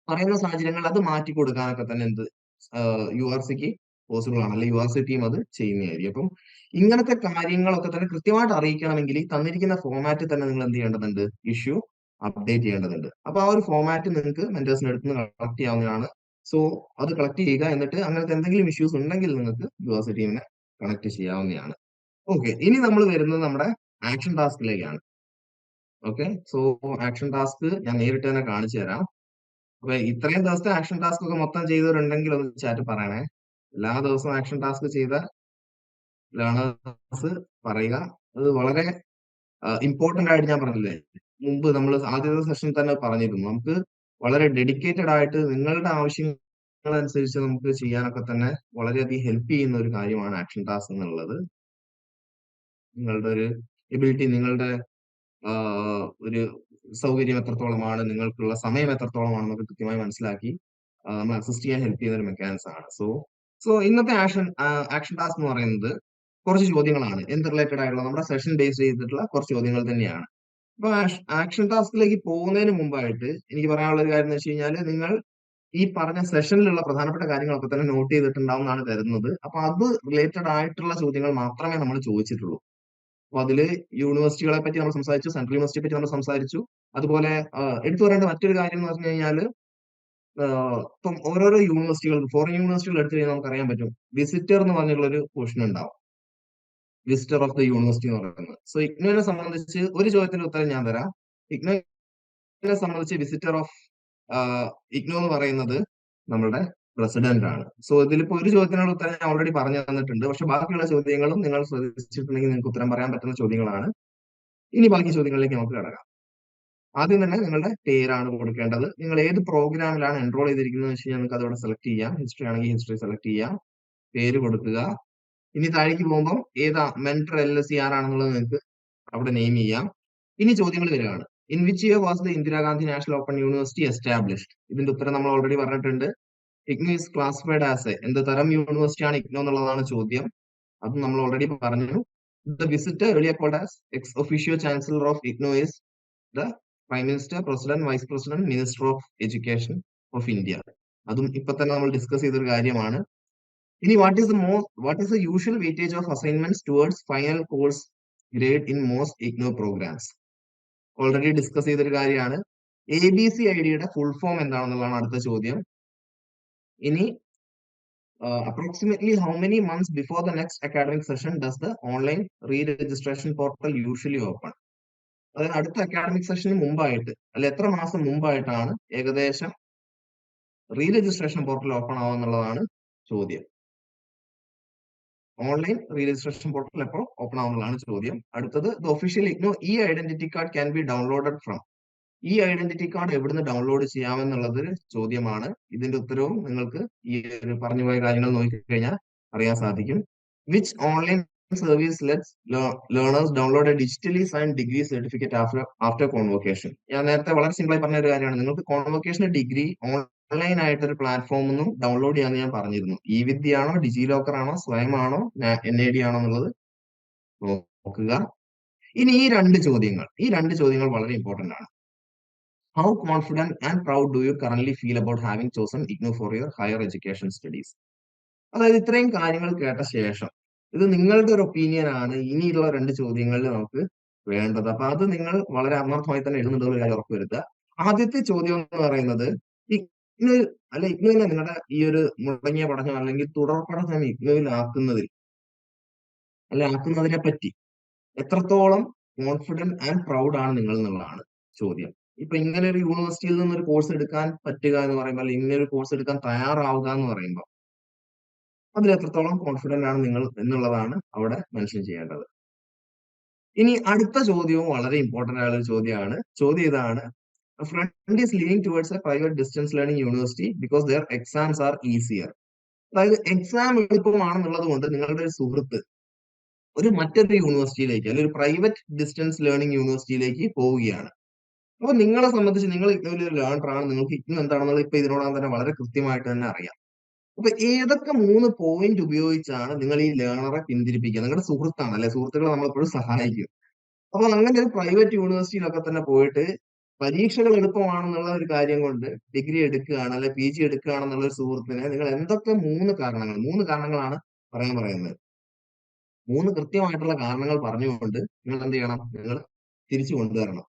പറയുന്ന സാഹചര്യങ്ങളിൽ അത് മാറ്റി കൊടുക്കാനൊക്കെ തന്നെ യു ആർ സിക്ക് പോസിബിൾ ആണ്, അല്ലെങ്കിൽ യു ആർ സി ടീം അത് ചെയ്യുന്നതായിരിക്കും. അപ്പം ഇങ്ങനത്തെ കാര്യങ്ങളൊക്കെ തന്നെ കൃത്യമായിട്ട് അറിയിക്കണമെങ്കിൽ ഈ തന്നിരിക്കുന്ന ഫോമാറ്റിൽ തന്നെ നിങ്ങൾ എന്ത് ചെയ്യേണ്ടതുണ്ട്, ഇഷ്യൂ അപ്ഡേറ്റ് ചെയ്യേണ്ടതുണ്ട്. അപ്പൊ ആ ഒരു ഫോമാറ്റ് നിങ്ങൾക്ക് മെന്റേഴ്സിന്റെ അടുത്ത് നിന്ന് കളക്ട് ചെയ്യാവുന്നതാണ്. സോ അത് കളക്ട് ചെയ്യുക, എന്നിട്ട് അങ്ങനത്തെ എന്തെങ്കിലും ഇഷ്യൂസ് ഉണ്ടെങ്കിൽ നിങ്ങൾക്ക് യു ആർ സി ടീമിനെ കണക്ട് ചെയ്യാവുന്നതാണ്. ഓക്കെ, ഇനി നമ്മൾ വരുന്നത് നമ്മുടെ ആക്ഷൻ ടാസ്കിലേക്കാണ്. ഓക്കെ, സോ ആക്ഷൻ ടാസ്ക് ഞാൻ നേരിട്ട് തന്നെ കാണിച്ചു തരാം. അപ്പൊ ഇത്രയും ദിവസത്തെ ആക്ഷൻ ടാസ്ക് ഒക്കെ മൊത്തം ചെയ്തവരുണ്ടെങ്കിൽ ഒന്ന് ചാറ്റ് പറയണേ. എല്ലാ ദിവസവും ആക്ഷൻ ടാസ്ക് ചെയ്ത ലേണേഴ്സ് പറയുക. അത് വളരെ ഇമ്പോർട്ടന്റ് ആയിട്ട് ഞാൻ പറഞ്ഞില്ലേ, മുമ്പ് നമ്മൾ ആദ്യത്തെ സെഷനിൽ തന്നെ പറഞ്ഞിരുന്നു, നമുക്ക് വളരെ ഡെഡിക്കേറ്റഡ് ആയിട്ട് നിങ്ങളുടെ ആവശ്യങ്ങളനുസരിച്ച് നമുക്ക് ചെയ്യാനൊക്കെ തന്നെ വളരെയധികം ഹെൽപ്പ് ചെയ്യുന്ന ഒരു കാര്യമാണ് ആക്ഷൻ ടാസ്ക് എന്നുള്ളത്. നിങ്ങളുടെ ഒരു എബിലിറ്റി, നിങ്ങളുടെ ഒരു സൗകര്യം എത്രത്തോളമാണ്, നിങ്ങൾക്കുള്ള സമയം എത്രത്തോളമാണെന്നൊക്കെ കൃത്യമായി മനസ്സിലാക്കി നമ്മൾ അസിസ്റ്റ് ചെയ്യാൻ ഹെൽപ്പ് ചെയ്യുന്ന ഒരു മെക്കാനിസം ആണ്. സോ ഇന്നത്തെ ആക്ഷൻ ടാസ്ക് എന്ന് പറയുന്നത് കുറച്ച് ചോദ്യങ്ങളാണ്, എന്ത് റിലേറ്റഡ് ആയിട്ടുള്ള നമ്മുടെ സെഷൻ ബേസ് ചെയ്തിട്ടുള്ള കുറച്ച് ചോദ്യങ്ങൾ തന്നെയാണ്. അപ്പൊ ആക്ഷൻ ടാസ്കിലേക്ക് പോകുന്നതിന് മുമ്പായിട്ട് എനിക്ക് പറയാനുള്ള ഒരു കാര്യം എന്ന് വെച്ച് കഴിഞ്ഞാൽ, നിങ്ങൾ ഈ പറഞ്ഞ സെഷനിലുള്ള പ്രധാനപ്പെട്ട കാര്യങ്ങളൊക്കെ തന്നെ നോട്ട് ചെയ്തിട്ടുണ്ടാവും എന്നാണ് കരുതുന്നത്. അപ്പൊ അത് റിലേറ്റഡ് ആയിട്ടുള്ള ചോദ്യങ്ങൾ മാത്രമേ നമ്മൾ ചോദിച്ചിട്ടുള്ളൂ. അപ്പൊ അതില് യൂണിവേഴ്സിറ്റികളെ പറ്റി നമ്മൾ സംസാരിച്ചു, സെൻട്രൽ യൂണിവേഴ്സിറ്റിയെ പറ്റി നമ്മൾ സംസാരിച്ചു. അതുപോലെ എടുത്തു പറയേണ്ട മറ്റൊരു കാര്യം എന്ന് പറഞ്ഞു കഴിഞ്ഞാൽ, ഇപ്പം ഓരോരോ യൂണിവേഴ്സിറ്റികൾ, ഫോറിൻ യൂണിവേഴ്സിറ്റികൾ എടുത്തു കഴിഞ്ഞാൽ നമുക്ക് അറിയാൻ പറ്റും, വിസിറ്റർ എന്ന് പറഞ്ഞുള്ള ഒരു പോർഷൻ ഉണ്ടാവും, വിസിറ്റർ ഓഫ് ദ യൂണിവേഴ്സിറ്റി എന്ന് പറയുന്നത്. സോ ഇഗ്നോനെ സംബന്ധിച്ച് ഒരു ചോദ്യത്തിന്റെ ഉത്തരം ഞാൻ തരാം. ഇഗ്നോനെ സംബന്ധിച്ച് വിസിറ്റർ ഓഫ് ഇഗ്നോ എന്ന് പറയുന്നത് നമ്മളുടെ പ്രസിഡന്റ് ആണ്. സോ ഇതിലിപ്പോ ഒരു ചോദ്യത്തിനുള്ള ഉത്തരം ഞാൻ ഓൾറെഡി പറഞ്ഞു തന്നിട്ടുണ്ട്. പക്ഷെ ബാക്കിയുള്ള ചോദ്യങ്ങളും നിങ്ങൾ ശ്രദ്ധിച്ചിട്ടുണ്ടെങ്കിൽ നിങ്ങൾക്ക് ഉത്തരം പറയാൻ പറ്റുന്ന ചോദ്യങ്ങളാണ്. ഇനി ബാക്കി ചോദ്യങ്ങളിലേക്ക് നമുക്ക് കിടക്കാം. ആദ്യം തന്നെ നിങ്ങളുടെ പേരാണ് കൊടുക്കേണ്ടത്. നിങ്ങൾ ഏത് പ്രോഗ്രാമിലാണ് എൻറോൾ ചെയ്തിരിക്കുന്നത് വെച്ച് കഴിഞ്ഞാൽ നിങ്ങൾക്ക് അതോടെ സെലക്ട് ചെയ്യാം. ഹിസ്റ്ററി ആണെങ്കിൽ ഹിസ്റ്ററി സെലക്ട് ചെയ്യാം, പേര് കൊടുക്കുക. ഇനി താഴേക്ക് പോകുമ്പോൾ ഏതാ മെന്റർ LSE ആരാണെന്നുള്ളത് നിങ്ങൾക്ക് അവിടെ നെയിം ചെയ്യാം. ഇനി ചോദ്യങ്ങൾ വരികയാണ്. In which year was the Indira Gandhi national open university established? ഇതിന്റെ ഉത്തരം നമ്മൾ ഓൾറെഡി പറഞ്ഞിട്ടുണ്ട്. ഇഗ്നോ ഈസ് ക്ലാസിഫൈഡ് ആസ് എന്ത് തരം യൂണിവേഴ്സിറ്റി ആണ് ഇഗ്നോ എന്നുള്ളതാണ് ചോദ്യം. അത് നമ്മൾ ഓൾറെഡി പറഞ്ഞു. The visitor earlier called as ex officio chancellor of IGNOU is the prime minister, president, vice president, minister of education of India. അതും ഇപ്പൊ തന്നെ നമ്മൾ ഡിസ്കസ് ചെയ്തൊരു കാര്യമാണ്. ഇനി what is the usual weightage of assignments towards final course grade in most IGNOU programs? Already discuss ചെയ്തൊരു കാര്യമാണ്. ABCIDയുടെ full form എന്താണെന്നുള്ളതാണ് അടുത്ത ചോദ്യം. ഇനി approximately how many months before the next academic session does the online re-registration portal usually open? അതായത് അടുത്ത academic സെഷന് മുമ്പായിട്ട്, അല്ലെ എത്ര മാസം മുമ്പായിട്ടാണ് ഏകദേശം റീ-രജിസ്ട്രേഷൻ പോർട്ടൽ ഓപ്പൺ ആവുക എന്നുള്ളതാണ് ചോദ്യം. ഓൺലൈൻ റീ-രജിസ്ട്രേഷൻ പോർട്ടൽ എപ്പോൾ ഓപ്പൺ ആവുന്നതാണ് ചോദ്യം. അടുത്തത്, the official IGNOU E identity card can be downloaded from? ഈ ഐഡന്റിറ്റി കാർഡ് എവിടുന്ന് ഡൗൺലോഡ് ചെയ്യാമെന്നുള്ളത് ചോദ്യമാണ്. ഇതിന്റെ ഉത്തരവും നിങ്ങൾക്ക് ഈ പറഞ്ഞുപോയ കാര്യങ്ങൾ നോക്കിക്കഴിഞ്ഞാൽ അറിയാൻ സാധിക്കും. Which online service lets learners download a digitally sign degree certificate after convocation? ഞാൻ നേരത്തെ വളരെ സിമ്പിൾ ആയി പറഞ്ഞ ഒരു കാര്യമാണ്. നിങ്ങൾക്ക് കോൺവൊക്കേഷൻ ഡിഗ്രി ഓൺലൈൻ ആയിട്ട് ഒരു പ്ലാറ്റ്ഫോമിൽ നിന്നും ഡൗൺലോഡ് ചെയ്യാന്ന് ഞാൻ പറഞ്ഞിരുന്നു. ഈ വിദ്യയാണോ, ഡിജി ലോക്കർ ആണോ, സ്വയമാണോ, NID ആണോ എന്നുള്ളത് നോക്കുക. ഇനി ഈ രണ്ട് ചോദ്യങ്ങൾ വളരെ ഇമ്പോർട്ടന്റ് ആണ്. How confident and proud do you currently feel about having chosen IGNOU for your higher education studies? അതായത് ഇത്രയും കാര്യങ്ങൾ കേട്ട ശേഷം, ഇത് നിങ്ങളുടെ ഒരു ഒപ്പീനിയൻ ആണ് ഇനിയുള്ള രണ്ട് ചോദ്യങ്ങളിൽ നമുക്ക് വേണ്ടത്. അപ്പൊ അത് നിങ്ങൾ വളരെ ആത്മാർത്ഥമായി തന്നെ എഴുതുന്നുണ്ടെന്ന് കാര്യം ഉറപ്പുവരുത്തുക. ആദ്യത്തെ ചോദ്യം എന്ന് പറയുന്നത്, ഇഗ്നോയിലെ നിങ്ങളുടെ ഈ ഒരു മുടങ്ങിയ പഠനം അല്ലെങ്കിൽ തുടർ പഠനം ഇഗ്നോയിൽ ആക്കുന്നതിനെ പറ്റി എത്രത്തോളം കോൺഫിഡന്റ് ആൻഡ് പ്രൗഡ് ആണ് നിങ്ങൾ എന്നുള്ളതാണ് ചോദ്യം. ഇപ്പൊ ഇങ്ങനെ ഒരു യൂണിവേഴ്സിറ്റിയിൽ നിന്ന് ഒരു കോഴ്സ് എടുക്കാൻ പറ്റുക എന്ന് പറയുമ്പോൾ, അല്ലെങ്കിൽ ഇങ്ങനെ ഒരു കോഴ്സ് എടുക്കാൻ തയ്യാറാവുക എന്ന് പറയുമ്പോൾ, അതിൽ എത്രത്തോളം കോൺഫിഡന്റ് ആണ് നിങ്ങൾ എന്നുള്ളതാണ് അവിടെ മെൻഷൻ ചെയ്യേണ്ടത്. ഇനി അടുത്ത ചോദ്യവും വളരെ ഇമ്പോർട്ടന്റ് ആയ ഒരു ചോദ്യമാണ്. ചോദ്യം ഇതാണ്: friend is leaving towards a private distance learning university because their exams are easier. അതായത് എക്സാം എളുപ്പമാണെന്നുള്ളത് കൊണ്ട് നിങ്ങളുടെ ഒരു സുഹൃത്ത് മറ്റൊരു യൂണിവേഴ്സിറ്റിയിലേക്ക്, അല്ലെങ്കിൽ ഒരു പ്രൈവറ്റ് ഡിസ്റ്റൻസ് ലേണിംഗ് യൂണിവേഴ്സിറ്റിയിലേക്ക് പോവുകയാണ്. അപ്പൊ നിങ്ങളെ സംബന്ധിച്ച് നിങ്ങൾ ഇഗ്നോയിൽ ഒരു ലേണർ ആണ്, നിങ്ങൾക്ക് ഇഗ്നോ എന്താണെന്നുള്ളത് ഇപ്പൊ ഇതിനോടകം തന്നെ വളരെ കൃത്യമായിട്ട് തന്നെ അറിയാം. അപ്പൊ ഏതൊക്കെ 3 പോയിന്റ് ഉപയോഗിച്ചാണ് നിങ്ങൾ ഈ ലേണറെ പിന്തിരിപ്പിക്കുക? നിങ്ങളുടെ സുഹൃത്താണ്, അല്ലെ? സുഹൃത്തുക്കളെ നമ്മളെപ്പോഴും സഹായിക്കും. അപ്പൊ അങ്ങനെ ഒരു പ്രൈവറ്റ് യൂണിവേഴ്സിറ്റിയിലൊക്കെ തന്നെ പോയിട്ട് പരീക്ഷകൾ എളുപ്പമാണെന്നുള്ള ഒരു കാര്യം കൊണ്ട് ഡിഗ്രി എടുക്കുകയാണ് അല്ലെ PG എടുക്കുകയാണെന്നുള്ള ഒരു സുഹൃത്തിനെ നിങ്ങൾ എന്തൊക്കെ 3 കാരണങ്ങളാണ് പറയുന്നത്. 3 കൃത്യമായിട്ടുള്ള കാരണങ്ങൾ പറഞ്ഞുകൊണ്ട് നിങ്ങൾ എന്ത് ചെയ്യണം? നിങ്ങൾ തിരിച്ചു കൊണ്ടുവരണം.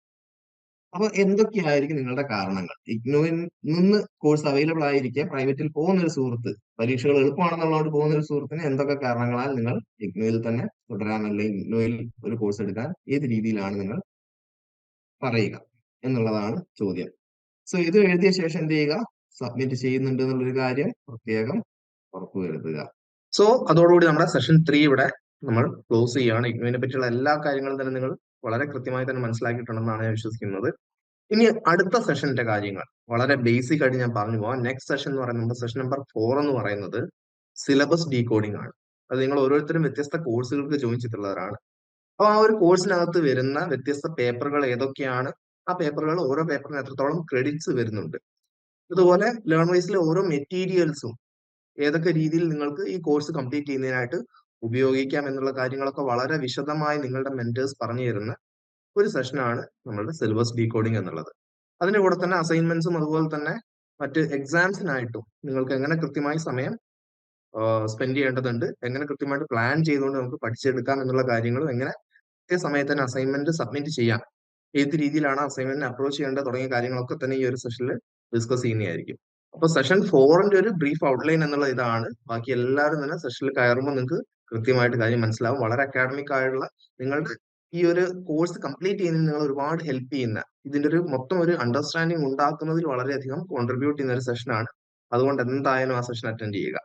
അപ്പൊ എന്തൊക്കെയായിരിക്കും നിങ്ങളുടെ കാരണങ്ങൾ? ഇഗ്നോയിൽ നിന്ന് കോഴ്സ് അവൈലബിൾ ആയിരിക്കെ പ്രൈവറ്റിൽ പോകുന്ന ഒരു സുഹൃത്ത്, പരീക്ഷകൾ എളുപ്പമാണെന്നുള്ളതുകൊണ്ട് പോകുന്ന ഒരു സുഹൃത്തിന് എന്തൊക്കെ കാരണങ്ങളാൽ നിങ്ങൾ ഇഗ്നോയിൽ തന്നെ തുടരാൻ അല്ലെങ്കിൽ ഇഗ്നോയിൽ ഒരു കോഴ്സ് എടുക്കാൻ ഏത് രീതിയിലാണ് നിങ്ങൾ പറയുക എന്നുള്ളതാണ് ചോദ്യം. സോ ഇത് എഴുതിയ ശേഷം എന്ത് ചെയ്യുക? സബ്മിറ്റ് ചെയ്യുന്നുണ്ട് എന്നുള്ളൊരു കാര്യം പ്രത്യേകം ഉറപ്പുവരുത്തുക. സോ അതോടുകൂടി നമ്മുടെ സെഷൻ 3 ഇവിടെ നമ്മൾ ക്ലോസ് ചെയ്യുകയാണ്. ഇഗ്നോയിനെ പറ്റിയുള്ള എല്ലാ കാര്യങ്ങളും തന്നെ നിങ്ങൾ വളരെ കൃത്യമായി തന്നെ മനസ്സിലാക്കിയിട്ടുണ്ടെന്നാണ് ഞാൻ വിശ്വസിക്കുന്നത്. ഇനി അടുത്ത സെഷന്റെ കാര്യങ്ങൾ വളരെ ബേസിക് ആയിട്ട് ഞാൻ പറഞ്ഞു പോവാം. നെക്സ്റ്റ് സെഷൻ എന്ന് പറയുന്നത് സെഷൻ നമ്പർ 4 എന്ന് പറയുന്നത് സിലബസ് ഡീകോഡിംഗ് ആണ്. അത് നിങ്ങൾ ഓരോരുത്തരും വ്യത്യസ്ത കോഴ്സുകൾക്ക് ജോയിൻ ചെയ്തിട്ടുള്ളവരാണ്. അപ്പൊ ആ ഒരു കോഴ്സിനകത്ത് വരുന്ന വ്യത്യസ്ത പേപ്പറുകൾ ഏതൊക്കെയാണ്, ആ പേപ്പറുകൾ ഓരോ പേപ്പറിന് എത്രത്തോളം ക്രെഡിറ്റ്സ് വരുന്നുണ്ട്, അതുപോലെ ലേൺ വൈസിലെ ഓരോ മെറ്റീരിയൽസും ഏതൊക്കെ രീതിയിൽ നിങ്ങൾക്ക് ഈ കോഴ്സ് കംപ്ലീറ്റ് ചെയ്യുന്നതിനായിട്ട് ഉപയോഗിക്കാം എന്നുള്ള കാര്യങ്ങളൊക്കെ വളരെ വിശദമായി നിങ്ങളുടെ മെന്റേഴ്സ് പറഞ്ഞു തരുന്ന ഒരു സെഷനാണ് നമ്മളുടെ സിലബസ് ഡീകോഡിംഗ് എന്നുള്ളത്. അതിന്റെ കൂടെ തന്നെ അസൈൻമെന്റ്സും അതുപോലെ തന്നെ മറ്റ് എക്സാംസിനായിട്ടും നിങ്ങൾക്ക് എങ്ങനെ കൃത്യമായി സമയം സ്പെൻഡ് ചെയ്യേണ്ടതുണ്ട്, എങ്ങനെ കൃത്യമായിട്ട് പ്ലാൻ ചെയ്തുകൊണ്ട് നമുക്ക് പഠിച്ചെടുക്കാം എന്നുള്ള കാര്യങ്ങളും, എങ്ങനെ കൃത്യസമയത്ത് തന്നെ അസൈൻമെന്റ് സബ്മിറ്റ് ചെയ്യാം, ഏത് രീതിയിലാണ് അസൈൻമെന്റിനെ അപ്രോച്ച് ചെയ്യേണ്ടത് തുടങ്ങിയ കാര്യങ്ങളൊക്കെ തന്നെ ഈ ഒരു സെഷനിൽ ഡിസ്കസ് ചെയ്യുന്നതായിരിക്കും. അപ്പൊ സെഷൻ 4ന്റെ ഒരു ബ്രീഫ് ഔട്ട്ലൈൻ എന്നുള്ള ഇതാണ്. ബാക്കി എല്ലാവരും തന്നെ സെഷനിൽ കയറുമ്പോൾ നിങ്ങൾക്ക് കൃത്യമായിട്ട് കാര്യം മനസ്സിലാവും. വളരെ അക്കാഡമിക് ആയിട്ടുള്ള നിങ്ങളുടെ ഈ ഒരു കോഴ്സ് കംപ്ലീറ്റ് ചെയ്യുന്നതിന് നിങ്ങൾ ഒരുപാട് ഹെൽപ്പ് ചെയ്യുന്ന, ഇതിന്റെ ഒരു മൊത്തം ഒരു അണ്ടർസ്റ്റാൻഡിങ് ഉണ്ടാക്കുന്നതിൽ വളരെയധികം കോൺട്രിബ്യൂട്ട് ചെയ്യുന്ന ഒരു സെഷനാണ്. അതുകൊണ്ട് എന്തായാലും ആ സെഷൻ അറ്റൻഡ് ചെയ്യുക.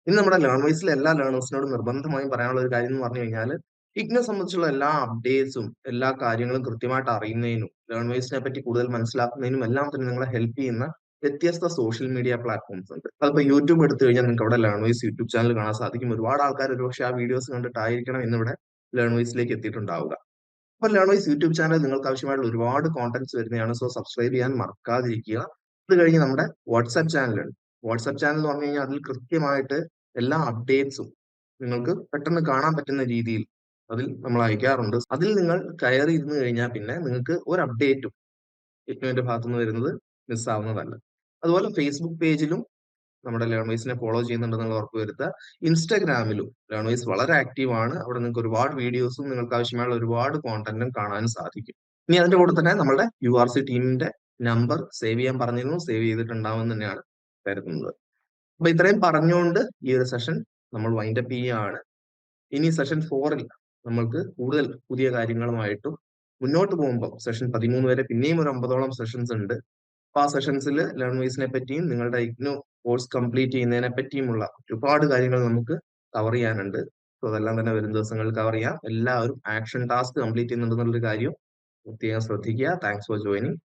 ഇനി നമ്മുടെ ലേൺ വൈസിലെ എല്ലാ ലേണേഴ്സിനോടും നിർബന്ധമായും പറയാനുള്ള ഒരു കാര്യം എന്ന് പറഞ്ഞു കഴിഞ്ഞാൽ, ഇഗ്നെ സംബന്ധിച്ചുള്ള എല്ലാ അപ്ഡേറ്റ്സും എല്ലാ കാര്യങ്ങളും കൃത്യമായിട്ട് അറിയുന്നതിനും ലേൺ വൈസിനെ പറ്റി കൂടുതൽ മനസ്സിലാക്കുന്നതിനും എല്ലാം തന്നെ നിങ്ങളെ ഹെൽപ്പ് ചെയ്യുന്ന വ്യത്യസ്ത സോഷ്യൽ മീഡിയ പ്ലാറ്റ്ഫോംസ് ഉണ്ട്. അതിപ്പോ യൂട്യൂബ് എടുത്തു കഴിഞ്ഞാൽ നിങ്ങൾക്ക് അവിടെ ലേൺ വൈസ് യൂട്യൂബ് ചാനൽ കാണാൻ സാധിക്കും. ഒരുപാട് ആൾക്കാർ ഒരുപക്ഷെ ആ വീഡിയോസ് കണ്ടിട്ടായിരിക്കണം ഇന്നിവിടെ ലേൺ വൈസിലേക്ക് എത്തിയിട്ടുണ്ടാവുക. അപ്പൊ ലേൺ വൈസ് യൂട്യൂബ് ചാനൽ നിങ്ങൾക്ക് ആവശ്യമായിട്ടുള്ള ഒരുപാട് കോണ്ടന്റ്സ് വരുന്നതാണ്. സോ സബ്സ്ക്രൈബ് ചെയ്യാൻ മറക്കാതിരിക്കുക. അത് കഴിഞ്ഞ് നമ്മുടെ വാട്സ്ആപ്പ് ചാനലുണ്ട്. വാട്സ്ആപ്പ് ചാനൽ എന്ന് പറഞ്ഞു കഴിഞ്ഞാൽ അതിൽ കൃത്യമായിട്ട് എല്ലാ അപ്ഡേറ്റ്സും നിങ്ങൾക്ക് പെട്ടെന്ന് കാണാൻ പറ്റുന്ന രീതിയിൽ അതിൽ നമ്മൾ അയക്കാറുണ്ട്. അതിൽ നിങ്ങൾ കയറി ഇരുന്ന് കഴിഞ്ഞാൽ പിന്നെ നിങ്ങൾക്ക് ഒരു അപ്ഡേറ്റും ഇഗ്നോയുടെ ഭാഗത്തുനിന്ന് വരുന്നത് മിസ്സാവുന്നതല്ല. അതുപോലെ ഫേസ്ബുക്ക് പേജിലും നമ്മുടെ ലേൺ വൈസിനെ ഫോളോ ചെയ്യുന്നുണ്ടെന്നുള്ള ഉറപ്പ് വരുത്തുക. ഇൻസ്റ്റാഗ്രാമിലും ലേൺ വൈസ് വളരെ ആക്റ്റീവ് ആണ്. അവിടെ നിങ്ങൾക്ക് ഒരുപാട് വീഡിയോസും നിങ്ങൾക്ക് ആവശ്യമായുള്ള ഒരുപാട് കോണ്ടന്റും കാണാൻ സാധിക്കും. ഇനി അതിന്റെ കൂടെ തന്നെ നമ്മുടെ URC ടീമിന്റെ നമ്പർ സേവ് ചെയ്യാൻ പറഞ്ഞിരുന്നു. സേവ് ചെയ്തിട്ടുണ്ടാവും തന്നെയാണ് കരുതുന്നത്. അപ്പൊ ഇത്രയും പറഞ്ഞുകൊണ്ട് ഈ ഒരു സെഷൻ നമ്മൾ വൈൻഡപ്പ് ചെയ്യുകയാണ്. ഇനി സെഷൻ 4ൽ നമ്മൾക്ക് കൂടുതൽ പുതിയ കാര്യങ്ങളുമായിട്ടും മുന്നോട്ട് പോകുമ്പോൾ സെഷൻ 13 വരെ പിന്നെയും ഒരു 9ഓളം സെഷൻസ് ഉണ്ട്. അപ്പൊ ആ സെഷൻസിൽ ലേൺ വൈസിനെ പറ്റിയും നിങ്ങളുടെ ഇഗ്നോ കോഴ്സ് കംപ്ലീറ്റ് ചെയ്യുന്നതിനെ പറ്റിയുമുള്ള ഒരുപാട് കാര്യങ്ങൾ നമുക്ക് കവർ ചെയ്യാനുണ്ട്. സോ അതെല്ലാം തന്നെ വരും ദിവസങ്ങളിൽ കവർ ചെയ്യാം. എല്ലാവരും ആക്ഷൻ ടാസ്ക് കംപ്ലീറ്റ് ചെയ്യുന്നുണ്ടെന്നുള്ളൊരു കാര്യം പ്രത്യേകം ശ്രദ്ധിക്കുക. Thanks for joining.